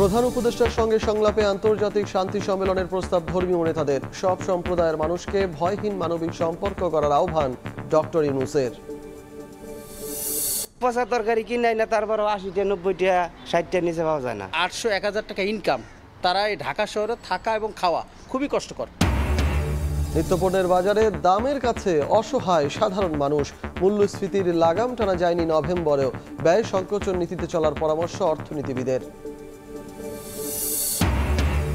প্রধান উপদেষ্টার সঙ্গে সংলাপে আন্তর্জাতিক শান্তি সম্মেলনের প্রস্তাব ধর্মীয় নেতাদের। সব সম্প্রদায়ের মানুষকে ভয়হীন মানবিক সম্পর্ক করার আহ্বান ডক্টর ইউনূসের। পচা তরকারি কিনাই না, তারপর ৮০টা ৯০টা ৬০টা নিচে পাওয়া যায় না। ৮০০-১০০০ টাকা ইনকাম, তারা এই ঢাকা শহরে থাকা এবং খাওয়া খুবই কষ্টকর। নিত্যপণ্যের বাজারে দামের কাছে অসহায় সাধারণ মানুষ। মূল্যস্ফীতির লাগাম টানা যায়নি নভেম্বরেও। ব্যয় সংকোচন নীতিতে চলার পরামর্শ অর্থনীতিবিদের।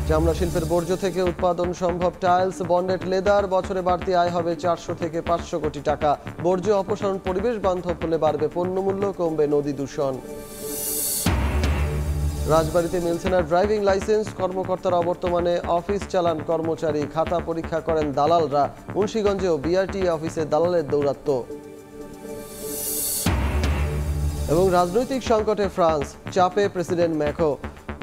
চামড়া শিল্পের বর্জ্য থেকে উৎপাদন সম্ভব টাইলস, বন্ডেড লেদার। বছরে বাড়তি আয় হবে ৪০০ থেকে ৫০০ কোটি টাকা। বর্জ্য অপসারণ পরিবেশ বান্ধব হলে বাড়বে পণ্যমূল্য, কমবে নদী দূষণ। রাজবাড়ীতে মিলছে না ড্রাইভিং লাইসেন্স। কর্মকর্তারা অবর্তমানে অফিস চালান কর্মচারী। খাতা পরীক্ষা করেন দালালরা। মুন্সিগঞ্জেও বিআরটিএ অফিসে দালালের দৌরাত্ম্য। এবং রাজনৈতিক সংকটে ফ্রান্স, চাপে প্রেসিডেন্ট ম্যাক্রো।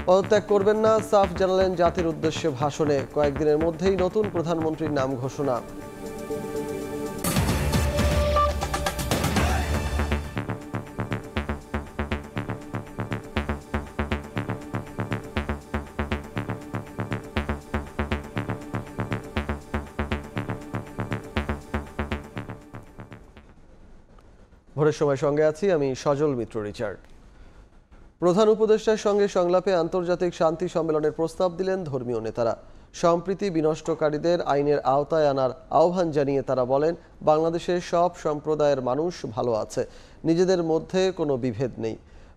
পদত্যাগ করবেন না, সাফ জানালেন জাতির উদ্দেশ্যে ভাষণে। কয়েকদিনের মধ্যেই নতুন প্রধানমন্ত্রীর নাম ঘোষণা। ভোরের সময় সঙ্গে আছি আমি সজল মিত্র রিচার্ড। প্রধান উপদেষ্টার সঙ্গে সংলাপে আন্তর্জাতিক শান্তি সম্মেলনের প্রস্তাব দিলেন ধর্মীয় নেতারা। সম্প্রীতি বিনষ্টকারীদের আইনের আওতায় আনার আহ্বান জানিয়ে তারা বলেন, বাংলাদেশের সব সম্প্রদায়ের মানুষ ভালো আছে, নিজেদের মধ্যে কোনো বিভেদ নেই।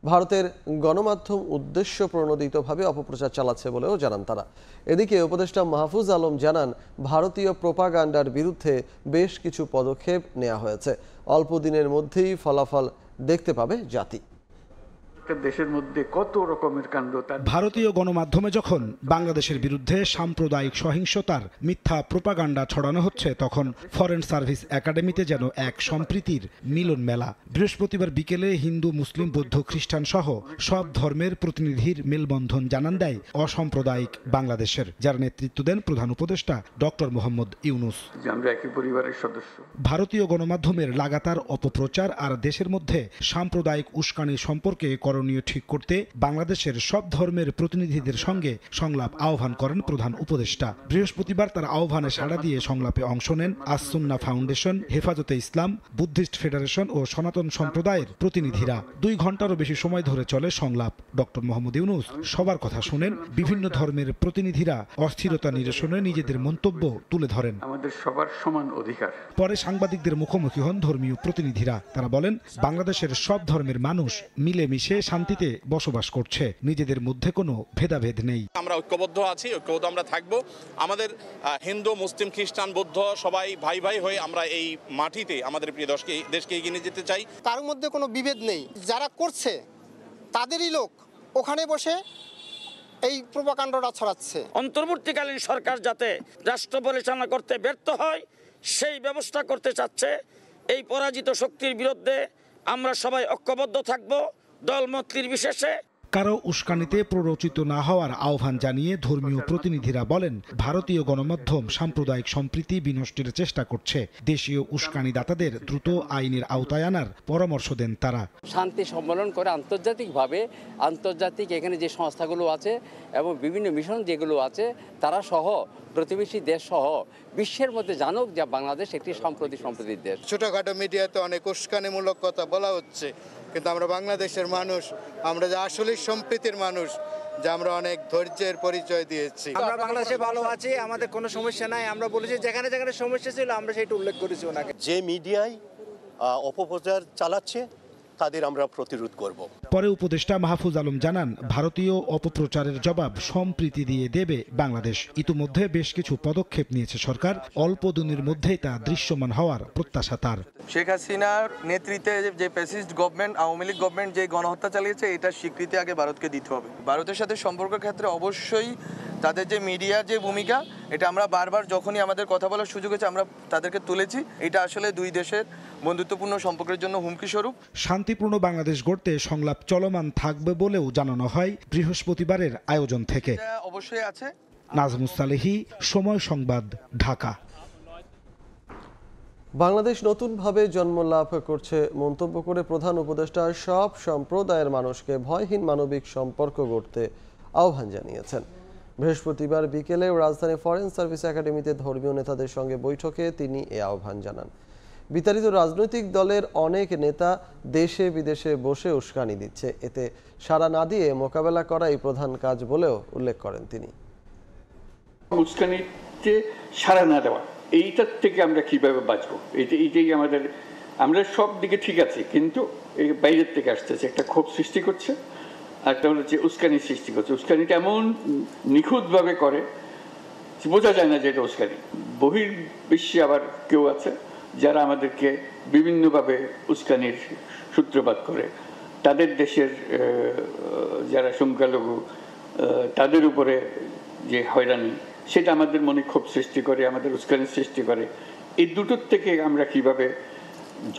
ভারতের গণমাধ্যম উদ্দেশ্য প্রণোদিতভাবে অপপ্রচার চালাচ্ছে বলেও জানান তারা। এদিকে উপদেষ্টা মাহফুজ আলম জানান, ভারতীয় প্রোপাগান্ডার বিরুদ্ধে বেশ কিছু পদক্ষেপ নেওয়া হয়েছে। অল্প দিনের মধ্যেই ফলাফল দেখতে পাবে জাতি। দেশের মধ্যে কত রকমের কাণ্ড। ভারতীয় গণমাধ্যমে যখন বাংলাদেশের বিরুদ্ধে সাম্প্রদায়িক সহিংসতার মিথ্যা প্রোপাগান্ডা ছড়ানো হচ্ছে, তখন ফরেন সার্ভিস একাডেমিতে যেন এক সম্প্রীতির মিলন মেলা। বৃহস্পতিবার বিকেলে হিন্দু, মুসলিম, বৌদ্ধ, খ্রিস্টান সহ সব ধর্মের প্রতিনিধির মেলবন্ধন জানান দেয় অসাম্প্রদায়িক বাংলাদেশের, যার নেতৃত্ব দেন প্রধান উপদেষ্টা ডক্টর মোহাম্মদ ইউনূস। আমরা একই পরিবারের সদস্য। ভারতীয় গণমাধ্যমের লাগাতার অপপ্রচার আর দেশের মধ্যে সাম্প্রদায়িক উস্কানি সম্পর্কে করণীয় ঠিক করতে বাংলাদেশের সব ধর্মের প্রতিনিধিদের সঙ্গে সংলাপ আহ্বান করেন প্রধান উপদেষ্টা। বৃহস্পতিবার তার আহ্বানে সাড়া দিয়ে সংলাপে অংশ নেন আস-সুন্নাহ ফাউন্ডেশন, হেফাজতে ইসলাম, বুদ্ধিস্ট ফেডারেশন ও সনাতন সম্প্রদায়ের প্রতিনিধিরা। ২ ঘন্টারও বেশি সময় ধরে চলে সংলাপ। ডক্টর মোহাম্মদ ইউনূস সবার কথা শুনেন। বিভিন্ন ধর্মের প্রতিনিধিরা অস্থিরতা নিরসনে নিজেদের মন্তব্য তুলে ধরেন। আমাদের সবার সমান অধিকার। পরে সাংবাদিকদের মুখোমুখি হন ধর্মীয় প্রতিনিধিরা। তারা বলেন, বাংলাদেশের সব ধর্মের মানুষ মিলেমিশে শান্তিতে বসবাস করছে, নিজেদের মধ্যে কোনো ভেদাভেদ নেই। আমরা ঐক্যবদ্ধ আছি, ঐক্যবদ্ধ আমরা থাকবো। আমাদের হিন্দু, মুসলিম, খ্রিস্টান, বৌদ্ধ সবাই ভাই ভাই হয়ে আমরা এই মাটিতে আমাদের প্রিয় দেশকে এগিয়ে নিয়ে যেতে চাই। তার মধ্যে কোনো বিভেদ নেই। যারা করছে তাদেরই লোক ওখানে বসে এই প্রোপাগান্ডাটা ছড়াচ্ছে। অন্তর্বর্তীকালীন সরকার যাতে রাষ্ট্র পরিচালনা করতে ব্যর্থ হয় সেই ব্যবস্থা করতে চাচ্ছে। এই পরাজিত শক্তির বিরুদ্ধে আমরা সবাই ঐক্যবদ্ধ থাকব, দলমত নির্বিশেষে। কারো উস্কানিতে প্ররোচিত না হওয়ার আহ্বান জানিয়ে ধর্মীয় প্রতিনিধিরা বলেন, ভারতীয় গণমাধ্যম সাম্প্রদায়িক সম্প্রীতি বিনষ্টের চেষ্টা করছে। দেশীয় উস্কানিদাতাদের দ্রুত আইনের আওতায় আনার পরামর্শ দেন তারা। শান্তি সম্মেলন করে আন্তর্জাতিকভাবে, আন্তর্জাতিক এখানে যে সংস্থাগুলো আছে এবং বিভিন্ন মিশন যেগুলো আছে, তারা সহ প্রতিবেশী দেশ সহ বিশ্বের মধ্যে জানুক যে বাংলাদেশ একটি সম্প্রতির দেশ। ছোটখাটো মিডিয়াতে অনেক উস্কানিমূলক কথা বলা হচ্ছে, কিন্তু আমরা বাংলাদেশের মানুষ, আমরা যে আসলে সম্প্রীতির মানুষ, যে আমরা অনেক ধৈর্যের পরিচয় দিয়েছি। আমরা বাংলাদেশে ভালো আছি, আমাদের কোনো সমস্যা নাই। আমরা বলেছি যেখানে যেখানে সমস্যা ছিল আমরা সেটা উল্লেখ করেছি ওনাকে। যে মিডিয়ায় অপপ্রচার চালাচ্ছে তাদের আমরা প্রতিরোধ করব। পরে উপদেষ্টা মাহফুজ আলম জানান, ভারতীয় অপপ্রচারের জবাব সম্প্রীতি দিয়ে দেবে বাংলাদেশ। ইতিমধ্যে বেশ কিছু পদক্ষেপ নিয়েছে সরকার। অল্প দিনের মধ্যেই তা দৃশ্যমান হওয়ার প্রত্যাশা তার। শেখ হাসিনার নেতৃত্বে যে fascist government, Awami League government যে গণহত্যা চালিয়েছে, এটার স্বীকৃতি আগে ভারতকে দিতে হবে। ভারতের সাথে সম্পর্কের ক্ষেত্রে অবশ্যই তাদের যে মিডিয়ার যে ভূমিকা, এটা আমরা বারবার যখনই আমাদের কথা বলার সুযোগ হয়েছে আমরা তাদেরকে তুলেছি। এটা আসলে দুই দেশের বন্ধুত্বপূর্ণ সম্পর্কের জন্য হুমকি স্বরূপ। শান্তিপূর্ণ বাংলাদেশ গড়তে সংলাপ চলমান থাকবে বলেও জানানো হয় বৃহস্পতিবারের আয়োজন থেকে। অবশ্যই আছে। নাজমুস সালেহী, সময় সংবাদ, ঢাকা। বাংলাদেশ নতুনভাবে জন্ম লাভ করছে মন্তব্য করে প্রধান উপদেষ্টা সব সম্প্রদায়ের মানুষকে ভয়হীন মানবিক সম্পর্ক গড়তে আহ্বান জানিয়েছেন। বৃহস্পতিবার বিকেলে রাজধানী ফরেন সার্ভিস একাডেমিতে ধর্মীয় নেতাদের সঙ্গে বৈঠকে তিনি এ আহ্বান জানান। বিতাড়িত রাজনৈতিক দলের অনেক নেতা দেশে বিদেশে বসে উস্কানি দিচ্ছে, এতে সাড়া না দিয়ে মোকাবেলা করাই প্রধান কাজ বলেও উল্লেখ করেন তিনি। উস্কানিতে সাড়া না দেওয়া, এইটার থেকে আমরা কিভাবে বাঁচবো, এইটাই আমাদের। আমরা সব দিকে ঠিক আছে, কিন্তু এই বাইরের থেকে আসতেছে, একটা ক্ষোভ সৃষ্টি করছে, একটা হচ্ছে উস্কানি সৃষ্টি করছে। উস্কানিটা এমন নিখুঁতভাবে করে বোঝা যায় না যে এটা উস্কানি। বহির্বিশ্বে আবার কেউ আছে যারা আমাদেরকে বিভিন্নভাবে উস্কানির সূত্রপাত করে। তাদের দেশের যারা সংখ্যালঘু তাদের উপরে যে হয়রানি, সেটা আমাদের মনে ক্ষোভ সৃষ্টি করে, আমাদের উস্কানির সৃষ্টি করে। এই দুটোর থেকে আমরা কিভাবে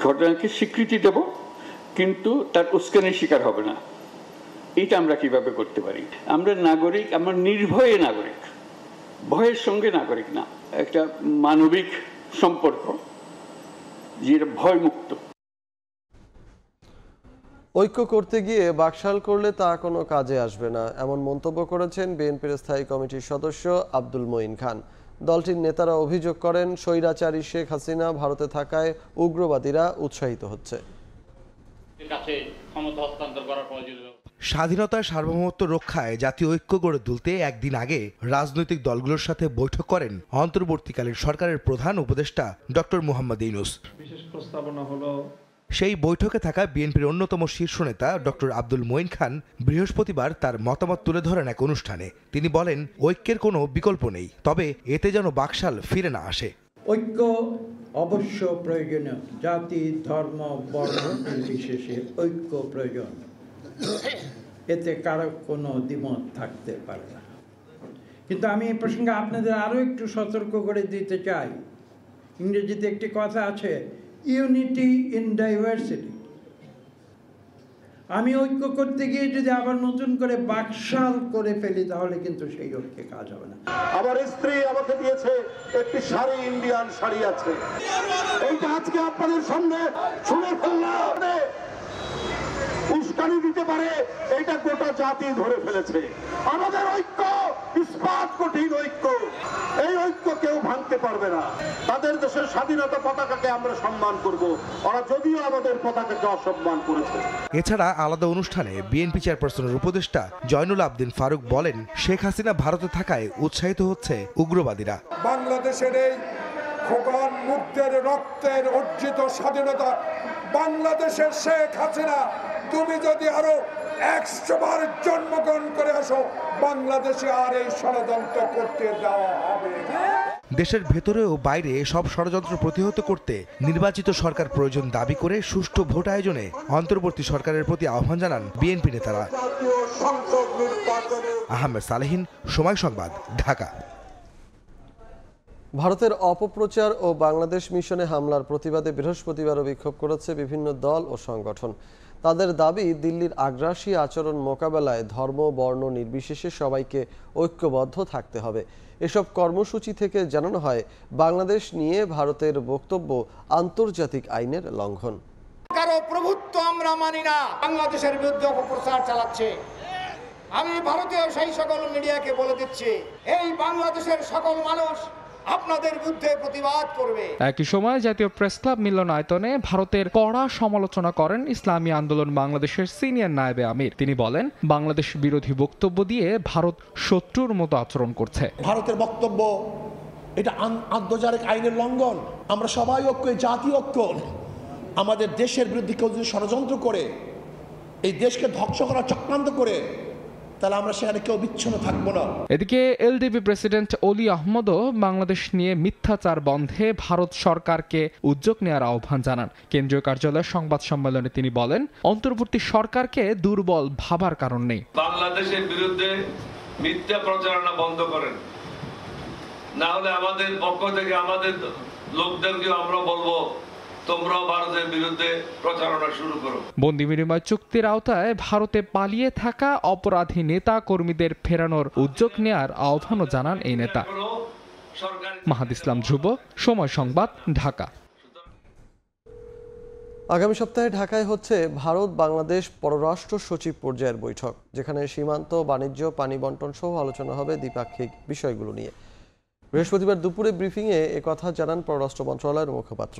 ঘটনাকে স্বীকৃতি দেব কিন্তু তার উস্কানির শিকার হবে না, এটা আমরা কিভাবে করতে পারি। আমরা নাগরিক, আমরা নির্ভয়ে নাগরিক, ভয়ের সঙ্গে নাগরিক না, একটা মানবিক সম্পর্ক যেটা ভয় মুক্ত। ঐক্য করতে গিয়ে বাকশাল করলে তা কোনো কাজে আসবে না, এমন মন্তব্য করেছেন বিএনপির স্থায়ী কমিটির সদস্য আব্দুল মঈন খান। দলটির নেতারা অভিযোগ করেন, স্বৈরাচারী শেখ হাসিনা ভারতে থাকায় উগ্রবাদীরা উৎসাহিত হচ্ছে। স্বাধীনতার সার্বভৌমত্ব রক্ষায় জাতীয় ঐক্য গড়ে তুলতে একদিন আগে রাজনৈতিক দলগুলোর সাথে বৈঠক করেন অন্তর্বর্তীকালীন সরকারের প্রধান উপদেষ্টা ডক্টর মোহাম্মদ ইউনূস। বিশেষ প্রস্তাবনা হলো সেই বৈঠকে থাকা বিএনপির অন্যতম শীর্ষ নেতা ডক্টর আব্দুল মঈন খান বৃহস্পতিবার তার মতামত তুলে ধরেন এক অনুষ্ঠানে। তিনি বলেন, ঐক্যের কোনো বিকল্প নেই, তবে এতে যেন বাকশাল ফিরে না আসে। ঐক্য অবশ্য প্রয়োজনীয়, জাতি ধর্ম বর্ণ নির্বিশেষে ঐক্য প্রয়োজন, এতে কারো কোনো দ্বিমত থাকতে পারে না। কিন্তু আমি এই প্রসঙ্গে আপনাদের আরও একটু সতর্ক করে দিতে চাই। ইংরেজিতে একটি কথা আছে, ইউনিটি ইন ডাইভার্সিটি। আমি ঐক্য করতে গিয়ে যদি আবার নতুন করে বাকশাল করে ফেলি তাহলে কিন্তু সেই ঐক্যে কাজ হবে না। আমার স্ত্রী আমাকে দিয়েছে একটি শাড়ি, ইন্ডিয়ান শাড়ি আছে, এইটা আজকে আপনাদের সামনে শুনে ফেললাম, উস্কানি দিতে পারে, এইটা গোটা জাতি ধরে ফেলেছে। আমাদের ঐক্য ইস্পাত কঠিন ঐক্য, এই ঐক্য কেউ ভাঙতে পারবে না। তাদের দেশের স্বাধীনতা পতাকাকে আমরা সম্মান করব, ওরা যদিও আমাদের পতাকাকে অসম্মান করেছে। এছাড়া আলাদা অনুষ্ঠানে বিএনপি চেয়ারপারসনের উপদেষ্টা জয়নুল আবদিন ফারুক বলেন, শেখ হাসিনা ভারতে থাকায় উৎসাহিত হচ্ছে উগ্রবাদীরা। বাংলাদেশের এই খোকন মুক্তের রক্তের অর্জিত স্বাধীনতা, বাংলাদেশের শেখ হাসিনা, তুমি যদি আরো 100 বার জন্মগ্রহণ করে আসো, বাংলাদেশে আর এই ষড়যন্ত্র করতে দেওয়া হবে না। দেশের ভেতরে ও বাইরে সব ষড়যন্ত্র প্রতিহত করতে নির্বাচিত সরকার প্রয়োজন দাবি করে সুষ্ঠু ভোট আয়োজনে অন্তর্বর্তী সরকারের প্রতি আহ্বান জানান বিএনপি নেতারা। আহমেদ সালেহীন, সময় সংবাদ, ঢাকা। ভারতের অপপ্রচার ও বাংলাদেশ মিশনে হামলার প্রতিবাদে বৃহস্পতিবারও বিক্ষোভ করেছে বিভিন্ন দল ও সংগঠন। তাদের দাবি, দিল্লির আগ্রাসী আচরণ মোকাবেলায় ধর্ম বর্ণ নির্বিশেষে সবাইকে ঐক্যবদ্ধ থাকতে হবে। এসব কর্মসূচি থেকে জানানো হয়, বাংলাদেশ নিয়ে ভারতের বক্তব্য আন্তর্জাতিক আইনের লঙ্ঘন। কারো প্রভুত্ব আমরা মানি না, বাংলাদেশের বিরুদ্ধে অপপ্রচার চালাচ্ছে। আমি ভারতীয় সেই সকল মিডিয়াকে বলে দিচ্ছি, এই বাংলাদেশের সকল মানুষ আপনাদের বিরুদ্ধে প্রতিবাদ করবে। একই সময় জাতীয় প্রেস ক্লাব মিলনায়তনে ভারতের কড়া সমালোচনা করেন ইসলামী আন্দোলন বাংলাদেশের সিনিয়র নায়েবে আমির। তিনি বলেন, বাংলাদেশ বিরোধী বক্তব্য দিয়ে ভারত শত্রুর মতো আচরণ করছে। ভারতের বক্তব্য এটা আন্তর্জাতিক আইনের লঙ্ঘন। আমরা সবাই ঐক্য, জাতীয় ঐক্য। আমাদের দেশের বিরুদ্ধে কেউ যদি ষড়যন্ত্র করে, এই দেশকে ধ্বংস করার চক্রান্ত করে, তাহলে আমরা সেখানে কেউ বিচ্ছিন্ন থাকবো না। এদিকে এলডিপি প্রেসিডেন্ট অলি আহমদও বাংলাদেশ নিয়ে মিথ্যাচার বন্ধে ভারত সরকারকে উদ্যোগ নেওয়ার আহ্বান জানান। কেন্দ্রীয় কার্যালয়ের সংবাদ সম্মেলনে তিনি বলেন, অন্তর্বর্তী সরকারকে দুর্বল ভাবার কারণ নেই। বাংলাদেশের বিরুদ্ধে মিথ্যা প্রচারণা বন্ধ করেন, না হলে আমাদের পক্ষ থেকে আমাদের লোকদেরকে আমরা বলবো, তোমরা ভারতের বিরুদ্ধে প্রচারণা শুরু করো। বন্দি বিনিময় চুক্তির আওতায় ভারতে পালিয়ে থাকা অপরাধী নেতা কর্মীদের ফেরানোর উদ্যোগ নেয়ার আহ্বানও জানান এই নেতা। মাহাদ ইসলাম ধ্রুব, সময় সংবাদ, ঢাকা। আগামী সপ্তাহে ঢাকায় হচ্ছে ভারত বাংলাদেশ পররাষ্ট্র সচিব পর্যায়ের বৈঠক, যেখানে সীমান্ত, বাণিজ্য, পানি বন্টন সহ আলোচনা হবে দ্বিপাক্ষিক বিষয়গুলো নিয়ে। বৃহস্পতিবার দুপুরে ব্রিফিংয়ে একথা জানান পররাষ্ট্র মন্ত্রণালয়ের মুখপাত্র।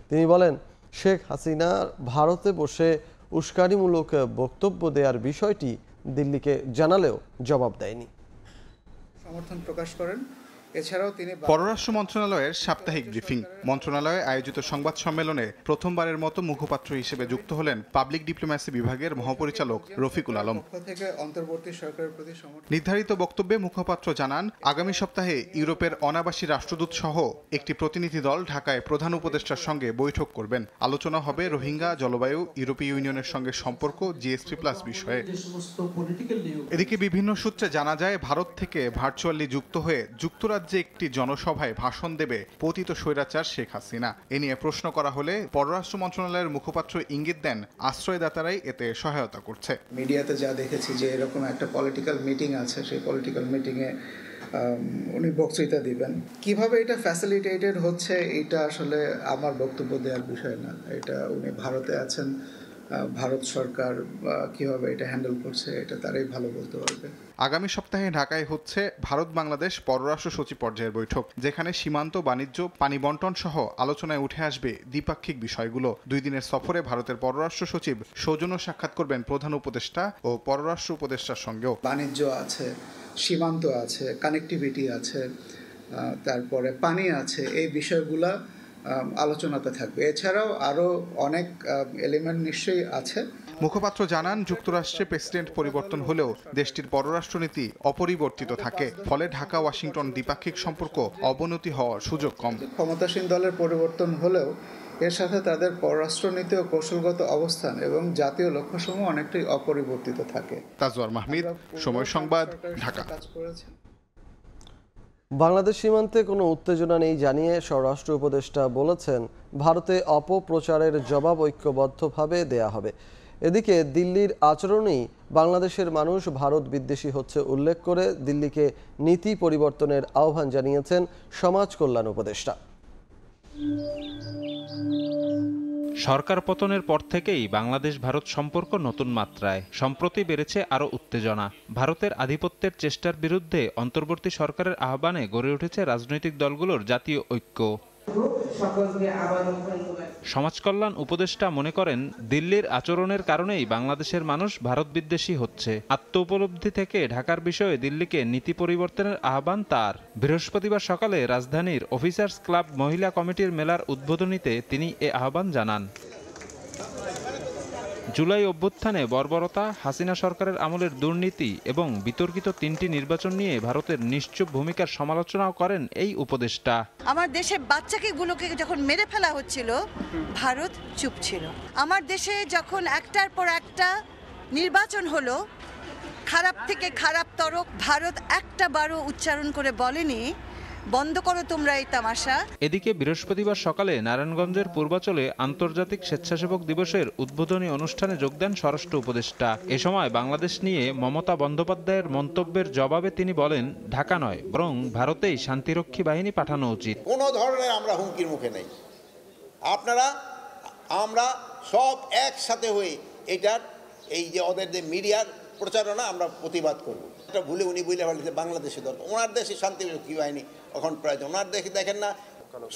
তিনি বলেন, শেখ হাসিনা ভারতে বসে উস্কানিমূলক বক্তব্য দেওয়ার বিষয়টি দিল্লিকে জানালেও জবাব দেয়নি। সমর্থন প্রকাশ করেন। এছাড়াও তিনি পররাষ্ট্র মন্ত্রণালয়ের সাপ্তাহিক ব্রিফিং। মন্ত্রণালয়ে আয়োজিত সংবাদ সম্মেলনে প্রথমবারের মতো মুখপাত্র হিসেবে যুক্ত হলেন পাবলিক ডিপ্লোম্যাসি বিভাগের মহাপরিচালক রফিকুল আলম। থেকে অন্তর্বর্তী সরকারের প্রতি নির্ধারিত বক্তব্যে মুখপাত্র জানান, আগামী সপ্তাহে ইউরোপের অনাবাসী রাষ্ট্রদূত সহ একটি প্রতিনিধি দল ঢাকায় প্রধান উপদেষ্টার সঙ্গে বৈঠক করবেন। আলোচনা হবে রোহিঙ্গা, জলবায়ু, ইউরোপীয় ইউনিয়নের সঙ্গে সম্পর্ক, GSP+ বিষয়ে। এদিকে বিভিন্ন সূত্রে জানা যায়, ভারত থেকে ভার্চুয়ালি যুক্ত হয়ে যুক্তরাজ্যে একটি জনসভায় ভাষণ দেবে পতিত স্বৈরাচার শেখ হাসিনা। এ নিয়ে প্রশ্ন করা হলে পররাষ্ট্র মন্ত্রণালয়ের মুখপাত্র ইঙ্গিত দেন, আশ্রয়দাতারাই এতে সহায়তা করছে। মিডিয়াতে যা দেখেছি যে এরকম একটা পলিটিক্যাল মিটিং আছে, সেই পলিটিক্যাল মিটিংয়ে উনি বক্তৃতা দিবেন। কিভাবে এটা ফ্যাসিলিটেটেড হচ্ছে এটা আসলে আমার বক্তব্য দেওয়ার বিষয় না। এটা উনি ভারতে আছেন, ভারত সরকার কিভাবে এটা হ্যান্ডেল করছে এটা তারাই ভালো বলতে পারবে। আগামী সপ্তাহে ঢাকায় হচ্ছে ভারত বাংলাদেশ পররাষ্ট্র সচিব পর্যায়ের বৈঠক, যেখানে সীমান্ত, বাণিজ্য, পানি বন্টন সহ আলোচনায় উঠে আসবে দ্বিপাক্ষিক বিষয়গুলো। 2 দিনের সফরে ভারতের পররাষ্ট্র সচিব সৌজন্য সাক্ষাৎ করবেন প্রধান উপদেষ্টা ও পররাষ্ট্র উপদেষ্টার সঙ্গেও। বাণিজ্য আছে, সীমান্ত আছে, কানেক্টিভিটি আছে, তারপরে পানি আছে, এই বিষয়গুলা আলোচনাতে থাকবে। এছাড়াও আরও অনেক এলিমেন্ট নিশ্চয়ই আছে। মুখপাত্র জানান, যুক্তরাষ্ট্রে প্রেসিডেন্ট পরিবর্তন হলেও দেশটির পররাষ্ট্রনীতি অপরিবর্তিত থাকে, ফলে ঢাকা ওয়াশিংটন দ্বিপাক্ষিক সম্পর্ক অবনতি হওয়ার সুযোগ কম। ক্ষমতাসীন দলের পরিবর্তন হলেও এর সাথে তাদের পররাষ্ট্রনীতি ও কৌশলগত অবস্থান এবং জাতীয় লক্ষ্যসমূহ অনেকটাই অপরিবর্তিত থাকে। তাজওয়ার মাহমিদ, সময় সংবাদ, ঢাকা। বাংলাদেশ সীমান্তে কোনো উত্তেজনা নেই জানিয়ে স্বরাষ্ট্র উপদেষ্টা বলেছেন, ভারতে অপপ্রচারের জবাব ঐক্যবদ্ধভাবে দেয়া হবে। এদিকে দিল্লির আচরণেই বাংলাদেশের মানুষ ভারত বিদ্বেষী হচ্ছে উল্লেখ করে দিল্লিকে নীতি পরিবর্তনের আহ্বান জানিয়েছেন সমাজ কল্যাণ উপদেষ্টা। সরকার পতনের পর থেকেই বাংলাদেশ ভারত সম্পর্ক নতুন মাত্রায়। সম্প্রতি বেড়েছে আরও উত্তেজনা। ভারতের আধিপত্যের চেষ্টার বিরুদ্ধে অন্তর্বর্তী সরকারের আহ্বানে গড়ে উঠেছে রাজনৈতিক দলগুলোর জাতীয় ঐক্য। সমাজ কল্যাণ উপদেষ্টা মনে করেন, দিল্লির আচরণের কারণেই বাংলাদেশের মানুষ ভারত বিদ্বেষী হচ্ছে। আত্ম উপলব্ধি থেকে ঢাকার বিষয়ে দিল্লিকে নীতি পরিবর্তনের আহ্বান তার। বৃহস্পতিবার সকালে রাজধানীর অফিসার্স ক্লাব মহিলা কমিটির মেলার উদ্বোধনীতে তিনি এ আহ্বান জানান। জুলাই অভ্যুত্থানে বর্বরতা, হাসিনা সরকারের আমলের দুর্নীতি এবং বিতর্কিত 3টি নির্বাচন নিয়ে ভারতের নিশ্চুপ ভূমিকার সমালোচনাও করেন এই উপদেষ্টা। আমার দেশের বাচ্চাগুলোকে যখন মেরে ফেলা হচ্ছিল, ভারত চুপ ছিল। আমার দেশে যখন একটার পর একটা নির্বাচন হলো, খারাপ থেকে খারাপতর, ভারত একটা বারও উচ্চারণ করে বলেনি বন্ধ করো তোমরা এই তামাশা। এদিকে বৃহস্পতিবার সকালে নারায়ণগঞ্জের পূর্বাচলে আন্তর্জাতিক স্বেচ্ছাসেবক দিবসের উদ্বোধনী অনুষ্ঠানে যোগ দেন স্বরাষ্ট্র উপদেষ্টা। এ সময় বাংলাদেশ নিয়ে মমতা বন্দ্যোপাধ্যায়ের মন্তব্যের জবাবে তিনি বলেন, ঢাকা নয় বরং ভারতেই শান্তিরক্ষী বাহিনী পাঠানো উচিত। কোনো ধরনের আমরা হুমকির মুখে নেই। আমরা সব একসাথে হয়ে এটার এই যে ওদের যে মিডিয়ার প্রচারণা আমরা প্রতিবাদ করব। এটা ভুলে উনি বলে বলছে বাংলাদেশে দরকার, ওনার দেশে শান্তিরক্ষী বাহিনী এখন প্রয়োজন। ওনার দেশে দেখেন না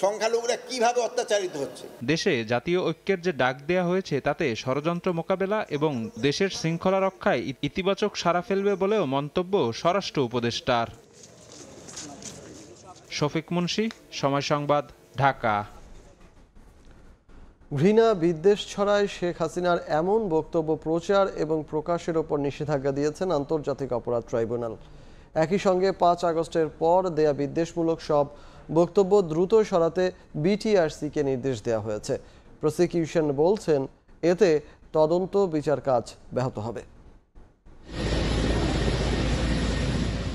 সংখ্যালঘুরা কিভাবে অত্যাচারিত হচ্ছে। দেশে জাতীয় ঐক্যের যে ডাক দেয়া হয়েছে তাতে ষড়যন্ত্র মোকাবেলা এবং দেশের শৃঙ্খলা রক্ষায় ইতিবাচক সাড়া ফেলবে বলেও মন্তব্য স্বরাষ্ট্র উপদেষ্টার। শফিক মুন্সি, সময় সংবাদ, ঢাকা। ঘৃণা বিদ্বেষ ছড়ায় শেখ হাসিনার এমন বক্তব্য প্রচার এবং প্রকাশের ওপর নিষেধাজ্ঞা দিয়েছেন আন্তর্জাতিক অপরাধ ট্রাইব্যুনাল। একই সঙ্গে 5 আগস্টের পর দেয়া বিদ্বেষমূলক সব বক্তব্য দ্রুত সরাতে বিটিআরসিকে নির্দেশ দেওয়া হয়েছে। প্রসিকিউশন বলছেন, এতে তদন্ত বিচার কাজ ব্যাহত হবে।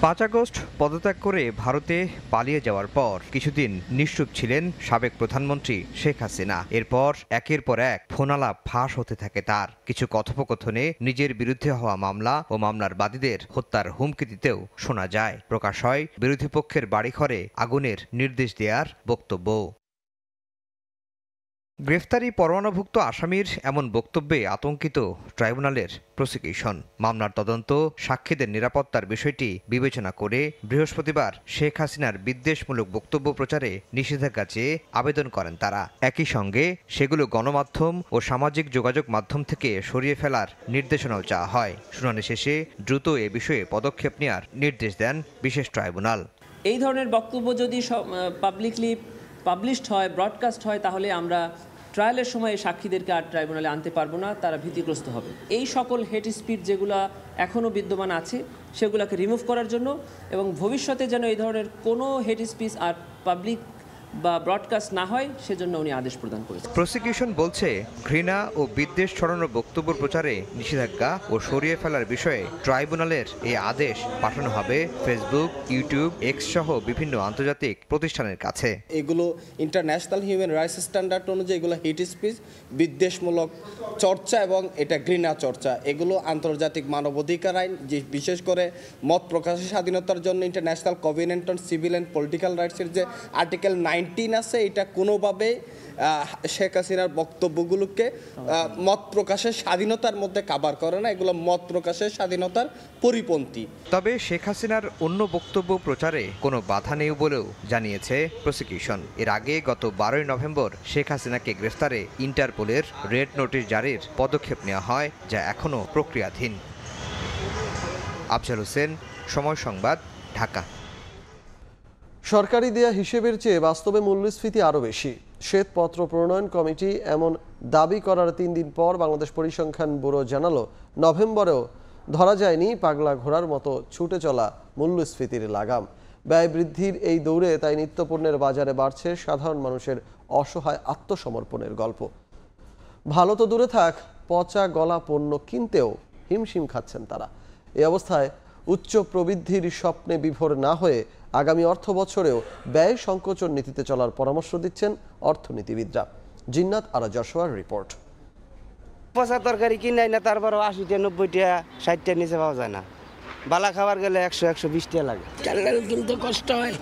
5 আগস্ট পদত্যাগ করে ভারতে পালিয়ে যাওয়ার পর কিছুদিন নিশ্চুপ ছিলেন সাবেক প্রধানমন্ত্রী শেখ হাসিনা। এরপর একের পর এক ফোনালাপ ফাঁস হতে থাকে তার। কিছু কথোপকথনে নিজের বিরুদ্ধে হওয়া মামলা ও মামলার বাদীদের হত্যার হুমকি দিতেও শোনা যায়। প্রকাশ হয় বিরোধী পক্ষের বাড়িঘরে আগুনের নির্দেশ দেওয়ার বক্তব্য। গ্রেফতারি পরোয়ানাভুক্ত আসামির এমন বক্তব্যে আতঙ্কিত ট্রাইব্যুনালের প্রসিকিউশন। মামলার তদন্ত, সাক্ষীদের নিরাপত্তার বিষয়টি বিবেচনা করে বৃহস্পতিবার শেখ হাসিনার বিদ্বেষমূলক বক্তব্য প্রচারে নিষেধাজ্ঞা চেয়ে আবেদন করেন তারা। একই সঙ্গে সেগুলো গণমাধ্যম ও সামাজিক যোগাযোগ মাধ্যম থেকে সরিয়ে ফেলার নির্দেশনাও চাওয়া হয়। শুনানি শেষে দ্রুত এ বিষয়ে পদক্ষেপ নেওয়ার নির্দেশ দেন বিশেষ ট্রাইব্যুনাল। এই ধরনের বক্তব্য যদি পাবলিকলি পাবলিশড হয়, ব্রডকাস্ট হয়, তাহলে আমরা ট্রায়ালের সময় সাক্ষীদেরকে আর ট্রাইব্যুনালে আনতে পারবো না, তারা ভীতিগ্রস্ত হবে। এই সকল হেট স্পিচ যেগুলো এখনও বিদ্যমান আছে সেগুলোকে রিমুভ করার জন্য এবং ভবিষ্যতে যেন এই ধরনের কোনো হেট স্পিচ আর পাবলিক বা ব্রডকাস্ট না হয় সেজন্য উনি আদেশ প্রদান করেছেন। প্রসিকিউশন বলছে, ঘৃণা ও বিদ্বেষ ছড়ানোর বক্তব্য প্রচারে নিষেধাজ্ঞা ও সরিয়ে ফেলার বিষয়ে ট্রাইব্যুনালের এই আদেশ পাঠানো হবে ফেসবুক, ইউটিউব, এক্স সহ বিভিন্ন আন্তর্জাতিক প্রতিষ্ঠানের কাছে। এগুলো ইন্টারন্যাশনাল হিউম্যান রাইটস স্ট্যান্ডার্ড অনুযায়ী এগুলো হেট স্পিচ, বিদ্বেষমূলক চর্চা এবং এটা ঘৃণা চর্চা। এগুলো আন্তর্জাতিক মানবাধিকার আইন, যে বিশেষ করে মত প্রকাশের স্বাধীনতার জন্য international covenant on civil and political রাইটসের যে আর্টিকেল 19 আছে, এটা কোনোভাবে শেখ হাসিনার বক্তব্যগুলোকে মত প্রকাশের স্বাধীনতার মধ্যে কাভার করে না। এগুলো মত প্রকাশের স্বাধীনতার পরিপন্থী। তবে শেখ হাসিনার অন্য বক্তব্য প্রচারে কোনো বাধা নেই বলেও জানিয়েছে প্রসিকিউশন। এর আগে গত 12 নভেম্বর শেখ হাসিনাকে গ্রেফতারে ইন্টারপোলের রেড নোটিশ জারির পদক্ষেপ নেওয়া হয়, যা এখনও প্রক্রিয়াধীন। আফজাল হোসেন, সময় সংবাদ, ঢাকা। সরকারি দেয়া হিসেবের চেয়ে বাস্তবে মূল্যস্ফীতি আরও বেশি। শ্বেতপত্র প্রণয়ন কমিটি এমন দাবি করার 3 দিন পর বাংলাদেশ পরিসংখ্যান ব্যুরো জানালো, নভেম্বরেও ধরা যায়নি পাগলা ঘোড়ার মতো ছুটে চলা মূল্যস্ফীতির লাগাম। ব্যয় বৃদ্ধির এই দৌড়ে তাই নিত্যপণ্যের বাজারে বাড়ছে সাধারণ মানুষের অসহায় আত্মসমর্পণের গল্প। ভালো তো দূরে থাক, পচা গলা পণ্য কিনতেও হিমশিম খাচ্ছেন তারা। এই অবস্থায় উচ্চ প্রবৃদ্ধির স্বপ্নে বিভোর না হয়ে আগামী অর্থ বছরেও ব্যয় সংকোচন নীতিতে চলার পরামর্শ দিচ্ছেন অর্থনীতিবিদরা। জিন্নাত আরা জশোয়ার রিপোর্ট। পচা তরকারি কিনাই না, তারপরও 80টা 90টা 60টা নিচে পাওয়া যায় না। বালা খাবার গেলে 100-120 টাকা লাগে। কিনতে কষ্ট হয়।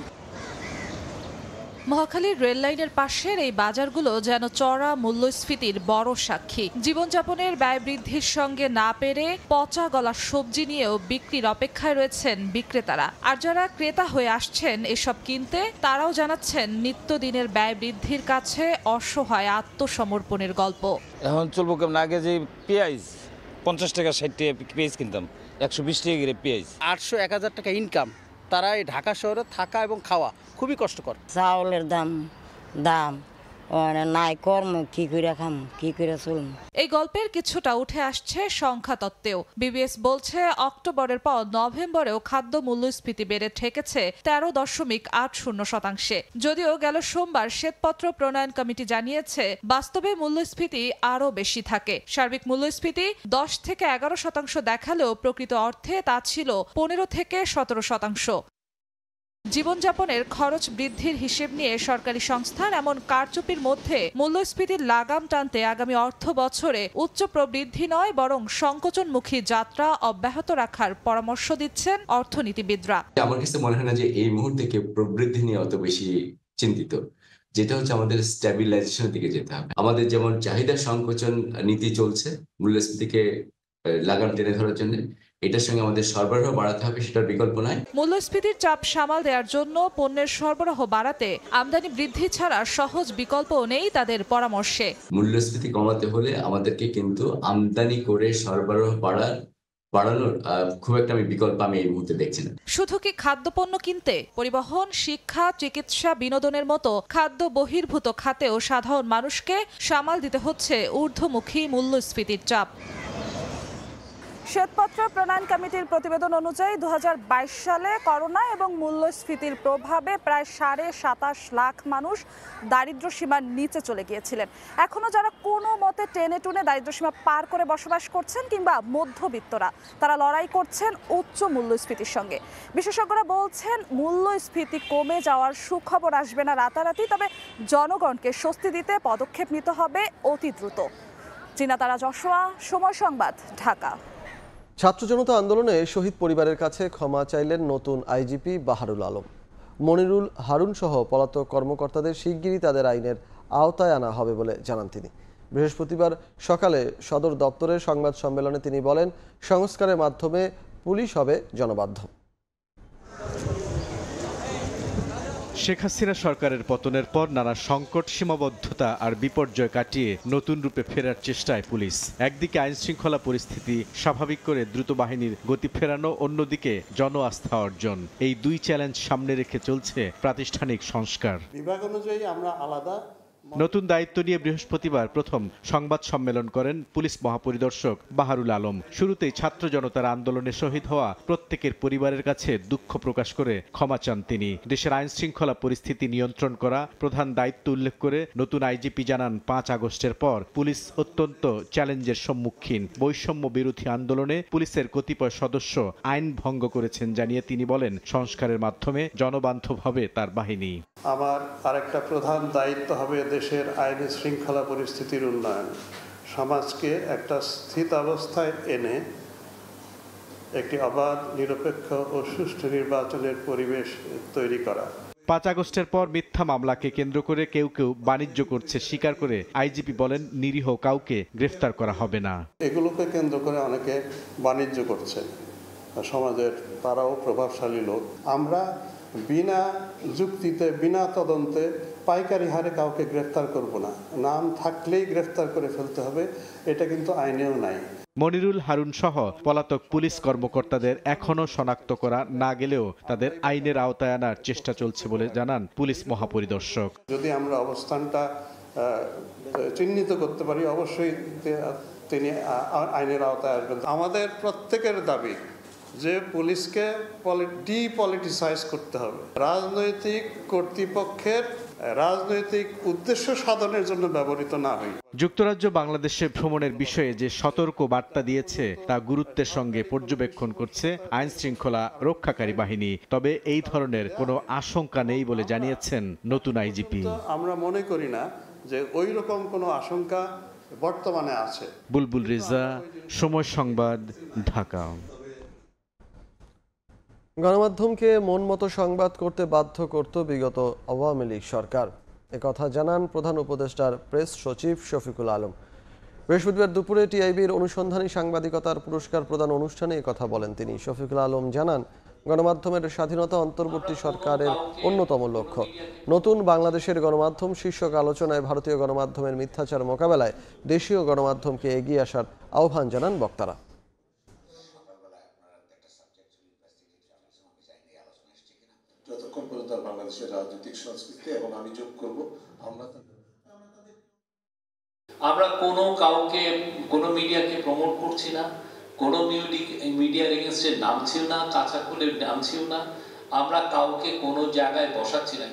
মহাখালীর রেল লাইনের পাশের এই বাজারগুলো যেন চড়া মূল্যস্ফীতির বড় সাক্ষী। জীবনযাপনের ব্যয় বৃদ্ধির সঙ্গে না পেরে পচা গলা সবজি নিয়েও বিক্রির অপেক্ষায় রয়েছেন বিক্রেতারা। আর যারা ক্রেতা হয়ে আসছেন এসব কিনতে, তারাও জানাচ্ছেন নিত্যদিনের ব্যয় বৃদ্ধির কাছে অসহায় আত্মসমর্পণের গল্প। এখন চলবো কেমন? আগে যে পেঁয়াজ 50 টাকা 60 টাকা পেঁয়াজ কিনতাম, 120 টাকা করে পেঁয়াজ। 800-1000 টাকা ইনকাম, তারা এই ঢাকা শহরে থাকা এবং খাওয়া খুবই কষ্টকর। চাউলের দাম নাই, কর্ম কি করে খাম, কি করে চলম। এই গল্পের কিছুটা উঠে আসছে সংখ্যা তত্ত্বেও। বিবিএস বলছে, অক্টোবরের পর নভেম্বরেও খাদ্য মূল্যস্ফীতি বেড়ে ঠেকেছে 13.80%। যদিও গেল সোমবার শ্বেতপত্র প্রণয়ন কমিটি জানিয়েছে, বাস্তবে মূল্যস্ফীতি আরও বেশি থাকে। সার্বিক মূল্যস্ফীতি 10 থেকে 11% দেখালেও প্রকৃত অর্থে তা ছিল 15 থেকে 17%। জীবনযাপনের খরচ বৃদ্ধির হিসেব নিয়ে সরকারি সংস্থার এমন কারচুপির মধ্যে মূল্যস্ফীতির লাগাম টানতে আগামী অর্থ বছরে উচ্চ প্রবৃদ্ধি নয় বরং সংকোচনমুখী যাত্রা অব্যাহত রাখার পরামর্শ দিচ্ছেন অর্থনীতিবিদরা। আমার কাছে মনে হয় না যে এই মুহূর্তে কেউ প্রবৃদ্ধি নিয়ে অত বেশি চিন্তিত। যেটা হচ্ছে আমাদের স্ট্যাবিলাইজেশনের দিকে যেতে হবে। আমাদের যেমন চাহিদা সংকোচন নীতি চলছে মূল্যস্ফীতিকে লাগাম টেনে ধরার জন্য, এটার সঙ্গে আমাদের সরবরাহ বাড়াতে হবে, সেটার বিকল্প নাই। মূল্যস্ফীতির চাপ সামাল দেওয়ার জন্য পণ্যের সরবরাহ বাড়াতে আমদানি বৃদ্ধি ছাড়া সহজ বিকল্পও নেই তাদের পরামর্শে। মূল্যস্ফীতি কমাতে হলে আমাদেরকে কিন্তু আমদানি করে সরবরাহ বাড়ানোর খুব একটা বিকল্প আমি এই মুহূর্তে দেখছি না। শুধু কি খাদ্যপণ্য কিনতে, পরিবহন, শিক্ষা, চিকিৎসা, বিনোদনের মতো খাদ্য বহির্ভূত খাতেও সাধারণ মানুষকে সামাল দিতে হচ্ছে ঊর্ধ্বমুখী মূল্যস্ফীতির চাপ। শ্বেতপত্র প্রণয়ন কমিটির প্রতিবেদন অনুযায়ী 2022 সালে করোনা এবং মূল্যস্ফীতির প্রভাবে প্রায় 27.5 লাখ মানুষ দারিদ্র্য সীমার নিচে চলে গিয়েছিলেন। এখনো যারা কোনো মতে টেনে টুনে দারিদ্র্যসীমা পার করে বসবাস করছেন কিংবা মধ্যবিত্তরা, তারা লড়াই করছেন উচ্চ মূল্যস্ফীতির সঙ্গে। বিশেষজ্ঞরা বলছেন, মূল্যস্ফীতি কমে যাওয়ার সুখবর আসবে না রাতারাতি, তবে জনগণকে স্বস্তি দিতে পদক্ষেপ নিতে হবে অতি দ্রুত। জিনাতারা জশোয়া, সময় সংবাদ, ঢাকা। ছাত্র জনতা আন্দোলনে শহীদ পরিবারের কাছে ক্ষমা চাইলেন নতুন আইজিপি বাহারুল আলম। মনিরুল হারুন সহ পলাতক কর্মকর্তাদের শিগগিরই তাদের আইনের আওতায় আনা হবে বলে জানান তিনি। বৃহস্পতিবার সকালে সদর দপ্তরের সংবাদ সম্মেলনে তিনি বলেন, সংস্কারের মাধ্যমে পুলিশ হবে জনবাধ্য। শেখ হাসিনা সরকারের পতনের পর নানা সংকট, সীমাবদ্ধতা আর বিপর্যয় কাটিয়ে নতুন রূপে ফেরার চেষ্টায় পুলিশ। একদিকে আইন শৃঙ্খলা পরিস্থিতি স্বাভাবিক করে দ্রুত বাহিনীর গতি ফেরানো, অন্যদিকে জন আস্থা অর্জন। এই দুই চ্যালেঞ্জ সামনে রেখে চলছে প্রাতিষ্ঠানিক সংস্কার। বিভাগ অনুযায়ী আমরা আলাদা। নতুন দায়িত্ব নিয়ে বৃহস্পতিবার প্রথম সংবাদ সম্মেলন করেন পুলিশ মহাপরিদর্শক বাহারুল আলম। শুরুতেই ছাত্র জনতার আন্দোলনে শহীদ হওয়া প্রত্যেকের পরিবারের কাছে দুঃখ প্রকাশ করে ক্ষমা চান তিনি। দেশের আইন শৃঙ্খলা পরিস্থিতি নিয়ন্ত্রণ করা প্রধান দায়িত্ব উল্লেখ করে নতুন আইজিপি জানান, 5 আগস্টের পর পুলিশ অত্যন্ত চ্যালেঞ্জের সম্মুখীন। বৈষম্য বিরোধী আন্দোলনে পুলিশের কতিপয় সদস্য আইন ভঙ্গ করেছেন জানিয়ে তিনি বলেন, সংস্কারের মাধ্যমে জনবান্ধব হবে তার বাহিনী। আমার আরেকটা প্রধান দায়িত্ব হবে দেশের আইন শৃঙ্খলা পরিস্থিতির উন্নয়ন, সমাজকে একটা স্থিতাবস্থায় এনে একটি অবাধ, নিরপেক্ষ ও সুষ্ঠু নির্বাচনের পরিবেশ তৈরি করা। 5 আগস্টের পর মিথ্যা মামলাকে কেন্দ্র করে কেউ কেউ বাণিজ্য করছে স্বীকার করে আইজিপি বলেন, নিরীহ কাউকে গ্রেফতার করা হবে না। এগুলোকে কেন্দ্র করে অনেকে বাণিজ্য করছে, সমাজের তারাও প্রভাবশালী লোক। আমরা বিনা যুক্তিতে, বিনা তদন্তে পাইকারি হারে কাউকে গ্রেফতার করব না। নাম থাকলেই গ্রেফতার করে ফেলতে হবে, এটা কিন্তু আইনেও নাই। মনিরুল হারুন সহ পলাতক পুলিশ কর্মকর্তাদের এখনো শনাক্ত করা না গেলেও তাদের আইনের আওতায় আনার চেষ্টা চলছে বলে জানান পুলিশ মহাপরিদর্শক। যদি আমরা অবস্থানটা চিহ্নিত করতে পারি, অবশ্যই তিনি আইনের আওতায় আসবেন। আমাদের প্রত্যেকের দাবি যে পুলিশকে ডিপলিটিসাইজ করতে হবে, রাজনৈতিক কর্তৃপক্ষের রাজনৈতিক উদ্দেশ্য সাধনের জন্য ব্যবহৃত না হয়। যুক্তরাজ্য বাংলাদেশে ভ্রমণের বিষয়ে যে সতর্ক বার্তা দিয়েছে তা গুরুত্বের সঙ্গে পর্যবেক্ষণ করছে আইন শৃঙ্খলা রক্ষাকারী বাহিনী। তবে এই ধরনের কোনো আশঙ্কা নেই বলে জানিয়েছেন নতুন আইজিপি। আমরা মনে করি না যে ওই রকম কোনো আশঙ্কা বর্তমানে আছে। বুলবুল রেজা, সময় সংবাদ, ঢাকা। গণমাধ্যমকে মন মতো সংবাদ করতে বাধ্য করত বিগত আওয়ামী লীগ সরকার, একথা জানান প্রধান উপদেষ্টার প্রেস সচিব শফিকুল আলম। বৃহস্পতিবার দুপুরে টিআইবির অনুসন্ধানী সাংবাদিকতার পুরস্কার প্রদান অনুষ্ঠানে একথা বলেন তিনি। শফিকুল আলম জানান, গণমাধ্যমের স্বাধীনতা অন্তর্বর্তী সরকারের অন্যতম লক্ষ্য। নতুন বাংলাদেশের গণমাধ্যম শীর্ষক আলোচনায় ভারতীয় গণমাধ্যমের মিথ্যাচার মোকাবেলায় দেশীয় গণমাধ্যমকে এগিয়ে আসার আহ্বান জানান বক্তারা। যতক্ষণ পর্যন্ত বাংলাদেশের রাজনৈতিক সংস্কৃতি, এবং আমি যোগ করব, আমরা কাউকে কোনো মিডিয়াকে প্রমোট করছি না, কোনো মিডিয়ার এগেইনস্টে নামছি না, কাঁচা খুলে নামছিও না, আমরা কাউকে কোনো জায়গায় বসাচ্ছি না।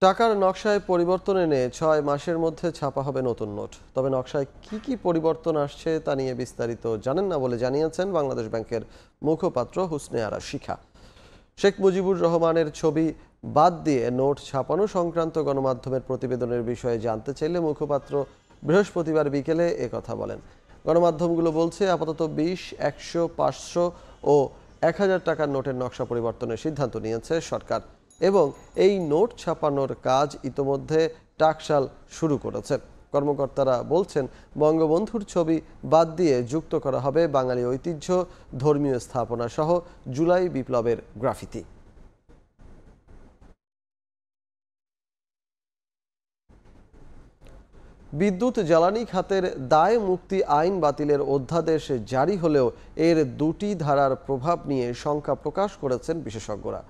টাকার নকশায় পরিবর্তন এনে 6 মাসের মধ্যে ছাপা হবে নতুন নোট। তবে নকশায় কি কি পরিবর্তন আসছে তা নিয়ে বিস্তারিত জানেন না বলে জানিয়েছেন বাংলাদেশ ব্যাংকের মুখপাত্র হুসনে আরা শিখা। শেখ মুজিবুর রহমানের ছবি বাদ দিয়ে নোট ছাপানো সংক্রান্ত গণমাধ্যমের প্রতিবেদনের বিষয়ে জানতে চাইলে মুখপাত্র বৃহস্পতিবার বিকেলে একথা বলেন। গণমাধ্যমগুলো বলছে, আপাতত 20, 100, 500 ও 1000 টাকার নোটের নকশা পরিবর্তনের সিদ্ধান্ত নিয়েছে সরকার এবং এই নোট ছাপানোর কাজ ইতোমধ্যে টাকশাল শুরু করেছে। কর্মকর্তারা বলছেন, বঙ্গবন্ধুর ছবি বাদ দিয়ে যুক্ত করা হবে বাঙালি ঐতিহ্য, ধর্মীয় স্থাপনা সহ জুলাই বিপ্লবের গ্রাফিতি। বিদ্যুৎ জ্বালানি খাতের দায় মুক্তি আইন বাতিলের অধ্যাদেশ জারি হলেও এর 2টি ধারার প্রভাব নিয়ে শঙ্কা প্রকাশ করেছেন বিশেষজ্ঞরা।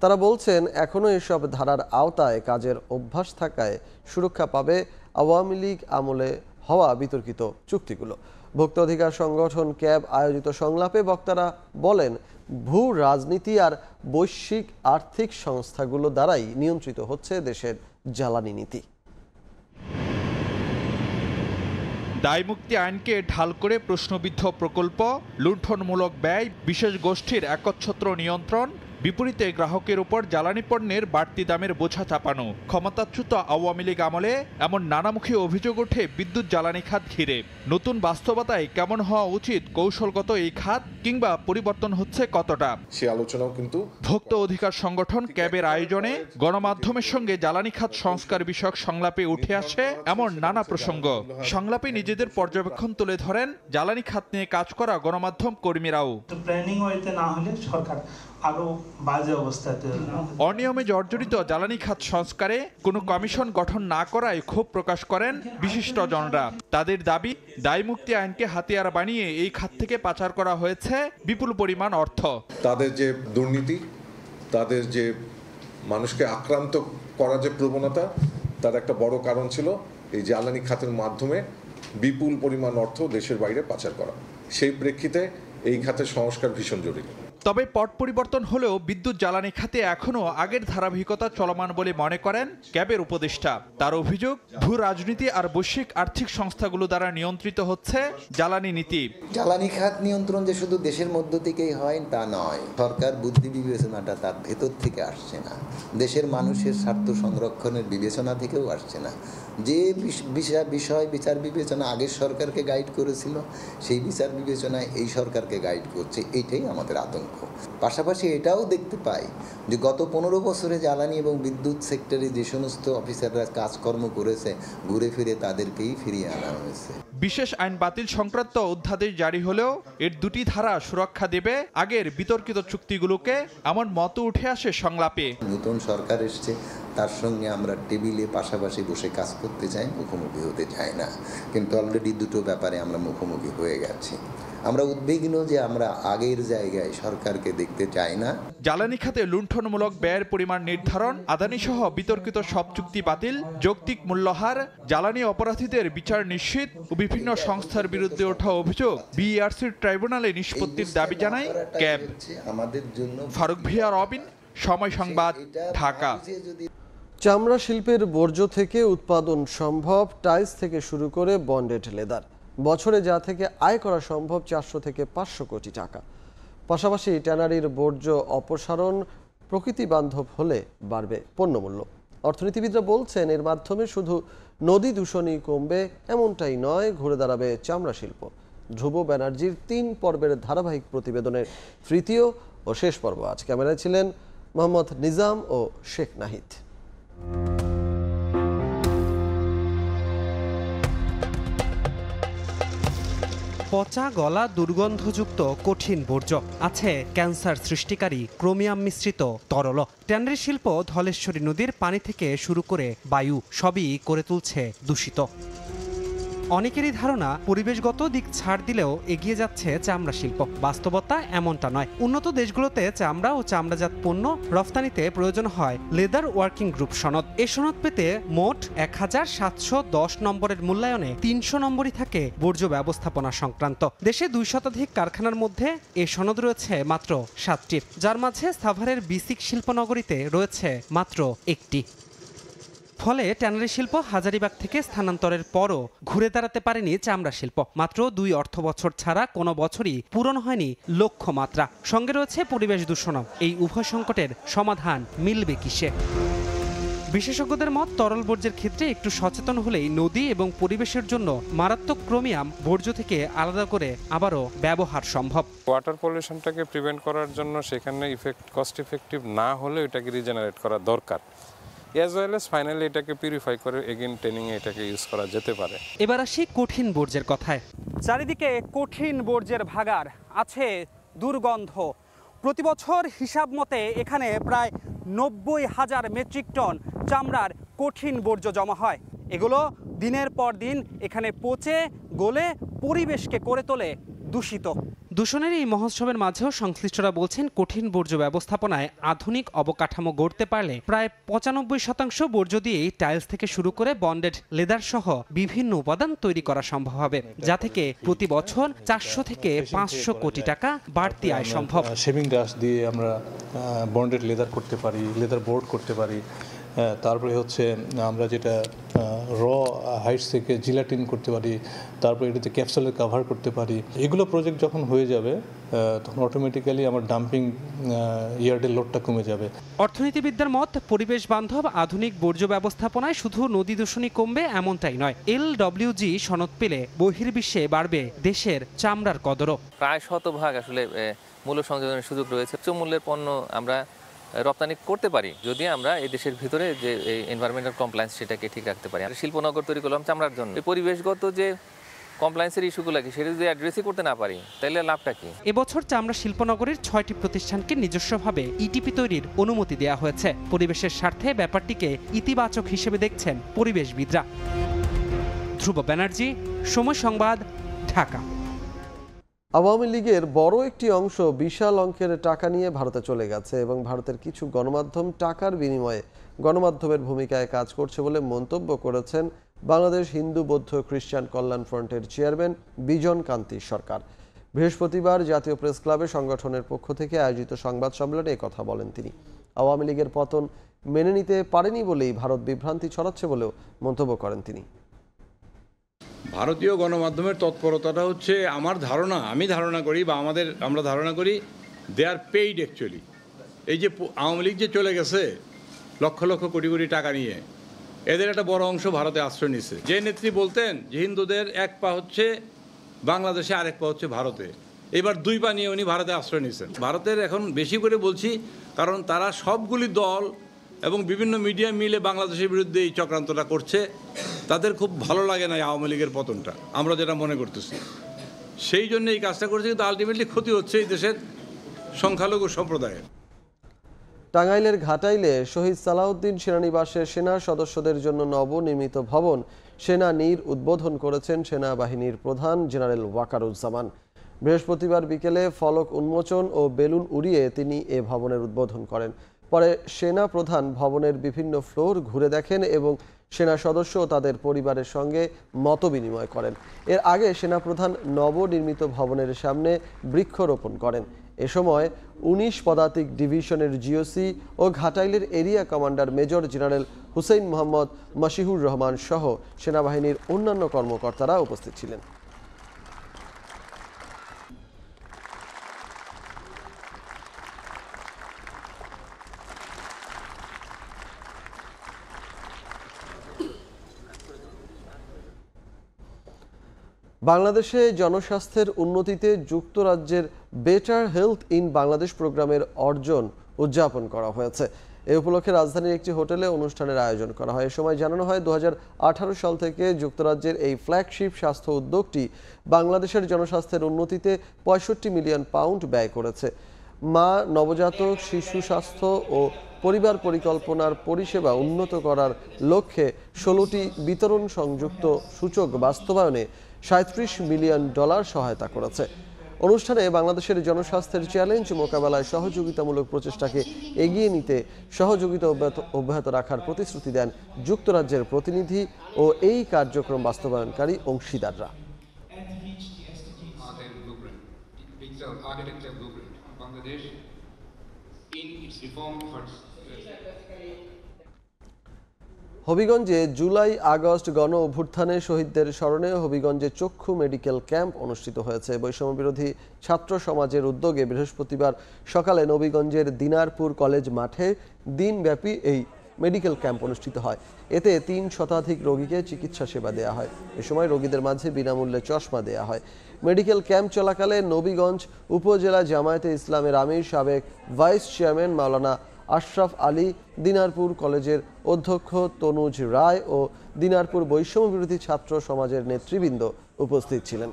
তারা বলছেন, এখনও এসব ধারার আওতায় কাজের অভ্যাস থাকায় সুরক্ষা পাবে আওয়ামী লীগ আমলে হওয়া বিতর্কিত চুক্তিগুলো। ভোক্তা অধিকার সংগঠন ক্যাব আয়োজিত সংলাপে বক্তারা বলেন, ভূ রাজনীতি আর বৈশ্বিক আর্থিক সংস্থাগুলো দ্বারাই নিয়ন্ত্রিত হচ্ছে দেশের জ্বালানি নীতি। দায়মুক্তি আইনকে ঢাল করে প্রশ্নবিদ্ধ প্রকল্প, লুণ্ঠনমূলক ব্যয়, বিশেষ গোষ্ঠীর একচ্ছত্র নিয়ন্ত্রণ, বিপরীতে গ্রাহকের উপর জ্বালানি পণ্যের বাড়তি দামের বোঝা চাপানো। ক্ষমতাচ্যুত আওয়ামী লীগ আমলে এমন নানামুখী অভিযোগ ওঠে বিদ্যুৎ জ্বালানি খাত ঘিরে। নতুন বাস্তবতায় কেমন হওয়া উচিত কৌশলগত এই খাত, কিংবা পরিবর্তন হচ্ছে কতটা, সে আলোচনাও কিন্তু ভোক্তা অধিকার সংগঠন ক্যাবের আয়োজনে গণমাধ্যমের সঙ্গে জ্বালানি খাত সংস্কার বিষয়ক সংলাপে উঠে আসে এমন নানা প্রসঙ্গ। সংলাপে নিজেদের পর্যবেক্ষণ তুলে ধরেন জ্বালানি খাত নিয়ে কাজ করা গণমাধ্যম কর্মীরাও। প্ল্যানিং হইতে না হলে সরকার আরো বাজে অবস্থাতে। অনিয়মে জর্জরিত জ্বালানি খাত সংস্কারে কোনো কমিশন গঠন না করায় ক্ষোভ প্রকাশ করেন বিশিষ্টজনরা। তাদের দাবি, দায়মুক্তি আইনকে হাতিয়ার বানিয়ে এই খাত থেকে পাচার করা হয়েছে বিপুল পরিমাণ অর্থ। তাদের যে দুর্নীতি, তাদের যে মানুষকে আক্রান্ত করার যে প্রবণতা, তার একটা বড় কারণ ছিল এই জ্বালানি খাতের মাধ্যমে বিপুল পরিমাণ অর্থ দেশের বাইরে পাচার করা। সেই প্রেক্ষিতে এই খাতের সংস্কার ভীষণ জরুরি। তবে পট পরিবর্তন হলেও বিদ্যুৎ জ্বালানি খাতে এখনও আগের ধারাবাহিকতা চলমান বলে মনে করেন ক্যাবের উপদেষ্টা। তার অভিযোগ, ভূ রাজনীতি আর বৈশ্বিক আর্থিক সংস্থাগুলো দ্বারা নিয়ন্ত্রিত হচ্ছে জ্বালানি নীতি। জ্বালানি খাত নিয়ন্ত্রণ যে শুধু দেশের মধ্য থেকেই হয় তা নয়, সরকার বুদ্ধি বিবেচনাটা তার ভেতর থেকে আসছে না, দেশের মানুষের স্বার্থ সংরক্ষণের বিবেচনা থেকেও আসছে না। যে বিষয় বিচার বিবেচনা আগের সরকারকে গাইড করেছিল, সেই বিচার বিবেচনায় এই সরকারকে গাইড করছে, এইটাই আমাদের আতঙ্ক। পাশাপাশি এটাও দেখতে পাই যে গত 15 বছরে জ্বালানি এবং বিদ্যুৎ সেক্টরে যে সমস্ত অফিসাররা কাজকর্ম করেছে, ঘুরে ফিরে তাদেরকেই ফিরিয়ে আনা হয়েছে। বিশেষ আইন বাতিল সংক্রান্ত অধ্যাদেশ জারি হলেও এর দুটি ধারা সুরক্ষা দেবে আগের বিতর্কিত চুক্তিগুলোকে, এমন মত উঠে আসে সংলাপে। নতুন সরকার এসছে, তার সঙ্গে আমরা টেবিলে পাশাপাশি বসে কাজ করতে চাই, মুখোমুখি হতে চাই না। কিন্তু অলরেডি দুটো ব্যাপারে আমরা মুখোমুখি হয়ে গেছি। আমরা উদ্বিগ্ন যে আমরা আগের জায়গায় সরকারকে দেখতে চাই না। জ্বালানি খাতে লুণ্ঠনমূলক ব্যয়ের পরিমাণ নির্ধারণ, আদানি সহ বিতর্কিত সব চুক্তি বাতিল, যৌক্তিক মূল্যহার, জ্বালানি অপরাধীদের বিচার নিশ্চিত ও বিভিন্ন সংস্থার বিরুদ্ধে ওঠা অভিযোগ বিইআরসির ট্রাইব্যুনালে নিষ্পত্তির দাবি জানায় ক্যাব। আমাদের জন্য ফারুক ভিয়া, রবিন, সময় সংবাদ, ঢাকা। চামড়া শিল্পের বর্জ্য থেকে উৎপাদন সম্ভব, টাইলস থেকে শুরু করে বন্ডেড লেদার। বছরে যা থেকে আয় করা সম্ভব 400 থেকে 500 কোটি টাকা। পাশাপাশি ট্যানারির বর্জ্য অপসারণ প্রকৃতি বান্ধব হলে বাড়বে পণ্যমূল্য। অর্থনীতিবিদরা বলছেন এর মাধ্যমে শুধু নদী দূষণই কমবে এমনটাই নয়, ঘুরে দাঁড়াবে চামড়া শিল্প। ধ্রুব ব্যানার্জির 3 পর্বের ধারাবাহিক প্রতিবেদনের তৃতীয় ও শেষ পর্ব আজ। ক্যামেরায় ছিলেন মোহাম্মদ নিজাম ও শেখ নাহিদ। পচা গলা দুর্গন্ধযুক্ত কঠিন বর্জ্য, আছে ক্যান্সার সৃষ্টিকারী ক্রোমিয়াম মিশ্রিত তরল। ট্যানারি শিল্প ধলেশ্বরী নদীর পানি থেকে শুরু করে বায়ু সবই করে তুলছে দূষিত। অনেকেরই ধারণা পরিবেশগত দিক ছাড় দিলেও এগিয়ে যাচ্ছে চামড়া শিল্প। বাস্তবতা এমনটা নয়। উন্নত দেশগুলোতে চামড়া ও চামড়াজাত পণ্য রফতানিতে প্রয়োজন হয় লেদার ওয়ার্কিং গ্রুপ সনদ। এ সনদ পেতে মোট 1710 নম্বরের মূল্যায়নে 300 নম্বরই থাকে বর্জ্য ব্যবস্থাপনা সংক্রান্ত। দেশে 2 শতাধিক কারখানার মধ্যে এ সনদ রয়েছে মাত্র 7টি, যার মাঝে সাভারের বিসিক শিল্পনগরীতে রয়েছে মাত্র 1টি। ফলে ট্যানারি শিল্প হাজারিবাগ থেকে স্থানান্তরের পরও ঘুরে দাঁড়াতে পারেনি চামড়া শিল্প। মাত্র 2 অর্থবছর ছাড়া কোনো বছরই পূরণ হয়নি লক্ষ্যমাত্রা। সঙ্গে রয়েছে পরিবেশ দূষণ। এই উভয় সংকটের সমাধান মিলবে কিসে? বিশেষজ্ঞদের মত, তরল বর্জ্যের ক্ষেত্রে একটু সচেতন হলেই নদী এবং পরিবেশের জন্য মারাত্মক ক্রোমিয়াম বর্জ্য থেকে আলাদা করে আবারও ব্যবহার সম্ভব। ওয়াটার পলিউশনটাকে প্রিভেন্ট করার জন্য সেখানে কস্ট ইফেক্টিভ না হলে এটাকে রিজেনারেট করা দরকার। অ্যাজ ওয়েল এজ ফাইনালি এটাকে পিউরিফাই করে এগেইন ট্রেনিংয়ে এটাকে ইউজ করা যেতে পারে। এবার আসি কঠিন বর্জ্যের কথায়। চারিদিকে কঠিন বর্জ্যের ভাগাড়, আছে দুর্গন্ধ। প্রতি বছর হিসাব মতে এখানে প্রায় 90,000 মেট্রিক টন চামড়ার কঠিন বর্জ্য জমা হয়। এগুলো দিনের পর দিন এখানে পচে গলে পরিবেশকে করে তোলে দূষিত। দূষণের এই মহোৎসবের মাঝেও সংশ্লিষ্টরা বলছেন, কঠিন বর্জ্য ব্যবস্থাপনায় আধুনিক অবকাঠামো গড়তে পারলে প্রায় 95% বর্জ্য দিয়েই টাইলস থেকে শুরু করে বন্ডেড লেদার সহ বিভিন্ন উপাদান তৈরি করা সম্ভব হবে, যা থেকে প্রতি বছর 400 থেকে 500 কোটি টাকা বাড়তি আয় সম্ভব। শেভিং ডাস্ট দিয়ে আমরা বন্ডেড লেদার করতে পারি, লেদার বোর্ড করতে পারি। তারপরে হচ্ছে আমরা যেটা র হাইটস থেকে জিলাটিন করতে পারি, তারপর এটাতে ক্যাপসুলের কাভার করতে পারি। এগুলো প্রজেক্ট যখন হয়ে যাবে তখন অটোমেটিক্যালি আমার ডাম্পিং ইয়ার্ডের লোডটা কমে যাবে। অর্থনীতিবিদদের মত, পরিবেশ বান্ধব আধুনিক বর্জ্য ব্যবস্থাপনায় শুধু নদী দূষণই কমবে এমনটাই নয়। LWG সনদ পেলে বহির্বিশ্বে বাড়বে দেশের চামড়ার কদরও। প্রায় শতভাগ আসলে মূল্য সংযোজনের সুযোগ রয়েছে। উচ্চ মূল্যের পণ্য আমরা রপ্তানি করতে পারি যদি আমরা এই দেশের ভিতরে যে এনভায়রনমেন্টাল কমপ্লায়েন্স সেটাকে ঠিক রাখতে পারি। শিল্পনগর তৈরি করলাম চামড়ার জন্য, পরিবেশগত যে কমপ্লায়েন্সের ইস্যুগুলো কি সেটা যদি অ্যাড্রেসই করতে না পারি তাহলে লাভটা কি? এবছর চামড়া শিল্পনগরের 6টি প্রতিষ্ঠানকে নিজস্বভাবে ইটিপি তৈরির অনুমতি দেওয়া হয়েছে। পরিবেশের স্বার্থে ব্যাপারটিকে ইতিবাচক হিসেবে দেখছেন পরিবেশবিদরা। ধ্রুব ব্যানার্জি, সময় সংবাদ, ঢাকা। আওয়ামী লীগের বড় একটি অংশ বিশাল অঙ্কের টাকা নিয়ে ভারতে চলে গেছে এবং ভারতের কিছু গণমাধ্যম টাকার বিনিময়ে গণমাধ্যমের ভূমিকায় কাজ করছে বলে মন্তব্য করেছেন বাংলাদেশ হিন্দু বৌদ্ধ খ্রিস্টান কল্যাণ ফ্রন্টের চেয়ারম্যান বিজন কান্তি সরকার। বৃহস্পতিবার জাতীয় প্রেস ক্লাবে সংগঠনের পক্ষ থেকে আয়োজিত সংবাদ সম্মেলনে কথা বলেন তিনি। আওয়ামী লীগের পতন মেনে নিতে পারেনি বলেই ভারত বিভ্রান্তি ছড়াচ্ছে বলেও মন্তব্য করেন তিনি। ভারতীয় গণমাধ্যমের তৎপরতাটা হচ্ছে আমি ধারণা করি বা আমরা ধারণা করি দে আর পেইড অ্যাকচুয়ালি। এই যে আওয়ামী লীগ যে চলে গেছে লক্ষ লক্ষ কোটি কোটি টাকা নিয়ে, এদের একটা বড় অংশ ভারতে আশ্রয় নিচ্ছে। যে নেত্রী বলতেন যে হিন্দুদের এক পা হচ্ছে বাংলাদেশে, আরেক পা হচ্ছে ভারতে, এবার 2 পা নিয়ে উনি ভারতে আশ্রয় নিচ্ছেন। ভারতের এখন বেশি করে বলছি কারণ তারা সবগুলি দল এবং বিভিন্ন মিডিয়া মিলে বাংলাদেশের বিরুদ্ধে এই চক্রান্তটা করছে। তাদের খুব ভালো লাগে না আওয়ামী লীগের পতনটা, আমরা যেটা মনে করতেছি। সেই জন্য এই কাজটা করছে, কিন্তু আলটিমেটলি ক্ষতি হচ্ছে এই দেশের সংখ্যালঘু সম্প্রদায়ের। টাঙ্গাইলের ঘাটাইলে শহীদ সালাউদ্দিন সেনানিবাসের সেনা সদস্যদের জন্য নবনির্মিত ভবন সেনা নীর উদ্বোধন করেছেন সেনাবাহিনীর প্রধান জেনারেল ওয়াকারুজ্জামান। বৃহস্পতিবার বিকেলে ফলক উন্মোচন ও বেলুন উড়িয়ে তিনি এ ভবনের উদ্বোধন করেন। পরে সেনা প্রধান ভবনের বিভিন্ন ফ্লোর ঘুরে দেখেন এবং সেনা সদস্য ও তাদের পরিবারের সঙ্গে মতবিনিময় করেন। এর আগে সেনাপ্রধান নবনির্মিত ভবনের সামনে বৃক্ষরোপণ করেন। এ সময় 19 পদাতিক ডিভিশনের জিওসি ও ঘাটাইলের area commander major general Hussain Mohammad Masihur Rahman সহ সেনাবাহিনীর অন্যান্য কর্মকর্তারা উপস্থিত ছিলেন। বাংলাদেশে জনস্বাস্থ্যের উন্নতিতে যুক্তরাজ্যের বেটার হেলথ ইন বাংলাদেশ প্রোগ্রামের অর্জন উদযাপন করা হয়েছে। এ উপলক্ষে রাজধানীর একটি হোটেলে অনুষ্ঠানের আয়োজন করা হয়। এ সময় জানানো হয় 2018 সাল থেকে যুক্তরাজ্যের এই ফ্ল্যাগশিপ স্বাস্থ্য উদ্যোগটি বাংলাদেশের জনস্বাস্থ্যের উন্নতিতে 65 মিলিয়ন পাউন্ড ব্যয় করেছে। মা, নবজাতক, শিশু স্বাস্থ্য ও পরিবার পরিকল্পনার পরিষেবা উন্নত করার লক্ষ্যে 16টি বিতরণ সংযুক্ত সূচক বাস্তবায়নে $37 মিলিয়ন সহায়তা করেছে। অনুষ্ঠানে বাংলাদেশের জনস্বাস্থ্যের চ্যালেঞ্জ মোকাবেলায় সহযোগিতামূলক প্রচেষ্টাকে এগিয়ে নিতে সহযোগিতা অব্যাহত রাখার প্রতিশ্রুতি দেন যুক্তরাজ্যের প্রতিনিধি ও এই কার্যক্রম বাস্তবায়নকারী অংশীদাররা। হবিগঞ্জে জুলাই আগস্ট গণ অভ্যুত্থানে শহীদদের স্মরণে হবিগঞ্জে চক্ষু মেডিকেল ক্যাম্প অনুষ্ঠিত হয়েছে। বৈষম্যবিরোধী ছাত্র সমাজের উদ্যোগে বৃহস্পতিবার সকালে নবীগঞ্জের দিনারপুর কলেজ মাঠে দিনব্যাপী এই মেডিকেল ক্যাম্প অনুষ্ঠিত হয়। এতে 3 শতাধিক রোগীকে চিকিৎসা সেবা দেওয়া হয়। এ সময় রোগীদের মাঝে বিনামূল্যে চশমা দেওয়া হয়। মেডিকেল ক্যাম্প চলাকালে নবীগঞ্জ উপজেলা জামায়াতে ইসলামের আমির, সাবেক ভাইস চেয়ারম্যান মাওলানা আশরাফ আলী, দিনারপুর কলেজের অধ্যক্ষ তনুজ রায় ও দিনারপুর বৈষম্যবিরোধী ছাত্র সমাজের নেতৃবৃন্দ উপস্থিত ছিলেন।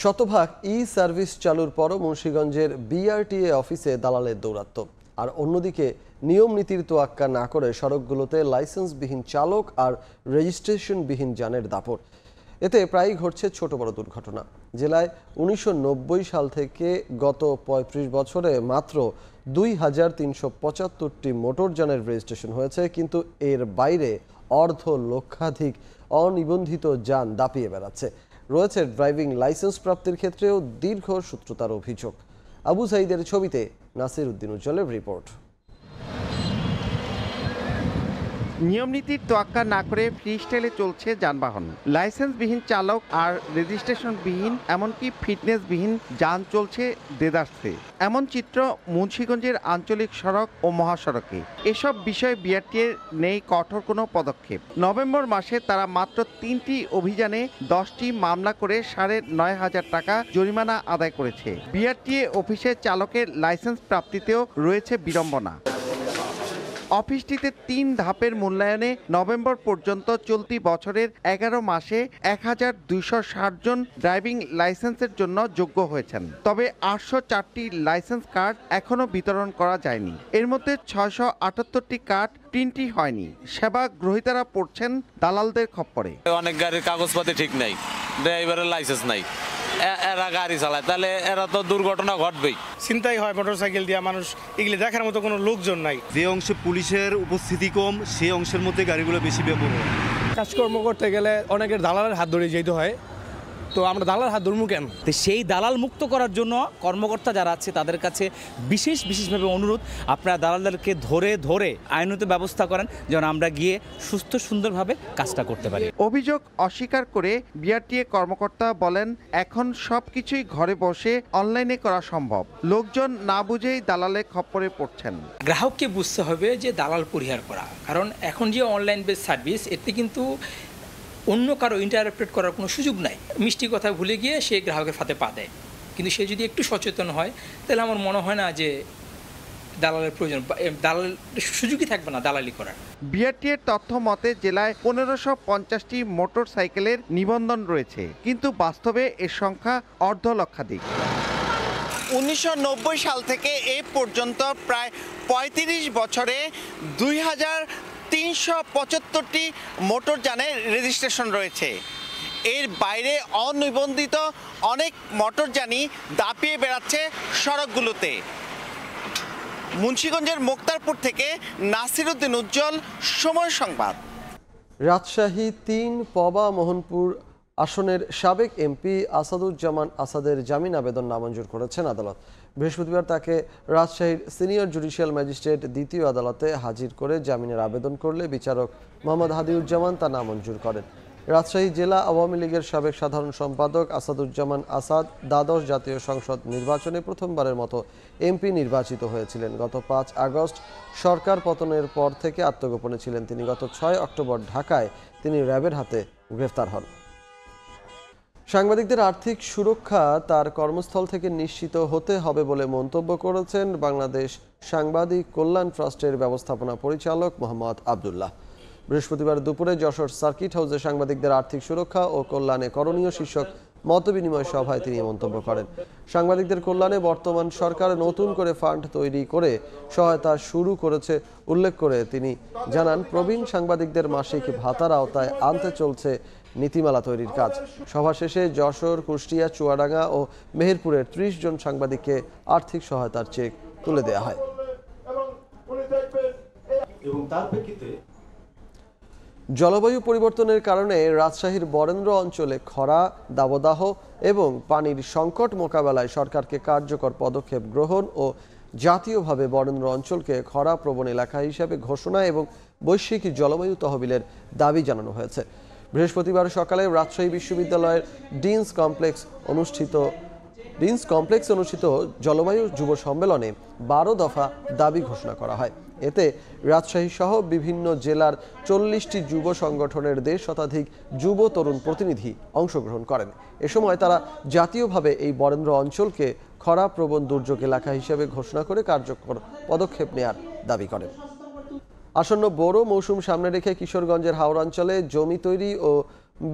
শতভাগ ই-সার্ভিস চালুর পরও মুন্সিগঞ্জের বিআরটিএ অফিসে দালালের দৌরাত্ম্য। আর অন্যদিকে নিয়ম নীতির তোয়াক্কা না করে সড়কগুলোতে লাইসেন্সবিহীন চালক আর রেজিস্ট্রেশনবিহীন যানের দাপট। এতে প্রায়ই ঘটছে ছোট বড় দুর্ঘটনা। জেলায় 1990 সাল থেকে গত 35 বছরে মাত্র 2375টি মোটরযানের রেজিস্ট্রেশন হয়েছে, কিন্তু এর বাইরে অর্ধলক্ষাধিক অনিবন্ধিত যান দাপিয়ে বেড়াচ্ছে। রয়েছে ড্রাইভিং লাইসেন্স প্রাপ্তির ক্ষেত্রেও দীর্ঘ সূত্রতার অভিযোগ। আবু সাইদের ছবিতে নাসির উদ্দিন উজ্জ্বলের রিপোর্ট। নিয়মনীতির তোয়াক্কা না করে ফ্রি স্টাইলে চলছে যানবাহন। লাইসেন্সবিহীন চালক আর রেজিস্ট্রেশনবিহীন এমনকি ফিটনেসবিহীন যান চলছে দেদারসে। এমন চিত্র মুন্সিগঞ্জের আঞ্চলিক সড়ক ও মহাসড়কে। এসব বিষয়ে বিআরটিএর নেই কঠোর কোনো পদক্ষেপ। নভেম্বর মাসে তারা মাত্র 3টি অভিযানে 10টি মামলা করে 9,500 টাকা জরিমানা আদায় করেছে। বিআরটিএ অফিসে চালকের লাইসেন্স প্রাপ্তিতেও রয়েছে বিড়ম্বনা। অফিসটিতে 3 ধাপের মূল্যায়নে নভেম্বর পর্যন্ত চলতি বছরের 11 মাসে 1260 জন ড্রাইভিং লাইসেন্সের জন্য যোগ্য হয়েছেন। তবে 804টি লাইসেন্স কার্ড এখনো বিতরণ করা যায়নি। এর মধ্যে 678টি কার্ড প্রিন্টই হয়নি। সেবা গ্রহীতারা পড়ছেন দালালদের খপ্পরে। অনেক গাড়ির কাগজপাতি ঠিক নাই, ড্রাইভারের লাইসেন্স নাই, এরা গাড়ি চালায়, তাহলে এরা তো দুর্ঘটনা ঘটবেই। চিন্তাই হয় মোটরসাইকেল দিয়ে মানুষ, এগুলি দেখার মতো কোনো লোকজন নাই। যে অংশে পুলিশের উপস্থিতি কম সেই অংশের মধ্যে গাড়িগুলো বেশি ব্যবহার হয়। কাজকর্ম করতে গেলে অনেকের দালালের হাত ধরে যেতে হয়, তো আমরা দালাল হাত ধরবো কেন? তো সেই দালাল মুক্ত করার জন্য কর্মকর্তা যারা আছে তাদের কাছে বিশেষভাবে অনুরোধ, আপনারা দালালদেরকে ধরে আইনত ব্যবস্থা করেন যেন আমরা গিয়ে সুস্থ সুন্দরভাবে কাজটা করতে পারি। অভিযোগ অস্বীকার করে বিআরটিএ কর্মকর্তা বলেন, এখন সবকিছুই ঘরে বসে অনলাইনে করা সম্ভব। লোকজন না বুঝেই দালালে খপ্পরে পড়ছেন। গ্রাহককে বুঝতে হবে যে দালাল পরিহার করা, কারণ এখন যে অনলাইন বেস সার্ভিস, এতে কিন্তু অন্য কারো ইন্টারপ্রেট করার কোনো সুযোগ নাই। মিষ্টি কথা ভুলে গিয়ে সে গ্রাহকের ফাঁদে পা দেয়। কিন্তু সে যদি একটু সচেতন হয় তাহলে আমার মনে হয় না যে দালালের প্রয়োজন, দালাল সুযোগই থাকবে না দালালি করার। বিআরটিএর তথ্য মতে জেলায় 1550টি মোটর সাইকেলের নিবন্ধন রয়েছে, কিন্তু বাস্তবে এর সংখ্যা অর্ধলক্ষাধিক। 1990 সাল থেকে এই পর্যন্ত প্রায় 35 বছরে 2375টি মোটরযানের রেজিস্ট্রেশন রয়েছে। এর বাইরে অনিবন্ধিত অনেক মোটরযানই দাপিয়ে বেড়াচ্ছে সড়কগুলোতে। মুন্সিগঞ্জের মুক্তারপুর থেকে নাসিরউদ্দিন উজ্জ্বল, সময় সংবাদ। রাজশাহী 3 পবা মোহনপুর আসনের সাবেক এমপি আসাদুজ্জামান আসাদের জামিন আবেদন নামঞ্জুর করেছেন আদালত। বৃহস্পতিবার তাকে রাজশাহীর সিনিয়র জুডিশিয়াল ম্যাজিস্ট্রেট দ্বিতীয় আদালতে হাজির করে জামিনের আবেদন করলে বিচারক মোহাম্মদ হাদিউজ্জামান তা নামঞ্জুর করেন। রাজশাহী জেলা আওয়ামী লীগের সাবেক সাধারণ সম্পাদক আসাদুজ্জামান আসাদ দ্বাদশ জাতীয় সংসদ নির্বাচনে প্রথমবারের মতো এমপি নির্বাচিত হয়েছিলেন। গত 5 আগস্ট সরকার পতনের পর থেকে আত্মগোপনে ছিলেন তিনি। গত 6 অক্টোবর ঢাকায় তিনি র্যাবের হাতে গ্রেফতার হন। সাংবাদিকদের আর্থিক সুরক্ষা তার কর্মস্থল থেকে নিশ্চিত হতে হবে বলে মন্তব্য করেছেন বাংলাদেশ সাংবাদিক কল্যাণ ট্রাস্টের ব্যবস্থাপনা পরিচালক মোহাম্মদ আবদুল্লাহ। বৃহস্পতিবার দুপুরে যশোর সার্কিট হাউসে সাংবাদিকদের আর্থিক সুরক্ষা ও কল্যাণে করণীয় শীর্ষক মতবিনিময় সভায় তিনি মন্তব্য করেন। সাংবাদিকদের কল্যাণে বর্তমান সরকার নতুন করে ফান্ড তৈরি করে সহায়তা শুরু করেছে উল্লেখ করে তিনি জানান, প্রবীণ সাংবাদিকদের মাসিক ভাতার আওতায় আনতে চলছে নীতিমালা তৈরির কাজ। সভা শেষে যশোর, কুষ্টিয়া, চুয়াডাঙ্গা ও মেহেরপুরের 30 জন সাংবাদিককে আর্থিক সহায়তার চেক তুলে দেওয়া হয়। জলবায়ু পরিবর্তনের কারণে রাজশাহীর বরেন্দ্র অঞ্চলে খরা, দাবদাহ এবং পানির সংকট মোকাবেলায় সরকারকে কার্যকর পদক্ষেপ গ্রহণ ও জাতীয়ভাবে বরেন্দ্র অঞ্চলকে খরা প্রবণ এলাকা হিসেবে ঘোষণা এবং বৈশ্বিক জলবায়ু তহবিলের দাবি জানানো হয়েছে। বৃহস্পতিবার সকালে রাজশাহী বিশ্ববিদ্যালয়ের ডিনস কমপ্লেক্সে অনুষ্ঠিত জলবায়ু যুব সম্মেলনে 12 দফা দাবি ঘোষণা করা হয়। এতে রাজশাহী সহ বিভিন্ন জেলার 40টি যুব সংগঠনের 1.5 শতাধিক যুব তরুণ প্রতিনিধি অংশগ্রহণ করেন। এ সময় তারা জাতীয়ভাবে এই বরেন্দ্র অঞ্চলকে খরা প্রবণ দুর্যোগ এলাকা হিসেবে ঘোষণা করে কার্যকর পদক্ষেপ নেয়ার দাবি করেন। আসন্ন বোরো মৌসুম সামনে রেখে কিশোরগঞ্জের হাওড়াঞ্চলে জমি তৈরি ও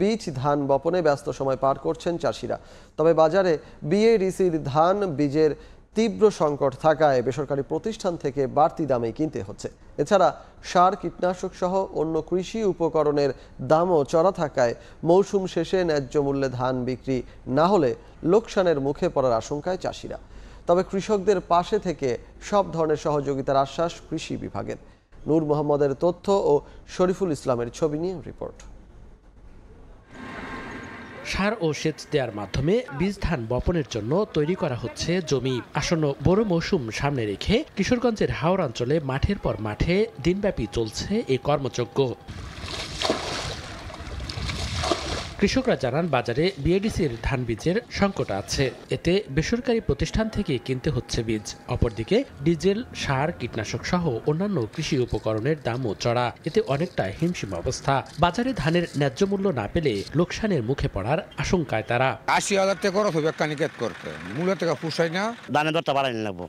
বীজ ধান বপনে ব্যস্ত সময় পার করছেন চাষিরা। তবে বাজারে বিএডিসির ধান বীজের তীব্র সংকট থাকায় বেসরকারি প্রতিষ্ঠান থেকে বাড়তি দামে কিনতে হচ্ছে। এছাড়া সার, কীটনাশক সহ অন্য কৃষি উপকরণের দামও চড়া থাকায় মৌসুম শেষে ন্যায্য মূল্যে ধান বিক্রি না হলে লোকসানের মুখে পড়ার আশঙ্কায় চাষিরা। তবে কৃষকদের পাশে থেকে সব ধরনের সহযোগিতার আশ্বাস কৃষি বিভাগের। নূর মোহাম্মদের তথ্য ও শরীফুল ইসলামের ছবি নিয়ে রিপোর্ট। সার ও সেচ দেওয়ার মাধ্যমে বীজ ধান বপনের জন্য তৈরি করা হচ্ছে জমি। আসন্ন বোরো মৌসুম সামনে রেখে কিশোরগঞ্জের হাওর অঞ্চলে মাঠের পর মাঠে দিনব্যাপী চলছে এই কর্মযজ্ঞ। কৃষকরা জানান বাজারে বিএডিসির ধান বীজের সংকট আছে, এতে বেসরকারি প্রতিষ্ঠান থেকে কিনতে হচ্ছে বীজ। অপরদিকে ডিজেল, সার, কীটনাশক সহ অন্যান্য কৃষি উপকরণের দামও চড়া, এতে অনেকটা হিমশিম অবস্থা। বাজারে ধানের ন্যায্য মূল্য না পেলে লোকসানের মুখে পড়ার আশঙ্কায় তারা। 80,000 টাকা খরচ হবে একটা নিকেট করতে, মূল্য টাকা পুষায় না। ধানের দরটা বাড়াই লাগবো,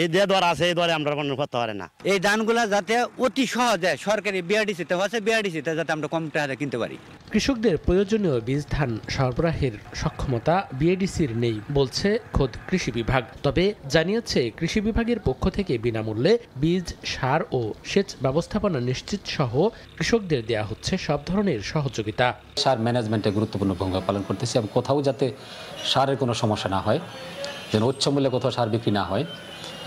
এই যে দর আছে এই দরে আমরা কোনো করতে পারি না। এই ধানগুলা যাতে অতি সহজে সরকারি বিআরডিসিতে হচ্ছে, বিআরডিসিতে যাতে আমরা কম টাকাতে কিনতে পারি। কৃষকদের প্রয়োজনীয় বীজ ধান সরবরাহের সক্ষমতা বিএডিসির নেই বলছে খোদ কৃষি বিভাগ। তবে জানিয়েছে কৃষি বিভাগের পক্ষ থেকে বিনামূল্যে বীজ, সার ও সেচ ব্যবস্থাপনা নিশ্চিত সহ কৃষকদের দেয়া হচ্ছে সব ধরনের সহযোগিতা। সার ম্যানেজমেন্টে গুরুত্বপূর্ণ ভূমিকা পালন করতেছে এবং কোথাও যাতে সারের কোনো সমস্যা না হয়, যেন উচ্চ মূল্যে কোথাও সার বিক্রি না হয়,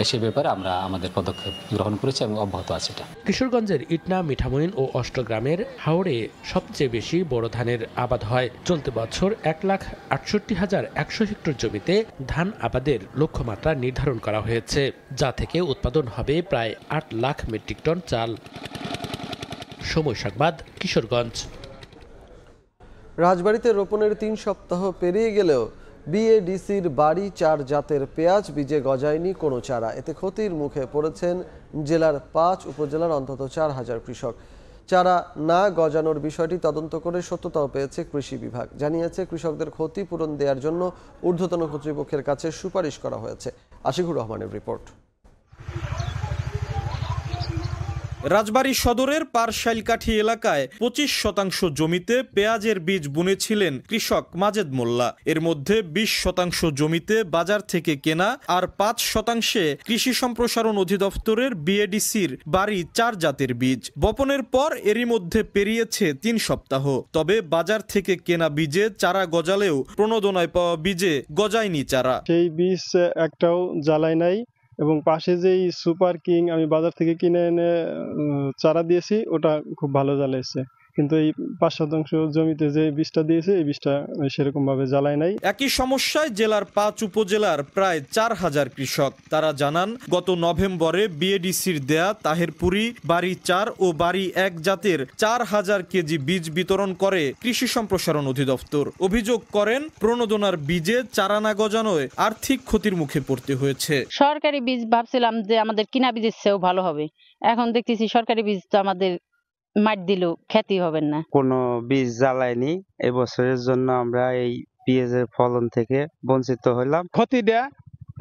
সে ব্যাপারে আমরা আমাদের পদক্ষেপ গ্রহণ করেছি এবং অব্যাহত আছে। কিশোরগঞ্জের ইটনা, মিঠামইন ও অষ্টগ্রামের হাওড়ে সবচেয়ে বেশি বোরো ধানের আবাদ হয়। চলতি বছর 1,68,100 হেক্টর জমিতে ধান আবাদের লক্ষ্যমাত্রা নির্ধারণ করা হয়েছে, যা থেকে উৎপাদন হবে প্রায় 8 লাখ মেট্রিক টন চাল। সময় সংবাদ, কিশোরগঞ্জ। রাজবাড়ীতে রোপণের 3 সপ্তাহ পেরিয়ে গেলেও বিএডিসির বাড়ি 4 জাতের পেঁয়াজ বীজে গজায়নি কোনো চারা। এতে ক্ষতির মুখে পড়েছেন জেলার 5 উপজেলার অন্তত 4,000 কৃষক। চারা না গজানোর বিষয়টি তদন্ত করে সত্যতাও পেয়েছে কৃষি বিভাগ। জানিয়েছে কৃষকদের ক্ষতিপূরণ দেওয়ার জন্য ঊর্ধ্বতন কর্তৃপক্ষের কাছে সুপারিশ করা হয়েছে। আশিকুর রহমানের রিপোর্ট। রাজবাড়ী সদরের পারশাইলকাঠি এলাকায় 25% জমিতে পেঁয়াজের বীজ বুনেছিলেন কৃষক মাজেদ মোল্লা। এর মধ্যে 20% জমিতে বাজার থেকে কেনা আর 5% কৃষি সম্প্রসারণ অধিদপ্তরের বিএডিসির বাড়ি 4 জাতের বীজ। বপনের পর এরই মধ্যে পেরিয়েছে 3 সপ্তাহ। তবে বাজার থেকে কেনা বীজে চারা গজালেও প্রণোদনায় পাওয়া বীজে গজায়নি চারা। সেই বীজ একটাও জ্বালায় নাই এবং পাশে যেই সুপার কিং আমি বাজার থেকে কিনে এনে চারা দিয়েছি ওটা খুব ভালো জ্বালাইছে, কিন্তু এই 5% জমিতে যে বীজটা দিয়েছে এই বীজটা সেরকম ভাবে জ্বালায় নাই। একই সমস্যায় জেলার 5 উপজেলার প্রায় 4,000 কৃষক। তারা জানান গত নভেম্বরে বিএডিসির দেয়া তাহেরপুরি, বাড়ি 4 ও বাড়ি 1 জাতের 4,000 কেজি বীজ বিতরণ করে কৃষি সম্প্রসারণ অধিদপ্তর। অভিযোগ করেন প্রণোদনার বীজে চারা না গজানোয় আর্থিক ক্ষতির মুখে পড়তে হয়েছে। সরকারি বীজ ভাবছিলাম যে আমাদের কিনা বীজের চেয়েও ভালো হবে, এখন দেখতেছি সরকারি বীজ তো আমাদের মাঠ দিলেও খ্যাতি হবে না। কোনো বীজ জ্বালায়নি, এবছরের জন্য আমরা এই পেঁয়াজের ফলন থেকে বঞ্চিত হলাম। ক্ষতিটা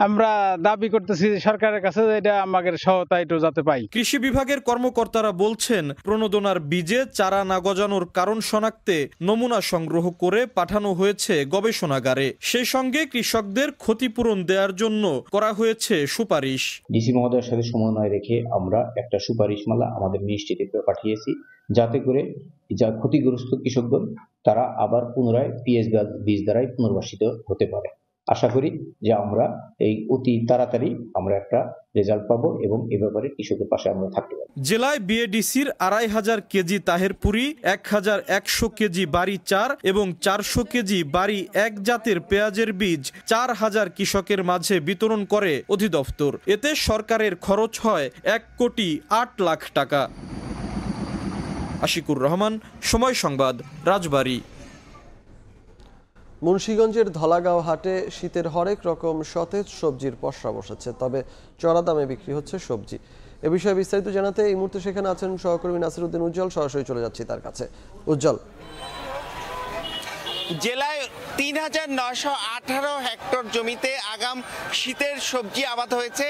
আমরা দাবি করতেছি সরকারের কাছে, এটা আমাদের সহায়তা একটু যাতে পাই। কৃষি বিভাগের কর্মকর্তারা বলছেন প্রণোদনার বীজে চারা না গজানোর কারণ শনাক্তে নমুনা সংগ্রহ করে পাঠানো হয়েছে গবেষণাগারে। সেই সঙ্গে কৃষকদের ক্ষতিপূরণ দেওয়ার জন্য করা হয়েছে সুপারিশ। ডিসি মহোদয়ের সাথে সমন্বয় রেখে আমরা একটা সুপারিশমালা আমাদের মিনিস্ট্রিতে পাঠিয়েছি, যাতে করে যা ক্ষতিগ্রস্ত কৃষকগণ তারা আবার পুনরায় পিএস বীজ দ্বারাই পুনর্বাসিত হতে পারে। আশা করি যে আমরা এই অতি তাড়াতাড়ি আমরা একটা রেজাল্ট পাবো এবং এ ব্যাপারে কৃষকের পাশে আমরা থাকতে পারি। জেলায় বিএডিসির 2,500 কেজি তাহেরপুরি, 1,100 কেজি বাড়ি 4 এবং 400 কেজি বাড়ি 1 জাতের পেঁয়াজের বীজ 4,000 কৃষকের মাঝে বিতরণ করে অধিদপ্তর। এতে সরকারের খরচ হয় 1,08,00,000 টাকা। আশিকুর রহমান, সময় সংবাদ, রাজবাড়ী। মুন্সিগঞ্জের ধলাগাঁও হাটে শীতের হরেক রকম সতেজ সবজির পসরা বসেছে, তবে চড়া দামে বিক্রি হচ্ছে সবজি। এ বিষয়ে বিস্তারিত জানাতে এই মুহূর্তে সেখানে আছেন সহকর্মী নাসিরউদ্দিন উজ্জ্বল। সরাসরি চলে যাচ্ছি তার কাছে। উজ্জ্বল, জেলায় 3,918 হেক্টর জমিতে আগাম শীতের সবজি আবাদ হয়েছে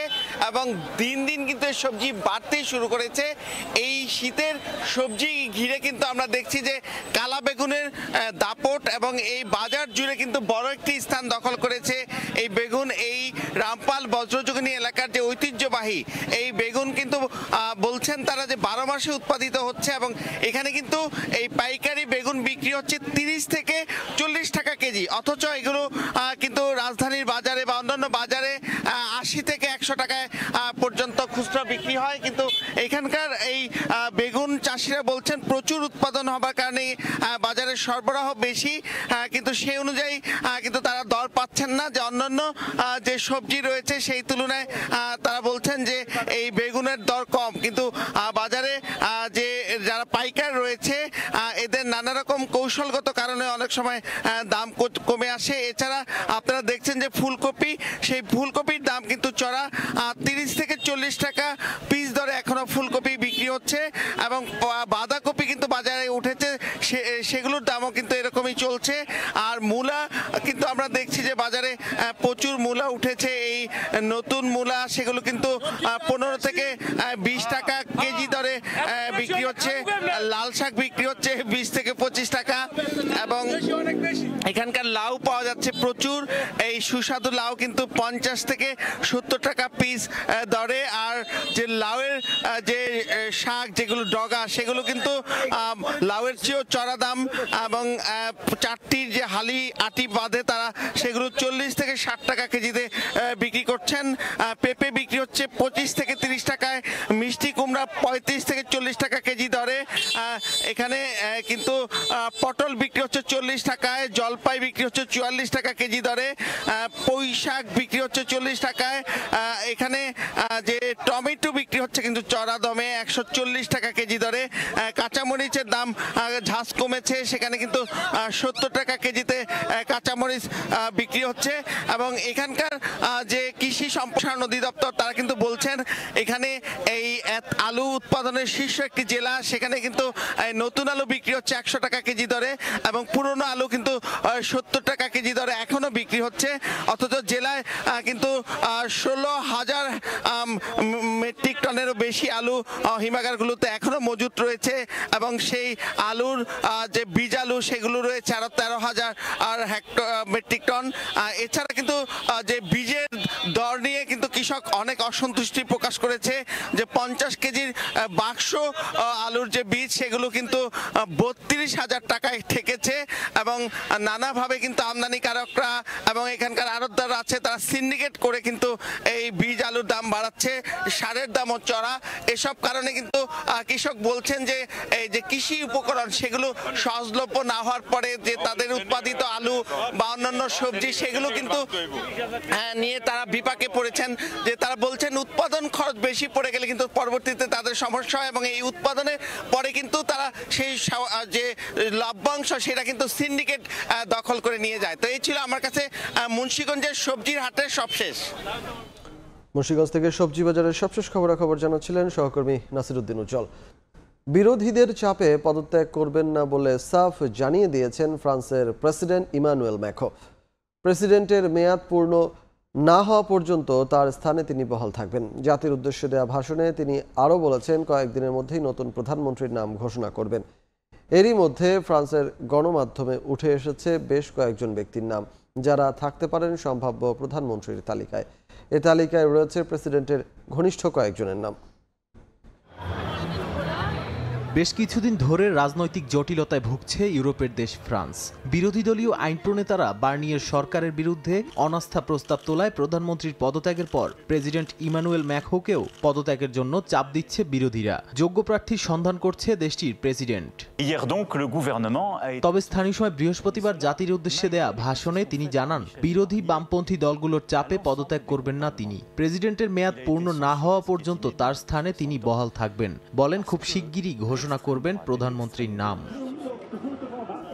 এবং দিন দিন কিন্তু সবজি বাড়তেই শুরু করেছে। এই শীতের সবজি ঘিরে কিন্তু আমরা দেখছি যে কালা বেগুনের দাপট এবং এই বাজার জুড়ে কিন্তু বড় একটি স্থান দখল করেছে এই বেগুন। এই রামপাল বজ্রযোগিনী এলাকার যে ঐতিহ্যবাহী এই বেগুন কিন্তু বলছেন তারা যে 12 মাসে উৎপাদিত হচ্ছে এবং এখানে কিন্তু এই পাইকারি বেগুন বিক্রি হচ্ছে 30 থেকে 40 টাকা কেজি, অথচ এগুলো কিন্তু রাজধানীর বাজারে বা অন্যান্য বাজারে 80 থেকে 100 টাকায় পর্যন্ত খুচরা বিক্রি হয়। কিন্তু এখানকার এই বেগুন চাষি চাষিরা বলছেন প্রচুর উৎপাদন হবার কারণে বাজারে সরবরাহ বেশি, কিন্তু সেই অনুযায়ী কিন্তু তারা দর পাচ্ছেন না। যে অন্যান্য যে সবজি রয়েছে সেই তুলনায় তারা বলছেন যে এই বেগুনের দর কম, কিন্তু বাজারে যে যারা পাইকার রয়েছে এদের নানা রকম কৌশলগত কারণে অনেক সময় দাম কমে আসে। এছাড়া আপনারা দেখছেন যে ফুলকপি, সেই ফুলকপির দাম কিন্তু চড়া 30 থেকে 40 টাকা পিস দরে এখনো ফুলকপি বিক্রি হচ্ছে, এবং বাঁধাকপি কিন্তু বাজারে উঠেছে, সেগুলোর দামও কিন্তু এরকমই চলছে। আর মূলা কিন্তু আমরা দেখছি যে বাজারে প্রচুর মূলা উঠেছে, এই নতুন মূলা সেগুলো কিন্তু 15 থেকে 20 টাকা কেজি দরে বিক্রি হচ্ছে। লাল শাক বিক্রি হচ্ছে 20 থেকে 25 টাকা, এবং এখানকার লাউ পাওয়া যাচ্ছে প্রচুর। এই সুস্বাদু লাউ কিন্তু 50 থেকে 70 টাকা পিস দরে। আর যে লাউয়ের যে শাক যেগুলো ডগা সেগুলো কিন্তু লাউয়ের চেয়েও চড়া দাম, এবং চারটির যে হালি আটি বাঁধে তারা সেগুলো 40 থেকে 60 টাকা কেজিতে বিক্রি করছেন। পেঁপে বিক্রি হচ্ছে 25 থেকে 30 টাকায়, মিষ্টি কুমড়া 35 থেকে 40 টাকা কেজি দরে। এখানে কিন্তু পটল বিক্রি হচ্ছে 40 টাকায়, জলপাই বিক্রি হচ্ছে 44 টাকা কেজি দরে, পুঁই শাক বিক্রি হচ্ছে 40 টাকায়। এখানে যে টমেটো বিক্রি হচ্ছে কিন্তু চড়া দামে 140 টাকা কেজি দরে। কাঁচামরিচের দাম ঝাঁজ কমেছে, সেখানে কিন্তু 70 টাকা কেজিতে কাঁচামরিচ বিক্রি হচ্ছে। এবং এখানকার যে কৃষি সম্প্রসারণ অধিদপ্তর তারা কিন্তু বলছেন এখানে এই আলু উৎপাদনের শীর্ষ একটি জেলা, সেখানে কিন্তু নতুন আলু বিক্রি হচ্ছে 100 টাকা কেজি দরে, এবং পুরনো আলু কিন্তু 70 টাকা কেজি দরে এখনো বিক্রি হচ্ছে। অথচ জেলায় কিন্তু 16,000 মেট্রিক টনেরও বেশি আলু হিমাগারগুলোতে এখনো মজুত রয়েছে, এবং সেই আলুর যে বীজ আলু সেগুলো রয়েছে আরো 13,000 মেট্রিক টন। এছাড়া কিন্তু যে বীজের দর নিয়ে কিন্তু কৃষক অনেক অসন্তুষ্টি প্রকাশ করেছে, যে 50 কেজির বাক্স আলুর যে বীজ সেগুলো কিন্তু 32,000 টাকায় ঠেকেছে, এবং নানাভাবে কিন্তু আমদানিকারকরা এবং এখানকার আড়তদার আছে তারা সিন্ডিকেট করে কিন্তু এই বীজ আলুর দাম বাড়াচ্ছে, সারের দামও চড়া। এসব কারণে কিন্তু কৃষক বলছেন যে এই যে কৃষি উপকরণ সেগুলো সহজলভ্য না হওয়ার পরে যে তাদের উৎপাদিত আলু বা অন্যান্য সবজি সেগুলো কিন্তু নিয়ে তারা বিপাকে পড়েছেন। যে তারা বলছেন উৎপাদন খরচ বেশি পড়ে গেলে কিন্তু পরবর্তীতে তাদের সমস্যা হয়, এবং এই উৎপাদনের পরে কিন্তু তারা সেই যে লভ্যাংশ সেটা কিন্তু সিন্ডিকেট দখল করে নিয়ে যায়। তো এই ছিল আমার কাছে মুন্সিগঞ্জের সবজির হাটের সবশেষ। মুন্সিগঞ্জ থেকে সবজি বাজারের সবশেষ খবরাখবর জানাচ্ছিলেন সহকর্মী নাসিরউদ্দিন উজ্জ্বল। বিরোধীদের চাপে পদত্যাগ করবেন না বলে সাফ জানিয়ে দিয়েছেন ফ্রান্সের প্রেসিডেন্ট ইমানুয়েল ম্যাক্রো। প্রেসিডেন্টের মেয়াদ পূর্ণ না হওয়া পর্যন্ত তার স্থানে তিনি বহাল থাকবেন। জাতির উদ্দেশ্যে দেওয়া ভাষণে তিনি আরও বলেছেন কয়েকদিনের মধ্যেই নতুন প্রধানমন্ত্রীর নাম ঘোষণা করবেন। এরই মধ্যে ফ্রান্সের গণমাধ্যমে উঠে এসেছে বেশ কয়েকজন ব্যক্তির নাম যারা থাকতে পারেন সম্ভাব্য প্রধানমন্ত্রীর তালিকায়। এ তালিকায় রয়েছে প্রেসিডেন্টের ঘনিষ্ঠ কয়েকজনের নাম। বেশ কিছুদিন ধরে রাজনৈতিক জটিলতায় ভুগছে ইউরোপের দেশ ফ্রান্স। বিরোধী দলীয় আইন প্রণেতারা বার্নিয়ের সরকারের বিরুদ্ধে অনাস্থা প্রস্তাব তোলায় প্রধানমন্ত্রীর পদত্যাগের পর প্রেসিডেন্ট ইমানুয়েল ম্যাক্রোকেও পদত্যাগের জন্য চাপ দিচ্ছে বিরোধীরা। যোগ্য প্রার্থীর সন্ধান করছে দেশটির প্রেসিডেন্ট। তবে স্থানীয় সময় বৃহস্পতিবার জাতির উদ্দেশ্যে দেয়া ভাষণে তিনি জানান বিরোধী বামপন্থী দলগুলোর চাপে পদত্যাগ করবেন না তিনি। প্রেসিডেন্টের মেয়াদ পূর্ণ না হওয়া পর্যন্ত তার স্থানে তিনি বহাল থাকবেন। বলেন খুব শিগগিরই ঘোষণা করবেন প্রধানমন্ত্রীর নাম।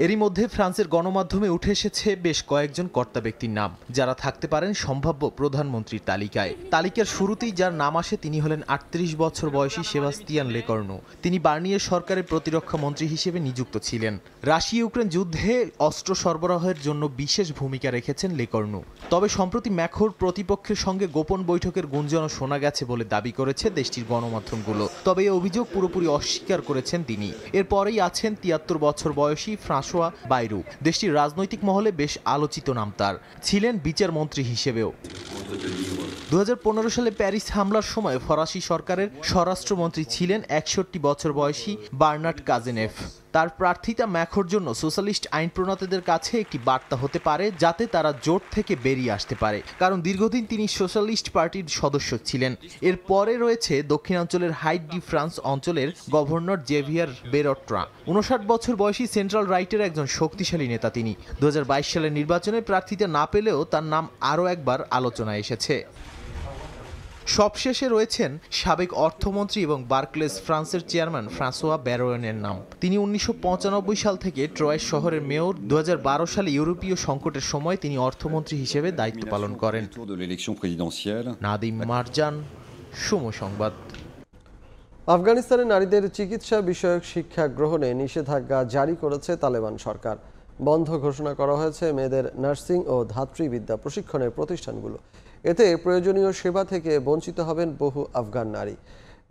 এরই মধ্যে ফ্রান্সের গণমাধ্যমে উঠে এসেছে বেশ কয়েকজন কর্তা ব্যক্তির নাম যারা থাকতে পারেন সম্ভাব্য প্রধানমন্ত্রীর তালিকায়। তালিকার শুরুতেই যার নাম আসে তিনি হলেন 38 বছর বয়সী সেবাস্তিয়ান লেকর্নু। তিনি বার্নিয়ের সরকারের প্রতিরক্ষা মন্ত্রী হিসেবে নিযুক্ত ছিলেন। রাশিয়া ইউক্রেন যুদ্ধে অস্ত্র সরবরাহের জন্য বিশেষ ভূমিকা রেখেছেন লেকর্নু। তবে সম্প্রতি ম্যাক্রোর প্রতিপক্ষের সঙ্গে গোপন বৈঠকের গুঞ্জনও শোনা গেছে বলে দাবি করেছে দেশটির গণমাধ্যমগুলো। তবে এই অভিযোগ পুরোপুরি অস্বীকার করেছেন তিনি। এরপরেই আছেন 73 বছর বয়সী ফ্রাঁসোয়া বাইরু। দেশটির রাজনৈতিক মহলে বেশ আলোচিত নাম তার। ছিলেন বিচারমন্ত্রী হিসেবেও। 2015 সালে প্যারিস হামলার সময় ফরাসি সরকারের স্বরাষ্ট্রমন্ত্রী ছিলেন 61 বছর বয়সী বার্নার্ড কাজেনেভ। তার প্রার্থিতা ম্যাখোর জন্য সোশ্যালিস্ট আইন প্রণেতাদের কাছে একটি বার্তা হতে পারে, যাতে তারা জোট থেকে বেরিয়ে আসতে পারে, কারণ দীর্ঘদিন তিনি সোশ্যালিস্ট পার্টির সদস্য ছিলেন। এরপরে রয়েছে দক্ষিণাঞ্চলের হাইট ডি ফ্রান্স অঞ্চলের গভর্নর জেভিয়ার বেরট্রা। 59 বছর বয়সী সেন্ট্রাল রাইটের একজন শক্তিশালী নেতা তিনি। 2022 সালের নির্বাচনে প্রার্থিতা না পেলেও তার নাম আরও একবার আলোচনায় এসেছে। সবশেষে রয়েছেন সাবেক অর্থমন্ত্রী এবং বার্কলেস ফ্রান্সের চেয়ারম্যান ফ্রাঁসোয়া ব্যারোয়েনের নাম। তিনি 1995 সাল থেকে ট্রয়েস শহরের মেয়র। 2012 সালে ইউরোপীয় সংকটের সময় তিনি অর্থমন্ত্রী হিসেবে দায়িত্ব পালন করেন। নাদিম মারজান, সময় সংবাদ। আফগানিস্তানে নারীদের চিকিৎসা বিষয়ক শিক্ষা গ্রহণে নিষেধাজ্ঞা জারি করেছে তালেবান সরকার। বন্ধ ঘোষণা করা হয়েছে মেয়েদের নার্সিং ও ধাত্রীবিদ্যা প্রশিক্ষণের প্রতিষ্ঠানগুলো। এতে প্রয়োজনীয় সেবা থেকে বঞ্চিত হবেন বহু আফগান নারী।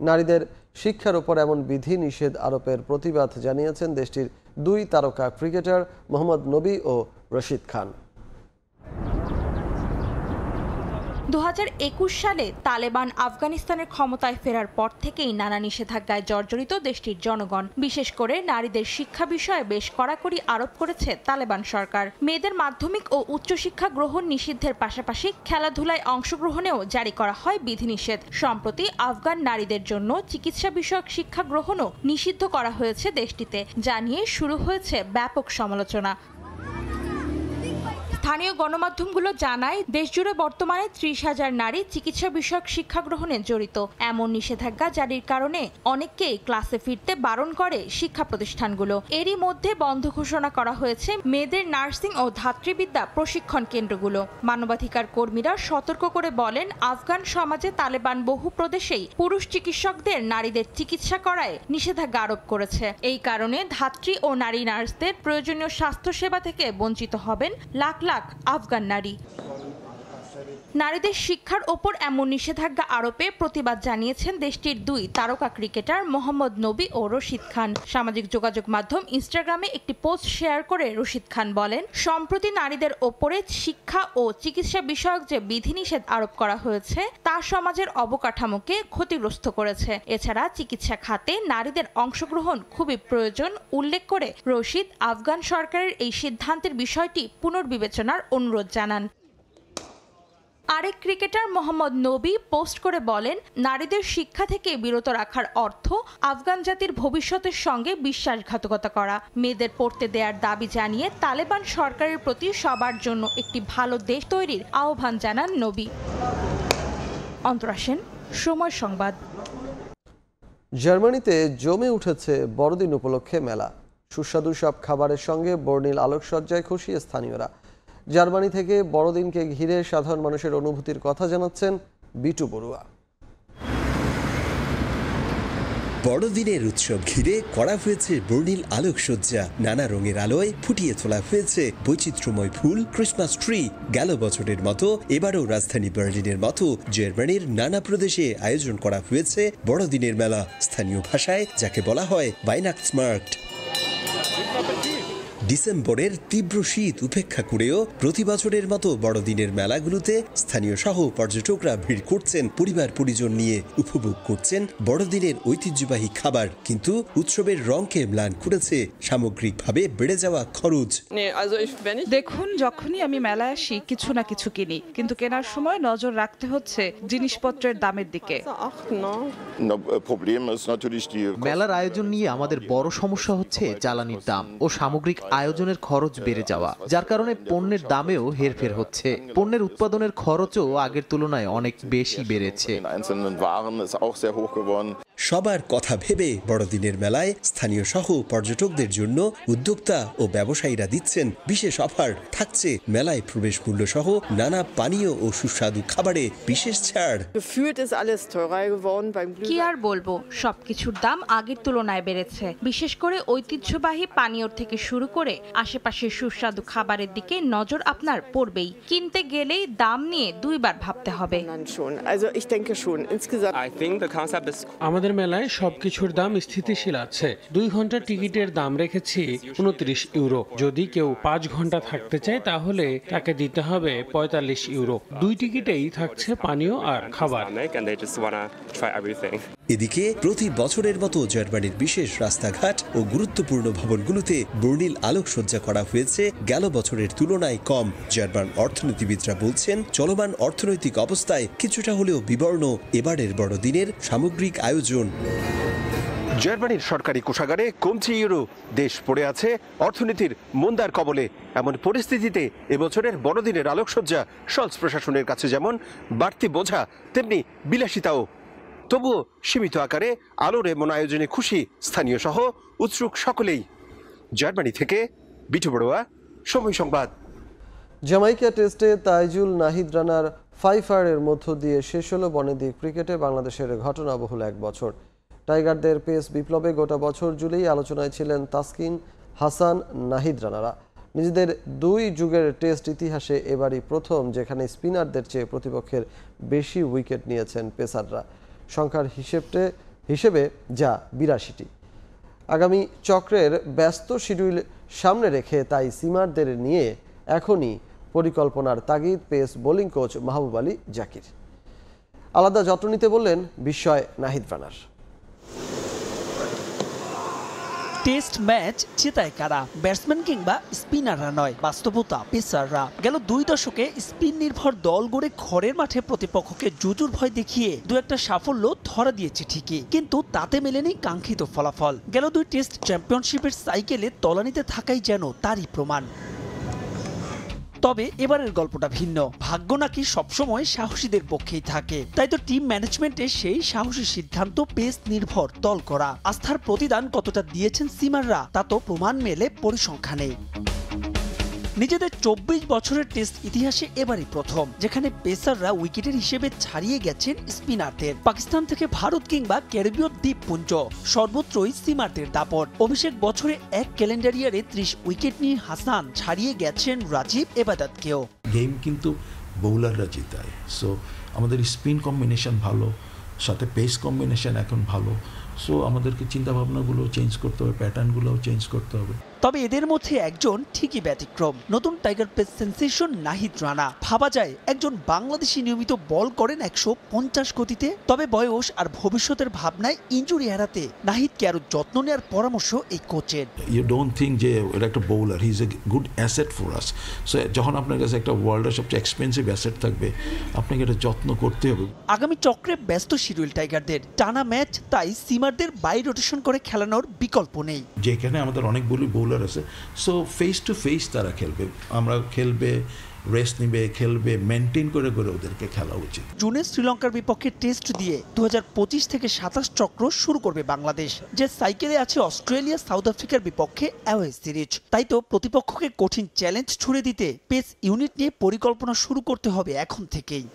নারীদের শিক্ষার ওপর এমন বিধি নিষেধ আরোপের প্রতিবাদ জানিয়েছেন দেশটির 2 তারকা ক্রিকেটার মোহাম্মদ নবী ও রশিদ খান। 2021 সালে তালেবান আফগানিস্তানের ক্ষমতায় ফেরার পর থেকেই নানা নিষেধাজ্ঞায় জর্জরিত দেশটির জনগণ। বিশেষ করে নারীদের শিক্ষা বিষয়ে বেশ কড়াকড়ি আরোপ করেছে তালেবান সরকার। মেয়েদের মাধ্যমিক ও উচ্চশিক্ষা গ্রহণ নিষিদ্ধের পাশাপাশি খেলাধুলায় অংশগ্রহণেও জারি করা হয় বিধিনিষেধ। সম্প্রতি আফগান নারীদের জন্য চিকিৎসা বিষয়ক শিক্ষা গ্রহণও নিষিদ্ধ করা হয়েছে দেশটিতে, যা নিয়ে শুরু হয়েছে ব্যাপক সমালোচনা। স্থানীয় গণমাধ্যমগুলো জানায়, দেশজুড়ে বর্তমানে 30,000 নারী চিকিৎসা বিষয়ক শিক্ষা গ্রহণে জড়িত। এমন নিষেধাজ্ঞা জারির কারণে অনেককেই ক্লাসে ফিরতে বারণ করে শিক্ষা প্রতিষ্ঠানগুলো। এরই মধ্যে বন্ধ ঘোষণা করা হয়েছে মেয়েদের নার্সিং ও ধাত্রীবিদ্যা প্রশিক্ষণ কেন্দ্রগুলো। মানবাধিকার কর্মীরা সতর্ক করে বলেন, আফগান সমাজে তালেবান বহু প্রদেশেই পুরুষ চিকিৎসকদের নারীদের চিকিৎসা করায় নিষেধাজ্ঞা আরোপ করেছে। এই কারণে ধাত্রী ও নারী নার্সদের প্রয়োজনীয় স্বাস্থ্যসেবা থেকে বঞ্চিত হবেন লাখ লাখ আফগান নারী। নারীদের শিক্ষার ওপর এমন নিষেধাজ্ঞা আরোপে প্রতিবাদ জানিয়েছেন দেশটির 2 তারকা ক্রিকেটার মোহাম্মদ নবী ও রশিদ খান। সামাজিক যোগাযোগ মাধ্যম ইনস্টাগ্রামে একটি পোস্ট শেয়ার করে রশিদ খান বলেন, সম্প্রতি নারীদের ওপরে শিক্ষা ও চিকিৎসা বিষয়ক যে বিধিনিষেধ আরোপ করা হয়েছে তা সমাজের অবকাঠামোকে ক্ষতিগ্রস্ত করেছে। এছাড়া চিকিৎসা খাতে নারীদের অংশগ্রহণ খুবই প্রয়োজন উল্লেখ করে রশিদ আফগান সরকারের এই সিদ্ধান্তের বিষয়টি পুনর্বিবেচনার অনুরোধ জানান। আরেক ক্রিকেটার মোহাম্মদ নবী পোস্ট করে বলেন, নারীদের শিক্ষা থেকে বিরত রাখার অর্থ আফগান জাতির ভবিষ্যতের সঙ্গে বিশ্বাসঘাতকতা করা। মেয়েদের পড়তে দেওয়ার দাবি জানিয়ে তালেবান সরকারের প্রতি সবার জন্য একটি ভালো দেশ তৈরির আহ্বান জানান নবী। অন্তরাসেন, সময় সংবাদ। জার্মানিতে জমে উঠেছে বড়দিন উপলক্ষে মেলা। সুস্বাদু সব খাবারের সঙ্গে বর্ণিল আলোকসজ্জায় খুশি স্থানীয়রা। জার্মানি থেকে বড়দিনকে ঘিরে সাধারণ মানুষের অনুভূতির কথা জানাচ্ছেন বিটু বড়ুয়া। বড়দিনের উৎসব ঘিরে করা হয়েছে বর্ণিল আলোকসজ্জা। নানা রঙের আলোয় ফুটিয়ে তোলা হয়েছে বৈচিত্র্যময় ফুল, ক্রিসমাস ট্রি। গেল বছরের মতো এবারও রাজধানী বার্লিনের মতো জার্মানির নানা প্রদেশে আয়োজন করা হয়েছে বড়দিনের মেলা। স্থানীয় ভাষায় যাকে বলা হয় ভাইনাক্সমার্কট। ডিসেম্বরের তীব্র শীত উপেক্ষা করেও প্রতি বছরের মতো বড়দিনের মেলাগুলোতে স্থানীয় সহ পর্যটকরা ভিড় করছেন পরিবার পরিজন নিয়ে, উপভোগ করছেন বড়দিনের ঐতিহ্যবাহী খাবার। কিন্তু উৎসবের রঙকে ম্লান করেছে সামগ্রিকভাবে বেড়ে যাওয়া খরচ। দেখুন, যখনই আমি মেলায় আসি কিছু না কিছু কিনি, কিন্তু কেনার সময় নজর রাখতে হচ্ছে জিনিসপত্রের দামের দিকে। মেলার আয়োজন নিয়ে আমাদের বড় সমস্যা হচ্ছে জ্বালানির দাম ও সামগ্রিক আয়োজনের খরচ বেড়ে যাওয়া, যার কারণে পণ্যের দামেও হেরফের হচ্ছে। পণ্যের উৎপাদনের খরচও আগের তুলনায় অনেক বেশি বেড়েছে। সবার কথা ভেবে বড়দিনের মেলায় স্থানীয় সহ পর্যটকদের জন্য উদ্যোক্তা ও ব্যবসায়ীরা দিচ্ছেন বিশেষ অফার। থাকছে মেলায় প্রবেশ মূল্য সহ নানা পানীয় ও সুস্বাদু খাবারে বিশেষ ছাড়। কি আর বলবো, সবকিছুর দাম আগের তুলনায় বেড়েছে। বিশেষ করে ঐতিহ্যবাহী পানীয় থেকে শুরু করে আশেপাশের সুস্বাদু খাবারের দিকে নজর আপনার পড়বেই। কিনতে গেলেই দাম নিয়ে 2 বার ভাবতে হবে। আমাদের মেলায় সবকিছুর দাম স্থিতিশীল আছে। 2 ঘন্টার টিকিটের দাম রেখেছি 29 ইউরো। যদি কেউ 5 ঘন্টা থাকতে চায় তাহলে তাকে দিতে হবে 45 ইউরো। 2 টিকিটেই থাকছে পানীয় আর খাবার। এদিকে প্রতি বছরের মতো জার্মানির বিশেষ রাস্তাঘাট ও গুরুত্বপূর্ণ ভবনগুলোতে বর্ণিল আলোকসজ্জা করা হয়েছে গেল বছরের তুলনায় কম। জার্মান অর্থনীতিবিদরা বলছেন চলমান অর্থনৈতিক অবস্থায় কিছুটা হলেও বিবর্ণ এবারের বড়দিনের সামগ্রিক আয়োজন। জার্মানির সরকারি কোষাগারে কমছে ইউরো, দেশ পড়ে আছে অর্থনীতির মন্দার কবলে। এমন পরিস্থিতিতে এবছরের বড়দিনের আলোকসজ্জা শলস প্রশাসনের কাছে যেমন বাড়তি বোঝা, তেমনি বিলাসিতাও। তবুও সীমিত আকারে আলোর এমন আয়োজনে খুশি স্থানীয় সহ উৎসুক সকলেই। জার্মানি থেকে বিটু বড়ুয়া, সময় সংবাদ। জামাইকা টেস্টে তাইজুল নাহিদ রানার 5-এর মধ্য দিয়ে শেষ হলো বনেদি ক্রিকেটে বাংলাদেশের ঘটনাবহুল এক বছর। টাইগারদের পেস বিপ্লবে গোটা বছর জুড়েই আলোচনায় ছিলেন তাসকিন, হাসান, নাহিদ রানারা। নিজেদের 2 যুগের টেস্ট ইতিহাসে এবারই প্রথম যেখানে স্পিনারদের চেয়ে প্রতিপক্ষের বেশি উইকেট নিয়েছেন পেসাররা। সংখ্যার হিসেবে যা 82টি। আগামী চক্রের ব্যস্ত শিডিউল সামনে রেখে তাই সিমারদের নিয়ে এখনই পরিকল্পনার তাগিদ পেস বোলিং কোচ মাহবুব আলী জাকির। আলাদা যত্ন নিতে বললেন বিস্ময় নাহিদ রানার। টেস্ট ম্যাচ জেতায় কারা? ব্যাটসম্যান কিংবা স্পিনাররা নয়, বাস্তবতা পেসাররা। গেল 2 দশকে স্পিন নির্ভর দল গড়ে ঘরের মাঠে প্রতিপক্ষকে জুজুর ভয় দেখিয়ে 2-একটা সাফল্য ধরা দিয়েছে ঠিকই, কিন্তু তাতে মেলেনি কাঙ্ক্ষিত ফলাফল। গেল 2 টেস্ট চ্যাম্পিয়নশিপের সাইকেলে তলানিতে থাকাই যেন তারই প্রমাণ। তবে এবারের গল্পটা ভিন্ন। ভাগ্য নাকি সবসময় সাহসীদের পক্ষেই থাকে। তাই তো টিম ম্যানেজমেন্টে সেই সাহসী সিদ্ধান্ত পেস নির্ভর দল করা। আস্থার প্রতিদান কতটা দিয়েছেন সিমাররা তা তো প্রমাণ মেলে পরিসংখ্যানে। নিজেদের 24 বছরের টেস্ট ইতিহাসে এবারই প্রথম যেখানে পেসাররা উইকেটের হিসেবে ছাড়িয়ে গেছেন স্পিনারদের। পাকিস্তান থেকে ভারত কিংবা ক্যারিবীয় দ্বীপপুঞ্জ সর্বত্রই সিমারদের দাপট। অভিষেক বছরে এক ক্যালেন্ডার ইয়ারে 30 উইকেট নিয়ে হাসান ছাড়িয়ে গেছেন রাজীব এবাদতকেও। গেম কিন্তু বোলাররা জিতায়, সো আমাদের স্পিন কম্বিনেশন ভালো, সাথে পেস কম্বিনেশন এখন ভালো। সো আমাদেরকে চিন্তাভাবনাগুলো চেঞ্জ করতে হবে, প্যাটার্নগুলোও চেঞ্জ করতে হবে। তবে এদের মধ্যে একজন ঠিকই ব্যতিক্রম, নতুন tiger pace sensation Nahid Rana. ভাবা যায় একজন বাংলাদেশি নিয়মিত বল করেন 150 গতিতে। তবে বয়স আর ভবিষ্যতের ভাবনায় ইনজুরি এড়াতে নাহিদকে আরো যত্ন নেওয়ার পরামর্শ এই কোচের। ইউ ডোন্ট থিঙ্ক যে এটা একটা bowler, he is a good asset for us. So যখন আপনার কাছে একটা ওয়ার্ল্ডের সবচেয়ে এক্সপেন্সিভ অ্যাসেট থাকবে, আপনাকে এটা যত্ন করতে হবে। আগামী চক্রে ব্যস্ত শিডিউল টাইগারদের, টানা ম্যাচ, তাই সিমারদের বাই রোটেশন করে খেলানোর বিকল্প নেই। যেখানে আমাদের অনেকগুলি বোলার আছে, সো ফেস টু ফেস তারা খেলবে, আমরা খেলবে, রেস্ট নিবে, খেলবে, মেনটেন করে করে ওদেরকে খেলা উচিত। জুনে শ্রীলঙ্কার বিপক্ষে টেস্ট দিয়ে 2025 থেকে 27 চক্র শুরু করবে বাংলাদেশ, যে সাইকেলে আছে অস্ট্রেলিয়া, সাউথ আফ্রিকার বিপক্ষে অ্যাওয়ে সিরিজ। তাই তো প্রতিপক্ষকে কঠিন চ্যালেঞ্জ ছুড়ে দিতে পেস ইউনিট নিয়ে পরিকল্পনা শুরু করতে হবে এখন থেকেই।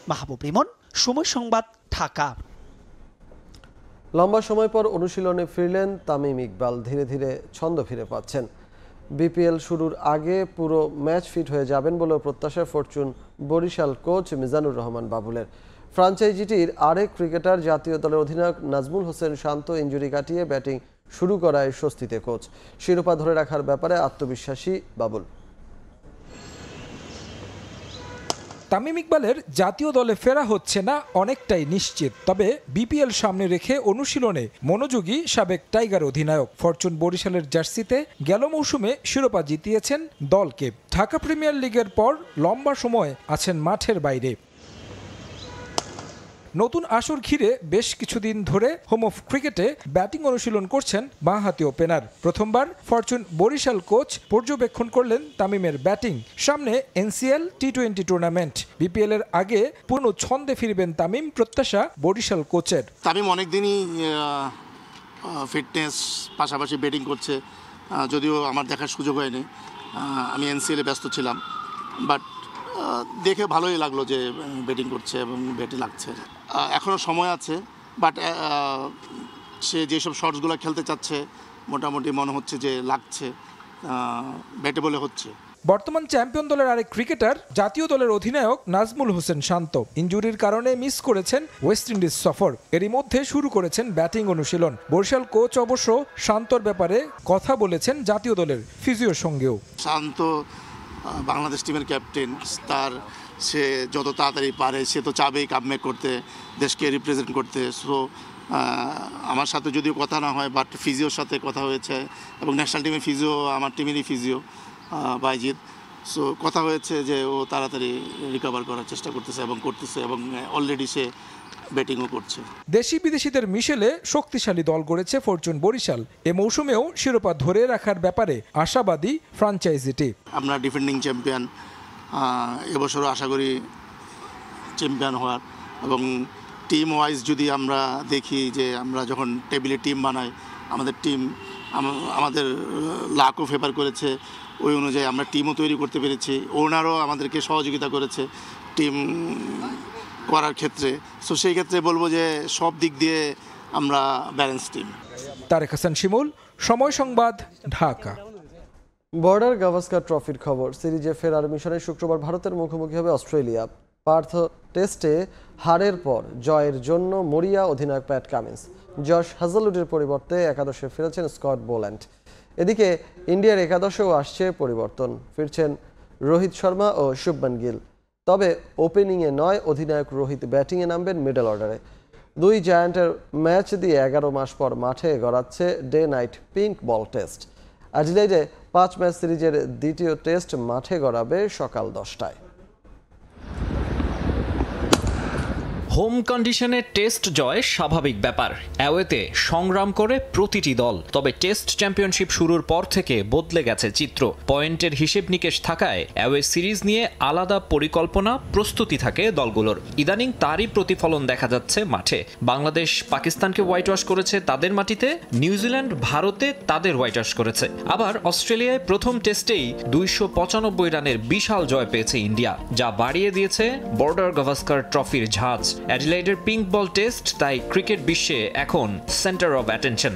মাহবুব রিমন, সময় সংবাদ, ঢাকা। লম্বা সময় পর অনুশীলনে ফিরলেন তামিম ইকবাল। ধীরে ধীরে ছন্দ ফিরে পাচ্ছেন। বিপিএল শুরুর আগে পুরো ম্যাচ ফিট হয়ে যাবেন বলেও প্রত্যাশা ফরচুন বরিশাল কোচ মিজানুর রহমান বাবুলের। ফ্রাঞ্চাইজিটির আরেক ক্রিকেটার জাতীয় দলের অধিনায়ক নাজমুল হোসেন শান্ত ইনজুরি কাটিয়ে ব্যাটিং শুরু করায় স্বস্তিতে কোচ। শিরোপা ধরে রাখার ব্যাপারে আত্মবিশ্বাসী বাবুল। তামিম ইকবালের জাতীয় দলে ফেরা হচ্ছে না অনেকটাই নিশ্চিত। তবে বিপিএল সামনে রেখে অনুশীলনে মনোযোগী সাবেক টাইগার অধিনায়ক। ফরচুন বরিশালের জার্সিতে গেল মৌসুমে শিরোপা জিতিয়েছেন দলকে। ঢাকা প্রিমিয়ার লিগের পর লম্বা সময় আছেন মাঠের বাইরে। নতুন আসর ঘিরে বেশ কিছুদিন ধরে হোম অফ ক্রিকেটে ব্যাটিং অনুশীলন করছেন বাঁহাতি ওপেনার। প্রথমবার ফরচুন বরিশাল কোচ পর্যবেক্ষণ করলেন তামিমের ব্যাটিং। সামনে এনসিএল টি20 টুর্নামেন্ট। বিপিএল এর আগে পূর্ণ ছন্দে ফিরবেন তামিম, প্রত্যাশা বরিশাল কোচের। তামিম অনেকদিনই ফিটনেস পাশাপাশি ব্যাটিং করছে, যদিও আমার দেখার সুযোগ হয়নি, আমি এনসিএলে ব্যস্ত ছিলাম। বাট দেখে ভালোই লাগলো যে ব্যাটিং করছে এবং ব্যাটে লাগছে। এখনও সময় আছে, বাট সে যেসব শটসগুলো খেলতে চাচ্ছে মোটামুটি মনে হচ্ছে যে লাগছে, ব্যাটে বলে হচ্ছে। বর্তমান চ্যাম্পিয়ন দলের আরেক ক্রিকেটার জাতীয় দলের অধিনায়ক নাজমুল হোসেন শান্ত ইনজুরির কারণে মিস করেছেন ওয়েস্ট ইন্ডিজ সফর। এরই মধ্যে শুরু করেছেন ব্যাটিং অনুশীলন। বরিশাল কোচ অবশ্য শান্তর ব্যাপারে কথা বলেছেন জাতীয় দলের ফিজিওর সঙ্গেও। শান্ত বাংলাদেশ টিমের ক্যাপ্টেন, সে যত তাড়াতাড়ি পারে সে তো চাবেই কামব্যাক করতে, দেশকে রিপ্রেজেন্ট করতে। সো আমার সাথে যদিও কথা না হয়, বাট ফিজিওর সাথে কথা হয়েছে, এবং ন্যাশনাল টিমের ফিজিও আমার টিমেরই ফিজিও বাইজিৎ। সো কথা হয়েছে যে ও তাড়াতাড়ি রিকভার করার চেষ্টা করতেছে এবং অলরেডি সে ব্যাটিংও করছে। দেশি বিদেশিদের মিশেলে শক্তিশালী দল গড়েছে ফরচুন বরিশাল। এ মৌসুমেও শিরোপা ধরে রাখার ব্যাপারে আশাবাদী ফ্র্যাঞ্চাইজিটি। আমরা ডিফেন্ডিং চ্যাম্পিয়ন, এবছরও আশা করি চ্যাম্পিয়ন হওয়ার। এবং টিম ওয়াইজ যদি আমরা দেখি যে আমরা যখন টেবিলে টিম বানাই, আমাদের লাকও ফেভার করেছে, ওই অনুযায়ী আমরা টিমও তৈরি করতে পেরেছি। ওনারও আমাদেরকে সহযোগিতা করেছে টিম করার ক্ষেত্রে। সো সেই ক্ষেত্রে বলবো যে সব দিক দিয়ে আমরা ব্যালেন্স টিম। তারেক হাসান শিমুল, সময় সংবাদ, ঢাকা। বর্ডার গাভাস্কার ট্রফির খবর। সিরিজে ফেরার মিশনে শুক্রবার ভারতের মুখোমুখি হবে অস্ট্রেলিয়া। পার্থ টেস্টে হারের পর জয়ের জন্য মরিয়া অধিনায়ক প্যাট কামিন্স। জশ হ্যাজলউডের পরিবর্তে একাদশে ফিরেছেন স্কট বোল্যান্ড। এদিকে ইন্ডিয়ার একাদশেও আসছে পরিবর্তন। ফিরছেন রোহিত শর্মা ও শুভমান গিল। তবে ওপেনিংয়ে নয়, অধিনায়ক রোহিত ব্যাটিংয়ে নামবেন মিডল অর্ডারে। দুই জায়ান্টের ম্যাচ দিয়ে 11 মাস পর মাঠে গড়াচ্ছে day night pink ball test. অ্যাডিলেইডে 5 ম্যাচ সিরিজের দ্বিতীয় টেস্ট মাঠে গড়াবে সকাল 10টায়। হোম কন্ডিশনে টেস্ট জয় স্বাভাবিক ব্যাপার। অ্যাওয়েতে সংগ্রাম করে প্রতিটি দল। তবে টেস্ট চ্যাম্পিয়নশিপ শুরুর পর থেকে বদলে গেছে চিত্র। পয়েন্টের হিসেব নিকেশ থাকায় অ্যাওয়ে সিরিজ নিয়ে আলাদা পরিকল্পনা, প্রস্তুতি থাকে দলগুলোর। ইদানিং তারই প্রতিফলন দেখা যাচ্ছে মাঠে। বাংলাদেশ পাকিস্তানকে হোয়াইট ওয়াশ করেছে তাদের মাটিতে, নিউজিল্যান্ড ভারতে তাদের হোয়াইট ওয়াশ করেছে। আবার অস্ট্রেলিয়ায় প্রথম টেস্টেই 295 রানের বিশাল জয় পেয়েছে ইন্ডিয়া, যা বাড়িয়ে দিয়েছে বর্ডার গাভাস্কার ট্রফির ঝাঁজ। অ্যাডিলেইডের পিঙ্ক বল টেস্ট তাই ক্রিকেট বিশ্বে এখন সেন্টার অব অ্যাটেনশন।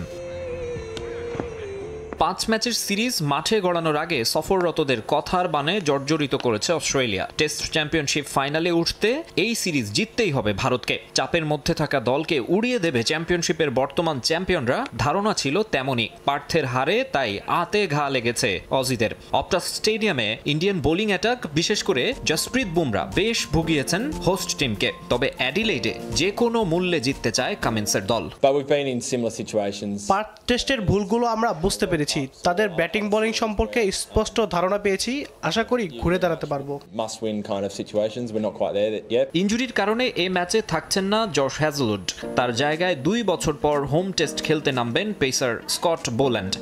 5 ম্যাচের সিরিজ মাঠে গড়ানোর আগে সফররতদের কথার বানে জর্জরিত করেছে অস্ট্রেলিয়া। টেস্ট চ্যাম্পিয়নশিপ ফাইনালে উঠতে এই সিরিজ জিততেই হবে ভারতকে। চাপের মধ্যে থাকা দলকে উড়িয়ে দেবে চ্যাম্পিয়নশিপের বর্তমান চ্যাম্পিয়নরা, ধারণা ছিল তেমনই। পার্থের হারে তাই আতে ঘা লেগেছে অজিদের। অপটাস স্টেডিয়ামে ইন্ডিয়ান বোলিং অ্যাটাক, বিশেষ করে জসপ্রীত বুমরা বেশ ভুগিয়েছেন হোস্ট টিমকে। তবে অ্যাডিলেইডে যে কোনো মূল্যে জিততে চায় কামিন্সের দল। পার্থ টেস্টের ভুলগুলো আমরা বুঝতে পেরেছি, তাদের ব্যাটিং বোলিং সম্পর্কে স্পষ্ট ধারণা পেয়েছি। আশা করি ঘুরে দাঁড়াতে পারবো। ইনজুরির কারণে এই ম্যাচে থাকছেন না জশ হ্যাজলউড। তার জায়গায় 2 বছর পর হোম টেস্ট খেলতে নামবেন পেসার স্কট বোল্যান্ড।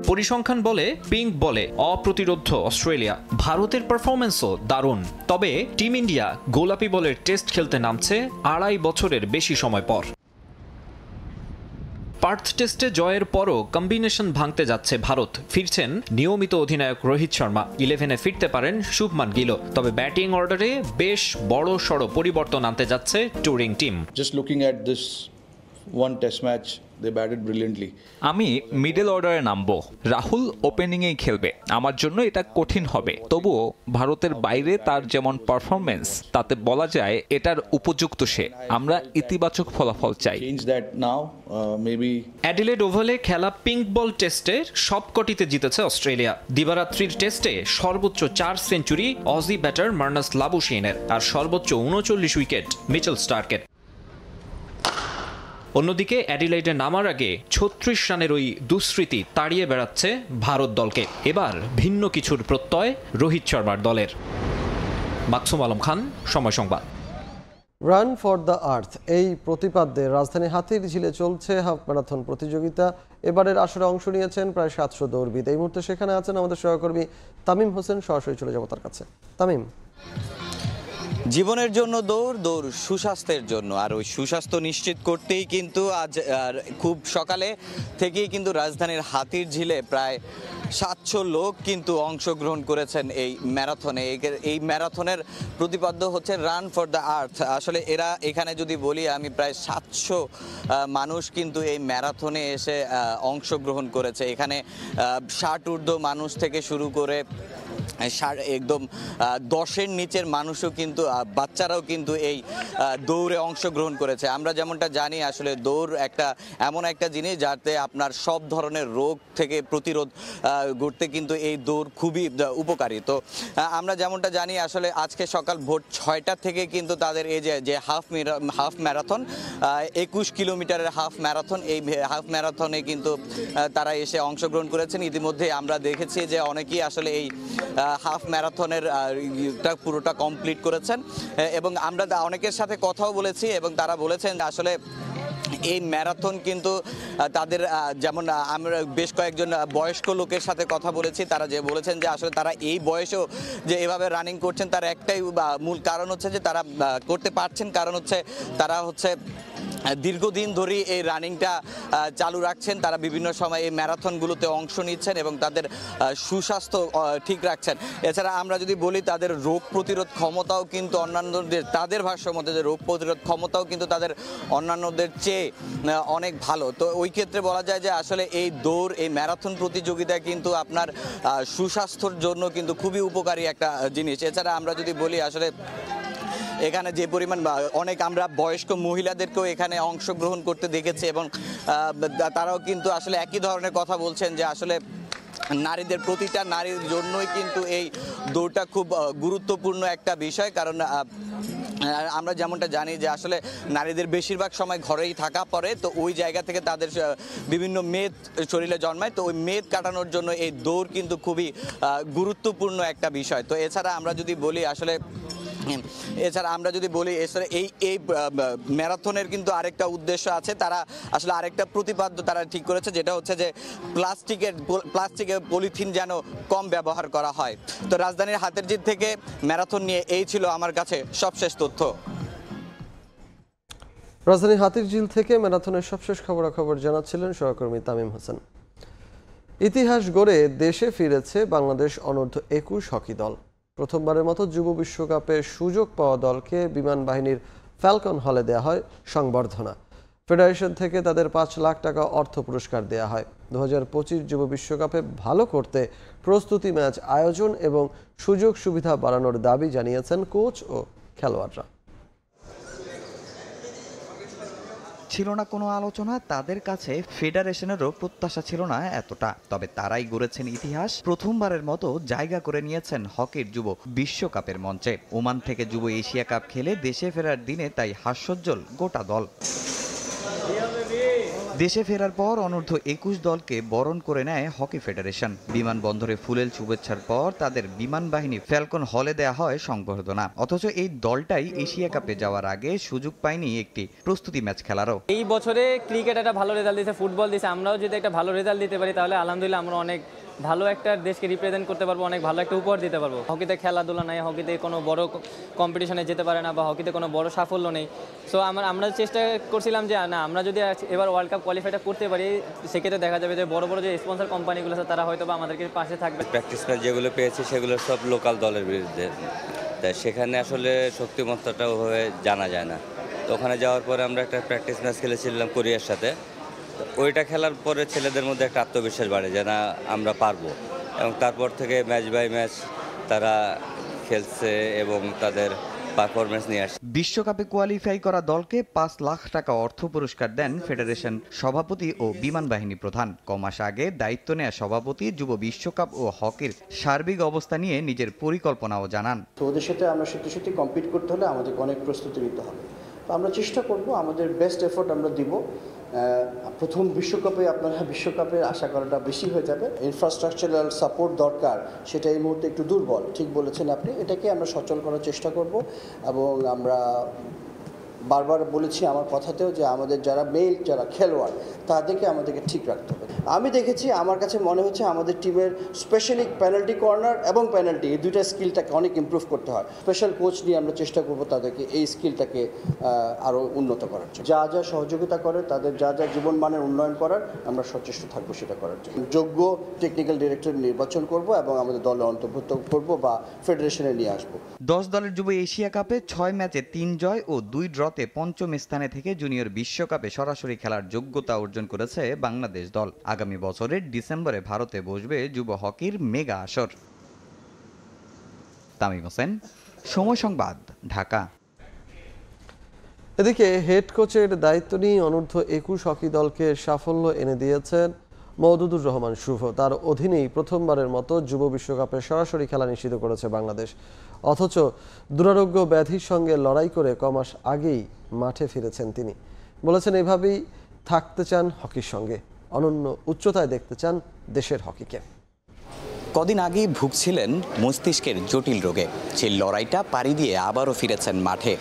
পরিসংখ্যান বলে পিঙ্ক বলে অপ্রতিরোধ্য অস্ট্রেলিয়া। ভারতের পারফরম্যান্সও দারুণ। তবে টিম ইন্ডিয়া গোলাপি বলের টেস্ট খেলতে নামছে 2.5 বছরের বেশি সময় পর। পার্থ টেস্টে জয়ের পরও কম্বিনেশন ভাঙতে যাচ্ছে ভারত। ফিরছেন নিয়মিত অধিনায়ক রোহিত শর্মা। 11-এ ফিরতে পারেন শুভমান গিলও। তবে ব্যাটিং অর্ডারে বেশ বড় সড় পরিবর্তন আনতে যাচ্ছে touring team. Just looking at this one test match, they batted brilliantly. আমি মিডল অর্ডারে নামবো। রাহুল ওপেনিংয়েই খেলবে। আমার জন্য এটা কঠিন হবে। তবুও ভারতের বাইরে তার যেমন পারফরমেন্স, তাতে বলা যায় এটার উপযুক্ত সে। আমরা ইতিবাচক ফলাফল চাই। অ্যাডিলেড ওভালে খেলা পিঙ্ক বল টেস্টে সবকটিতে জিতেছে অস্ট্রেলিয়া। দিবারাত্রির টেস্টে সর্বোচ্চ 4 সেঞ্চুরি অজি ব্যাটার মার্নাস লাবুশেনের, আর সর্বোচ্চ 39 উইকেট মিচেল স্টার্কের। অন্যদিকে অ্যাডিলেইডে নামার আগে 36 রানের ওই দুঃস্মৃতি তাড়িয়ে বেড়াচ্ছে ভারত দলকে। এবার ভিন্ন কিছুর প্রত্যয় রোহিত শর্মার দলের। মাকসুম আলম খান, সময় সংবাদ। রান ফর দ্য আর্থ এই প্রতিপাদ্যে রাজধানী হাতিরঝিলে চলছে হাফ ম্যারাথন প্রতিযোগিতা। এবারের আসরে অংশ নিয়েছেন প্রায় 700 দৌড়বিদ। এই মুহূর্তে সেখানে আছেন আমাদের সহকর্মী তামিম হোসেন। সরাসরি চলে যাবো তার কাছে। তামিম, জীবনের জন্য দৌড়, দৌড় সুস্বাস্থ্যের জন্য। আর ওই সুস্বাস্থ্য নিশ্চিত করতেই কিন্তু আজ খুব সকালে থেকেই কিন্তু রাজধানীর হাতিরঝিলে প্রায় 700 লোক কিন্তু অংশগ্রহণ করেছেন এই ম্যারাথনে। এই ম্যারাথনের প্রতিপাদ্য হচ্ছে রান ফর দ্য আর্থ। আসলে এরা এখানে যদি বলি, আমি প্রায় 700 মানুষ কিন্তু এই ম্যারাথনে এসে অংশগ্রহণ করেছে। এখানে 60 ঊর্ধ্ব মানুষ থেকে শুরু করে একদম 10-এর নিচের মানুষও কিন্তু বাচ্চারাও কিন্তু এই দৌড়ে অংশগ্রহণ করেছে। আমরা যেমনটা জানি আসলে দৌড় এমন একটা জিনিস যাতে আপনার সব ধরনের রোগ থেকে প্রতিরোধ করতে কিন্তু এই দৌড় খুবই উপকারী। তো আমরা যেমনটা জানি আসলে আজকে সকাল ভোর 6টা থেকে কিন্তু তাদের এই যে হাফ ম্যারাথন 21 কিলোমিটারের হাফ ম্যারাথন, এই হাফ ম্যারাথনে কিন্তু তারা এসে অংশগ্রহণ করেছেন। ইতিমধ্যে আমরা দেখেছি যে অনেকেই আসলে এই হাফ ম্যারাথনের পুরোটা কমপ্লিট করেছেন এবং আমরা অনেকের সাথে কথাও বলেছি এবং তারা বলেছেন আসলে এই ম্যারাথন কিন্তু তাদের যেমন আমরা বেশ কয়েকজন বয়স্ক লোকের সাথে কথা বলেছি, তারা যে বলেছেন যে আসলে তারা এই বয়সেও যে এভাবে রানিং করছেন তার একটাই মূল কারণ হচ্ছে যে তারা করতে পারছেন কারণ হচ্ছে তারা দীর্ঘদিন ধরেই এই রানিংটা চালু রাখছেন। তারা বিভিন্ন সময় এই ম্যারাথনগুলোতে অংশ নিচ্ছেন এবং তাদের সুস্বাস্থ্য ঠিক রাখছেন। এছাড়া আমরা যদি বলি তাদের রোগ প্রতিরোধ ক্ষমতাও কিন্তু অন্যান্যদের, তাদের ভাষ্য মধ্যে যে রোগ প্রতিরোধ ক্ষমতাও কিন্তু তাদের অন্যান্যদের চেয়ে অনেক ভালো। তো ওই ক্ষেত্রে বলা যায় যে আসলে এই দৌড়, এই ম্যারাথন প্রতিযোগিতা কিন্তু আপনার সুস্বাস্থ্যর জন্য কিন্তু খুবই উপকারী একটা জিনিস। এছাড়া আমরা যদি বলি আসলে এখানে যে পরিমাণ অনেক আমরা বয়স্ক মহিলাদেরকেও এখানে অংশগ্রহণ করতে দেখেছি এবং তারাও কিন্তু আসলে একই ধরনের কথা বলছেন যে আসলে নারীদের, প্রতিটা নারীর জন্যই কিন্তু এই দৌড়টা খুব গুরুত্বপূর্ণ একটা বিষয়। কারণ আমরা যেমনটা জানি যে আসলে নারীদের বেশিরভাগ সময় ঘরেই থাকা পড়ে, তো ওই জায়গা থেকে তাদের বিভিন্ন মেদ শরীরে জন্মায়, তো ওই মেদ কাটানোর জন্য এই দৌড় কিন্তু খুবই গুরুত্বপূর্ণ একটা বিষয়। তো এছাড়া আমরা যদি বলি এই ম্যারাথনের কিন্তু আরেকটা উদ্দেশ্য আছে, তারা আসলে আরেকটা প্রতিপাদ্য তারা ঠিক করেছে, যেটা হচ্ছে যে প্লাস্টিকের পলিথিন যেন কম ব্যবহার করা হয়। তো রাজধানীর হাতিরঝিল থেকে ম্যারাথন নিয়ে এই ছিল আমার কাছে সবশেষ তথ্য। রাজধানীর হাতিরঝিল থেকে ম্যারাথনের সবশেষ খবরাখবর জানাচ্ছিলেন সহকর্মী তামিম হাসান। ইতিহাস গড়ে দেশে ফিরেছে বাংলাদেশ অনূর্ধ্ব 21 হকি দল। প্রথমবারের মতো যুব বিশ্বকাপে সুযোগ পাওয়া দলকে বিমান বাহিনীর ফ্যালকন হলে দেয়া হয় সংবর্ধনা। ফেডারেশন থেকে তাদের 5 লাখ টাকা অর্থ পুরস্কার দেয়া হয়। 2025 যুব বিশ্বকাপে ভালো করতে প্রস্তুতি ম্যাচ আয়োজন এবং সুযোগ সুবিধা বাড়ানোর দাবি জানিয়েছেন কোচ ও খেলোয়াড়রা। ছিল না কোনো আলোচনা, তাদের কাছে ফেডারেশনেরও প্রত্যাশা ছিল না এতটা। তবে তারাই গড়েছেন ইতিহাস, প্রথমবারের মতো জায়গা করে নিয়েছেন হকির যুব বিশ্বকাপের মঞ্চে। ওমান থেকে যুব এশিয়া কাপ খেলে দেশে ফেরার দিনে তাই হাস্যোজ্জ্বল গোটা দল। দেশে ফেরার পর অনূর্ধ্ব 21 দলকে বরণ করে নেয় হকি ফেডারেশন। বিমানবন্দরে ফুলেল শুভেচ্ছার পর তাদের বিমান বাহিনী ফ্যালকন হলে দেয়া হয় সংবর্ধনা। অথচ এই দলটাই এশিয়া কাপে যাওয়ার আগে সুযোগ পায়নি একটি প্রস্তুতি ম্যাচ খেলারও। এই বছরে ক্রিকেট একটা ভালো রেজাল্ট দিয়েছে, ফুটবল দিয়েছে, আমরাও যদি একটা ভালো রেজাল্ট দিতে পারি তাহলে আলহামদুলিল্লাহ আমরা অনেক ভালো একটা দেশকে রিপ্রেজেন্ট করতে পারবো, অনেক ভালো একটা উপহার দিতে পারবো। হকিতে খেলাধুলা নাই, হকিতে কোনো বড় কম্পিটিশনে যেতে পারে না বা হকিতে কোনো বড় সাফল্য নেই। সো আমরা চেষ্টা করছিলাম যে না, আমরা যদি এবার ওয়ার্ল্ড কাপ কোয়ালিফাইটা করতে পারি সেক্ষেত্রে দেখা যাবে যে বড় বড় যে স্পন্সর কোম্পানিগুলো আছে তারা হয়তো বা আমাদেরকে পাশে থাকবে। প্র্যাকটিস ম্যাচ যেগুলো পেয়েছি সেগুলো সব লোকাল দলের বিরুদ্ধে, তাই সেখানে আসলে শক্তিমত্তাটা ওভাবে জানা যায় না। তো ওখানে যাওয়ার পরে আমরা একটা প্র্যাকটিস ম্যাচ খেলেছিলাম কোরিয়ার সাথে। ওইটা খেলার পরে ছেলেদের মধ্যে একটা আত্মবিশ্বাস বাড়ে যে না আমরা পারবো, এবং তারপর থেকে ম্যাচ বাই ম্যাচ তারা খেলছে এবং তাদের পারফরমেন্স নিয়ে আসছে। বিশ্বকাপে কোয়ালিফাই করা দলকে 5 লাখ টাকা অর্থ পুরস্কার দেন ফেডারেশন সভাপতি ও বিমান বাহিনী প্রধান। কমাস আগে দায়িত্ব নেয়া সভাপতি যুব বিশ্বকাপ ও হকির সার্বিক অবস্থা নিয়ে নিজের পরিকল্পনাও জানান। তো ওদের সাথে আমরা সত্যি কম্পিট করতে হলে আমাদেরকে অনেক প্রস্তুতি নিতে হবে। তো আমরা চেষ্টা করব, আমাদের বেস্ট এফোর্ট আমরা দিব। প্রথম বিশ্বকাপে আপনারা বিশ্বকাপে আশা করাটা বেশি হয়ে যাবে। ইনফ্রাস্ট্রাকচারাল সাপোর্ট দরকার, সেটা এই মুহূর্তে একটু দুর্বল, ঠিক বলেছেন আপনি। এটাকে আমরা সচল করার চেষ্টা করব এবং আমরা বারবার বলেছি আমার কথাতেও যে আমাদের যারা খেলোয়াড় তাদেরকে আমাদেরকে ঠিক রাখতে হবে। আমি দেখেছি, আমার কাছে মনে হচ্ছে আমাদের টিমের স্পেশালি পেনাল্টি কর্নার এবং পেনাল্টি, এই দুইটা স্কিলটাকে অনেক ইমপ্রুভ করতে হয়। স্পেশাল কোচ নিয়ে আমরা চেষ্টা করব তাদেরকে এই স্কিলটাকে আরও উন্নত করার জন্য। যা যা সহযোগিতা করে, তাদের যা জীবন মানের উন্নয়ন করার, আমরা সচেষ্ট থাকবো সেটা করার জন্য। যোগ্য টেকনিক্যাল ডিরেক্টর নির্বাচন করব এবং আমাদের দলে অন্তর্ভুক্ত করব বা ফেডারেশনে নিয়ে আসবো। 10 দলের যুব এশিয়া কাপে 6 ম্যাচে 3 জয় ও 2 ড্রতে পঞ্চম স্থানে থেকে জুনিয়র বিশ্বকাপে সরাসরি খেলার যোগ্যতা অর্জন করেছে বাংলাদেশ দল। আগামী বছরের ডিসেম্বরে ভারতে বসবে যুব হকির মেগা আসর। তামিম হোসেন, সময় সংবাদ, ঢাকা। এদিকে হেড কোচের দায়িত্ব নিয়ে অনূর্ধ্ব 21 হকি দলকে সাফল্য এনে দিয়েছেন মওদুদুর রহমান শুভ। তার অধীনেই প্রথমবারের মতো যুব বিশ্বকাপে সরাসরি খেলা নিশ্চিত করেছে বাংলাদেশ। অথচ দুরারোগ্য ব্যাধির সঙ্গে লড়াই করে কমাস আগেই মাঠে ফিরেছেন তিনি। বলেছেন এভাবেই থাকতে চান হকির সঙ্গে, অনন্য উচ্চতায় দেখতে চান দেশের হকিকে। কদিন আগেই ভুগছিলেন মস্তিষ্কের জটিল রোগে, সেই লড়াইটা পাড়ি দিয়ে আবারও ফিরেছেন মাঠে।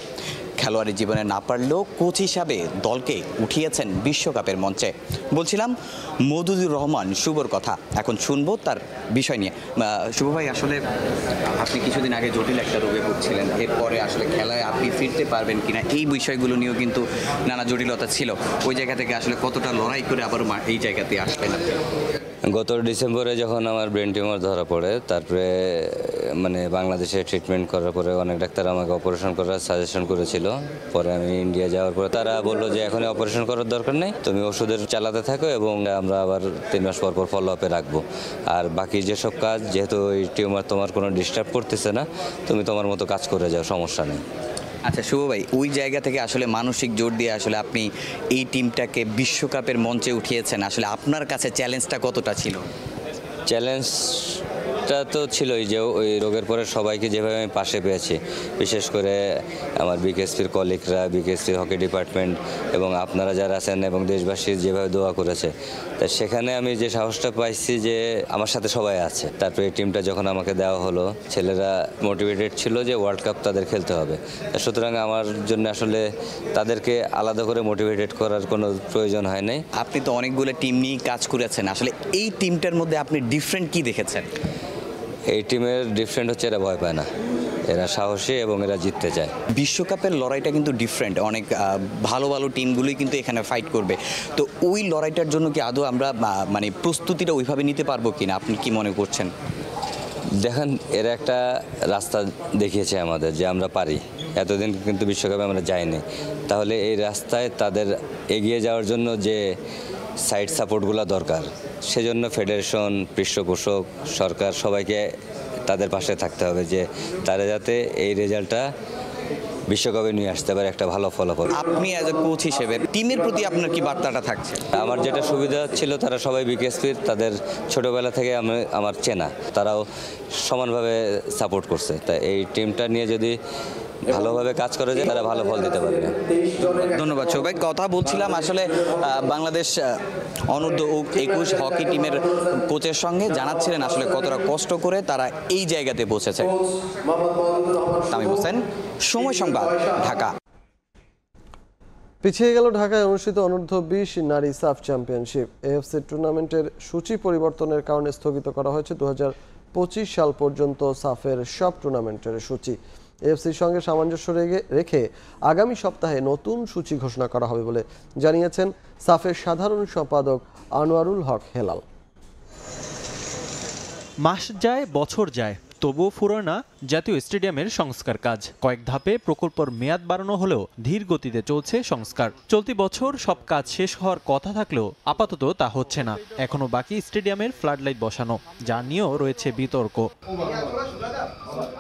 খেলোয়াড়ি জীবনে না পারলেও কোচ হিসাবে দলকে উঠিয়েছেন বিশ্বকাপের মঞ্চে। বলছিলাম মওদুদুর রহমান শুভর কথা, এখন শুনবো তার বিষয় নিয়ে। শুভ ভাই, আসলে আপনি কিছুদিন আগে জটিল একটা রোগে ভুগছিলেন, এরপরে আসলে খেলায় আপনি ফিরতে পারবেন কিনা এই বিষয়গুলো নিয়েও কিন্তু নানা জটিলতা ছিল। ওই জায়গা থেকে আসলে কতটা লড়াই করে আবার এই জায়গাতে আসলেন? গত ডিসেম্বরে যখন আমার ব্রেন টিউমার ধরা পড়ে, তারপরে বাংলাদেশে ট্রিটমেন্ট করার পরে অনেক ডাক্তার আমাকে অপারেশন করার সাজেশন করেছিল। পরে আমি ইন্ডিয়া যাওয়ার পরে তারা বললো যে এখন অপারেশন করার দরকার নেই, তুমি ওষুধের চালাতে থাকো এবং আমরা আবার 3 মাস পর পর ফলো আপে রাখবো। আর বাকি যেসব কাজ, যেহেতু ওই টিউমার তোমার কোনো ডিস্টার্ব করতেছে না, তুমি তোমার মতো কাজ করে যাও, সমস্যা নেই। আচ্ছা শুভ ভাই, ওই জায়গা থেকে আসলে মানসিক জোর দিয়ে আসলে আপনি এই টিমটাকে বিশ্বকাপের মঞ্চে উঠিয়েছেন, আসলে আপনার কাছে চ্যালেঞ্জটা কতটা ছিল? চ্যালেঞ্জটা তো ছিলই যে ওই রোগের পরে সবাইকে যেভাবে আমি পাশে পেয়েছি, বিশেষ করে আমার বিকেএসপির কলিগরা, বিকেএসপির হকি ডিপার্টমেন্ট এবং আপনারা যারা আছেন এবং দেশবাসী যেভাবে দোয়া করেছে, তা সেখানে আমি যে সাহসটা পাইছি যে আমার সাথে সবাই আছে। তারপরে এই টিমটা যখন আমাকে দেওয়া হলো, ছেলেরা মোটিভেটেড ছিল যে ওয়ার্ল্ড কাপ তাদের খেলতে হবে। সুতরাং আমার জন্য আসলে তাদেরকে আলাদা করে মোটিভেটেড করার কোনো প্রয়োজন হয় নাই। আপনি তো অনেকগুলো টিম নিয়ে কাজ করেছেন, আসলে এই টিমটার মধ্যে আপনি ডিফারেন্ট কি দেখেছেন? এই টিমের ডিফারেন্ট হচ্ছে এরা ভয় পায় না, এরা সাহসী এবং এরা জিততে চায়। বিশ্বকাপের লড়াইটা কিন্তু ডিফারেন্ট, অনেক ভালো ভালো টিমগুলোই কিন্তু এখানে ফাইট করবে। তো ওই লড়াইটার জন্য কি আদৌ আমরা প্রস্তুতিটা ওইভাবে নিতে পারবো কিনা, আপনি কি মনে করছেন? দেখেন, এরা একটা রাস্তা দেখিয়েছে আমাদের যে আমরা পারি। এতদিন কিন্তু বিশ্বকাপে আমরা যাইনি, তাহলে এই রাস্তায় তাদের এগিয়ে যাওয়ার জন্য যে সাইড সাপোর্টগুলো দরকার, সেজন্য ফেডারেশন, পৃষ্ঠপোষক, সরকার সবাইকে তাদের পাশে থাকতে হবে যে তারা যাতে এই রেজাল্টটা বিশ্বকাপে নিয়ে আসতে পারে একটা ভালো ফলাফল। আপনি অ্যাজ এ কোচ হিসেবে টিমের প্রতি আপনার কি বার্তাটা থাকছে? আমার যেটা সুবিধা ছিল, তারা সবাই বিকেএসপির, তাদের ছোটোবেলা থেকে আমার চেনা, তারাও সমানভাবে সাপোর্ট করছে। তাই এই টিমটা নিয়ে যদি ভালোভাবে কাজ করে যায়, তারা ভালো ফল দিতে পারবে। ধন্যবাদ সবাই। কথা বলছিলাম আসলে বাংলাদেশ অনূর্ধ্ব 21 হকি টিমের কোচের সঙ্গে, জানাচ্ছিলেন আসলে কতটা কষ্ট করে তারা এই জায়গাতে পৌঁছেছে। তামিম হোসেন, সময় সংবাদ, ঢাকা। পিছিয়ে গেল ঢাকায় অনুষ্ঠিত অনূর্ধ্ব 20 নারী সাফ চ্যাম্পিয়নশিপ। এএফসি টুর্নামেন্টের সূচি পরিবর্তনের কারণে স্থগিত করা হয়েছে 2025 সাল পর্যন্ত সাফের সব টুর্নামেন্টের সূচি। এএফসির সঙ্গে সামঞ্জস্য রেখে আগামী সপ্তাহে নতুন সূচি ঘোষণা করা হবে বলে জানিয়েছেন সাফের সাধারণ সম্পাদক আনোয়ারুল হক হেলাল। মাস যায়, বছর যায়, তবুও ফুরোয় না জাতীয় স্টেডিয়ামের সংস্কার কাজ। কয়েক ধাপে প্রকল্পের মেয়াদ বাড়ানো হলেও ধীর গতিতে চলছে সংস্কার। চলতি বছর সব কাজ শেষ হওয়ার কথা থাকলেও আপাতত তা হচ্ছে না। এখনো বাকি স্টেডিয়ামের ফ্লাডলাইট বসানো, যা নিয়েও রয়েছে বিতর্ক।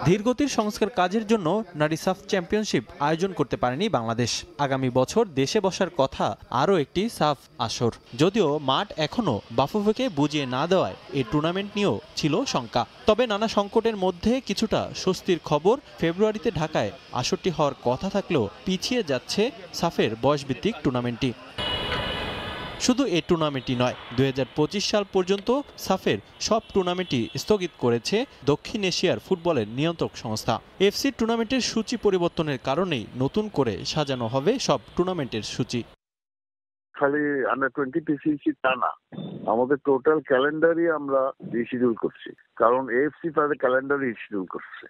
ধীরগতির সংস্কার কাজের জন্য নারী সাফ চ্যাম্পিয়নশিপ আয়োজন করতে পারেনি বাংলাদেশ। আগামী বছর দেশে বসার কথা আরও একটি সাফ আসর, যদিও মাঠ এখনও বাফুফেকে বুঝিয়ে না দেওয়ায় এই টুর্নামেন্ট নিয়েও ছিল শঙ্কা। তবে নানা সংকটের মধ্যে কিছুটা স্বস্তির খবর, ফেব্রুয়ারিতে ঢাকায় আসরটি হওয়ার কথা থাকলেও পিছিয়ে যাচ্ছে সাফের বয়সভিত্তিক টুর্নামেন্টটি। শুধু এই টুর্নামেন্টই নয়, 2025 সাল পর্যন্ত সাফের সব টুর্নামেন্টই স্থগিত করেছে দক্ষিণ এশিয়ার ফুটবলের নিয়ন্ত্রক সংস্থা। এফসি টুর্নামেন্টের সূচি পরিবর্তনের কারণেই নতুন করে সাজানো হবে সব টুর্নামেন্টের সূচি। খালি আন্ডার 20 পিসিসি তা না, আমাদের টোটাল ক্যালেন্ডারই আমরা রিশিডিউল করছি, কারণ এএফসি তাদের ক্যালেন্ডার রিশিডিউল করছে।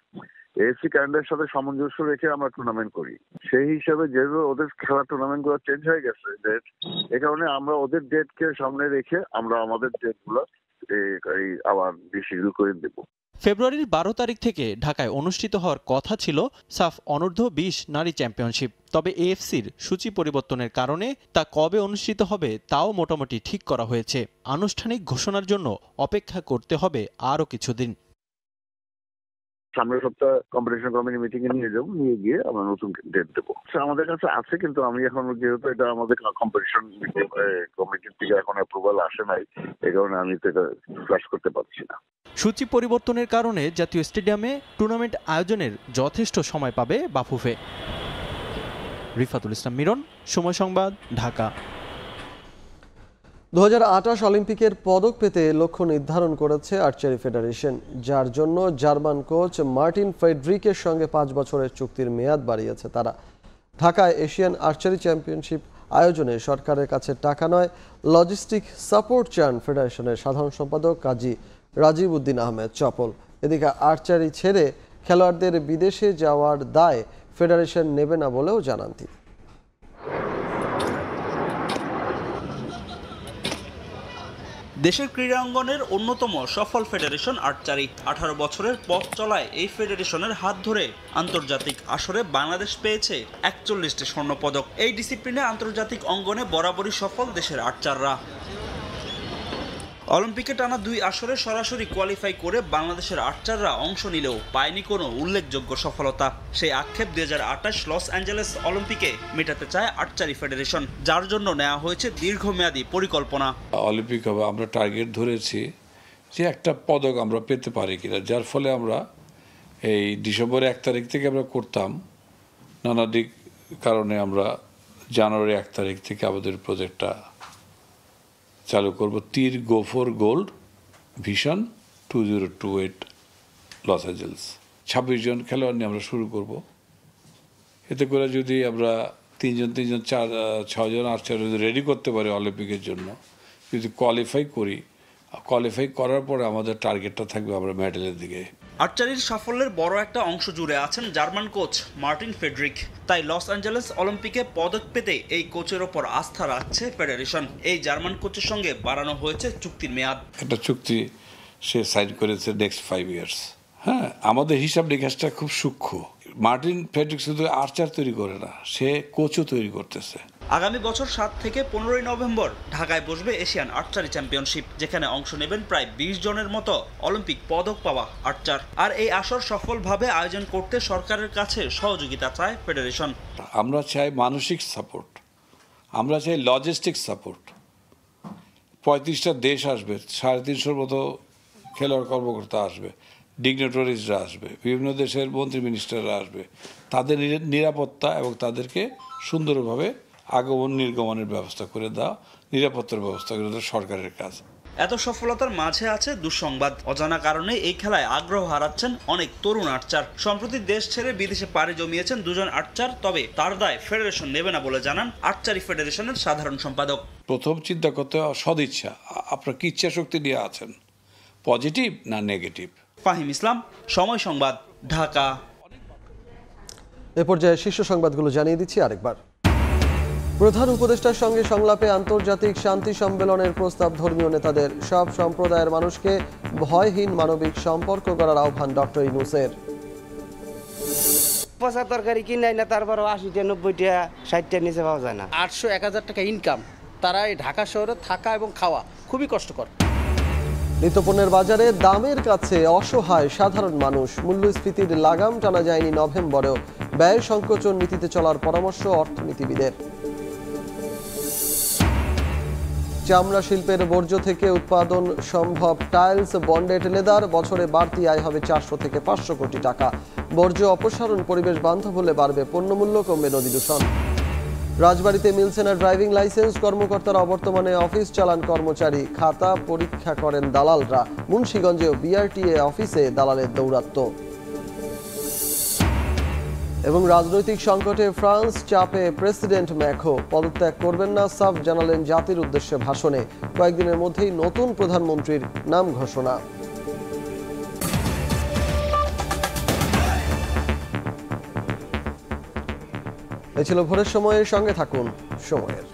এএফসি ক্যালেন্ডারের সাথে সামঞ্জস্য রেখে আমরা টুর্নামেন্ট করি। সেই হিসাবে যেহেতু ওদের খেলা টুর্নামেন্টগুলো চেঞ্জ হয়ে গেছে ডেট, এ কারণে আমরা ওদের ডেটকে সামনে রেখে আমরা আমাদের ডেটগুলো আবার রিশিডিউল করে দেব। ফেব্রুয়ারির 12 তারিখ থেকে ঢাকায় অনুষ্ঠিত হওয়ার কথা ছিল সাফ অনূর্ধ্ব 20 নারী চ্যাম্পিয়নশিপ। তবে এএফসির সূচি পরিবর্তনের কারণে তা কবে অনুষ্ঠিত হবে তাও মোটামুটি ঠিক করা হয়েছে। আনুষ্ঠানিক ঘোষণার জন্য অপেক্ষা করতে হবে আরও কিছুদিন। সামনের সপ্তাহ কম্পিটিশন কমিটি মিটিং এ নিয়ে যাবো, নিয়ে গিয়ে আমরা নতুন ডেট দেবো। আমাদের কাছে আছে, কিন্তু আমি এখন যেহেতু এটা আমাদের কম্পিটিশন কমিটির থেকে এখন অ্যাপ্রুভাল আসে নাই, এই কারণে আমি তো এটা ফ্ল্যাশ করতে পারছি না। সূচি পরিবর্তনের কারণে জাতীয় স্টেডিয়ামে টুর্নামেন্ট আয়োজনের যথেষ্ট সময় পাবে বাফুফে। রিফাতুল ইসলাম মিরন, সময় সংবাদ, ঢাকা। 2028 অলিম্পিকের পদক পেতে লক্ষ্য নির্ধারণ করেছে আর্চারি ফেডারেশন, যার জন্য জার্মান কোচ মার্টিন ফেডরিকের সঙ্গে 5 বছরের চুক্তির মেয়াদ বাড়িয়েছে তারা। ঢাকায় এশিয়ান আর্চারি চ্যাম্পিয়নশিপ আয়োজনে সরকারের কাছে টাকা নয়, লজিস্টিক সাপোর্ট চান ফেডারেশনের সাধারণ সম্পাদক কাজী রাজীব উদ্দিন আহমেদ চপল। এদিকে আর্চারি ছেড়ে খেলোয়াড়দের বিদেশে যাওয়ার দায় ফেডারেশন নেবে না বলেও জানান তিনি। দেশের ক্রীড়াঙ্গনের অন্যতম সফল ফেডারেশন আর্চারি। 18 বছরের পথ চলায় এই ফেডারেশনের হাত ধরে আন্তর্জাতিক আসরে বাংলাদেশ পেয়েছে 41টি স্বর্ণপদক। এই ডিসিপ্লিনে আন্তর্জাতিক অঙ্গনে বরাবরই সফল দেশের আর্চাররা। অলিম্পিকে টানা 2 আসরে সরাসরি কোয়ালিফাই করে বাংলাদেশের আর্চাররা অংশ নিলেও পায়নি কোনো উল্লেখযোগ্য সফলতা। সেই আক্ষেপ 2028 লস অ্যাঞ্জেলেস অলিম্পিকে মেটাতে চায় আর্চারি ফেডারেশন, যার জন্য নেওয়া হয়েছে দীর্ঘমেয়াদী পরিকল্পনা। অলিম্পিক হবে, আমরা টার্গেট ধরেছি যে একটা পদক আমরা পেতে পারি কিনা, যার ফলে আমরা এই ডিসেম্বরের 1 তারিখ থেকে আমরা করতাম, নানা দিক কারণে আমরা জানুয়ারি 1 তারিখ থেকে আমাদের প্রজেক্টটা চালু করব। তীর go for gold vision 2028 Los Angeles. 26 জন খেলোয়াড় নিয়ে আমরা শুরু করব। এতে করে যদি আমরা 3 জন 6 জন আর্চার রেডি করতে পারি অলিম্পিকের জন্য, যদি কোয়ালিফাই করি, কোয়ালিফাই করার পরে আমাদের টার্গেটটা থাকবে আমরা মেডেলের দিকে। আর্চারির সাফল্যের বড় একটা অংশ জুড়ে আছেন জার্মান কোচ মার্টিন ফেডরিক। তাই লস অ্যাঞ্জেলেস অলিম্পিকে পদক পেতে এই কোচের ওপর আস্থা রাখছে ফেডারেশন। এই জার্মান কোচের সঙ্গে বাড়ানো হয়েছে চুক্তির মেয়াদ। একটা চুক্তি সে সাইন করেছে নেক্সট 5 ইয়ার্স। হ্যাঁ, আমাদের হিসাব নিকাশটা খুব সূক্ষ্ম। মার্টিন ফেডরিক শুধু আর্চার তৈরি করে না, সে কোচও তৈরি করতেছে। আগামী বছর 7 থেকে 15 নভেম্বর ঢাকায় বসবে এশিয়ান আর্চারি চ্যাম্পিয়নশিপ, যেখানে অংশ নেবেন প্রায় 20 জনের মতো অলিম্পিক পদক পাওয়া আর্চার। আর এই আসর সফলভাবে আয়োজন করতে সরকারের কাছে সহযোগিতা চায় ফেডারেশন। আমরা চাই মানসিক সাপোর্ট, আমরা চাই লজিস্টিক সাপোর্ট। 35টা দেশ আসবে, 350 মতো খেলোয়াড় কর্মকর্তা আসবে, ডিগনেটরিজরা আসবে, বিভিন্ন দেশের মন্ত্রী মিনিস্টাররা আসবে। তাদের নিরাপত্তা এবং তাদেরকে সুন্দরভাবে আগমন নির্গমনের ব্যবস্থা করে দেওয়া, নিরাপত্তার ব্যবস্থা করে দেওয়া সরকারের কাজ। এত সফলতার মাঝে আছে দুঃসংবাদ। অজানা কারণে এই খেলায় আগ্রহ হারাচ্ছেন অনেক তরুণ আর্চার। সম্প্রতি দেশ ছেড়ে বিদেশে পাড়ি জমিয়েছেন 2 জন আর্চার, তবে তার দায় ফেডারেশন নেবে না বলে জানান আর্চারি ফেডারেশনের সাধারণ সম্পাদক। প্রথম চিন্তা করতে হবে সদিচ্ছা, আপনার কি ইচ্ছা শক্তি নিয়ে আছেন, পজিটিভ না নেগেটিভ। ফাহিম ইসলাম, সময় সংবাদ, ঢাকা। এ পর্যায়ে শীর্ষ সংবাদগুলো জানিয়ে দিচ্ছি আরেকবার। প্রধান উপদেষ্টার সঙ্গে সংলাপে আন্তর্জাতিক শান্তি সম্মেলনের প্রস্তাব ধর্মীয় নেতাদের। সব সম্প্রদায়ের মানুষকে ভয়হীন মানবিক সম্পর্ক করার আহ্বান ডক্টর ইউনূসের। পচা তরকারি কিনে না, তারপরও 80টা 90টা 60টার নিচে পাওয়া যায় না। 800-1000 টাকা ইনকাম, তারা এই ঢাকা শহরে থাকা এবং খাওয়া খুবই কষ্টকর। নিত্যপণ্যের বাজারে দামের কাছে অসহায় সাধারণ মানুষ। মূল্যস্ফীতির লাগাম টানা যায়নি নভেম্বরেও। ব্যয় সংকোচন নীতিতে চলার পরামর্শ অর্থনীতিবিদের। চামড়া শিল্পের বর্জ্য থেকে উৎপাদন সম্ভব টাইলস, বন্ডেড লেদার। বছরে বাড়তি আয় হবে 400 থেকে 500 কোটি টাকা। বর্জ্য অপসারণ পরিবেশ বান্ধব হলে বাড়বে পণ্যমূল্য, কমবে নদী দূষণ। রাজবাড়ীতে মিলছে না ড্রাইভিং লাইসেন্স। কর্মকর্তারা অবর্তমানে অফিস চালান কর্মচারী। খাতা পরীক্ষা করেন দালালরা। মুন্সিগঞ্জেও বিআরটিএ অফিসে দালালের দৌরাত্ম্য। এবং রাজনৈতিক সংকটে ফ্রান্স চাপে প্রেসিডেন্ট ম্যাক্রো। পদত্যাগ করবেন না, সাফ জানালেন জাতির উদ্দেশ্যে ভাষণে। কয়েকদিনের মধ্যেই নতুন প্রধানমন্ত্রীর নাম ঘোষণা। এ ছিল ভোরের সময়ের সঙ্গে থাকুন সময়ের।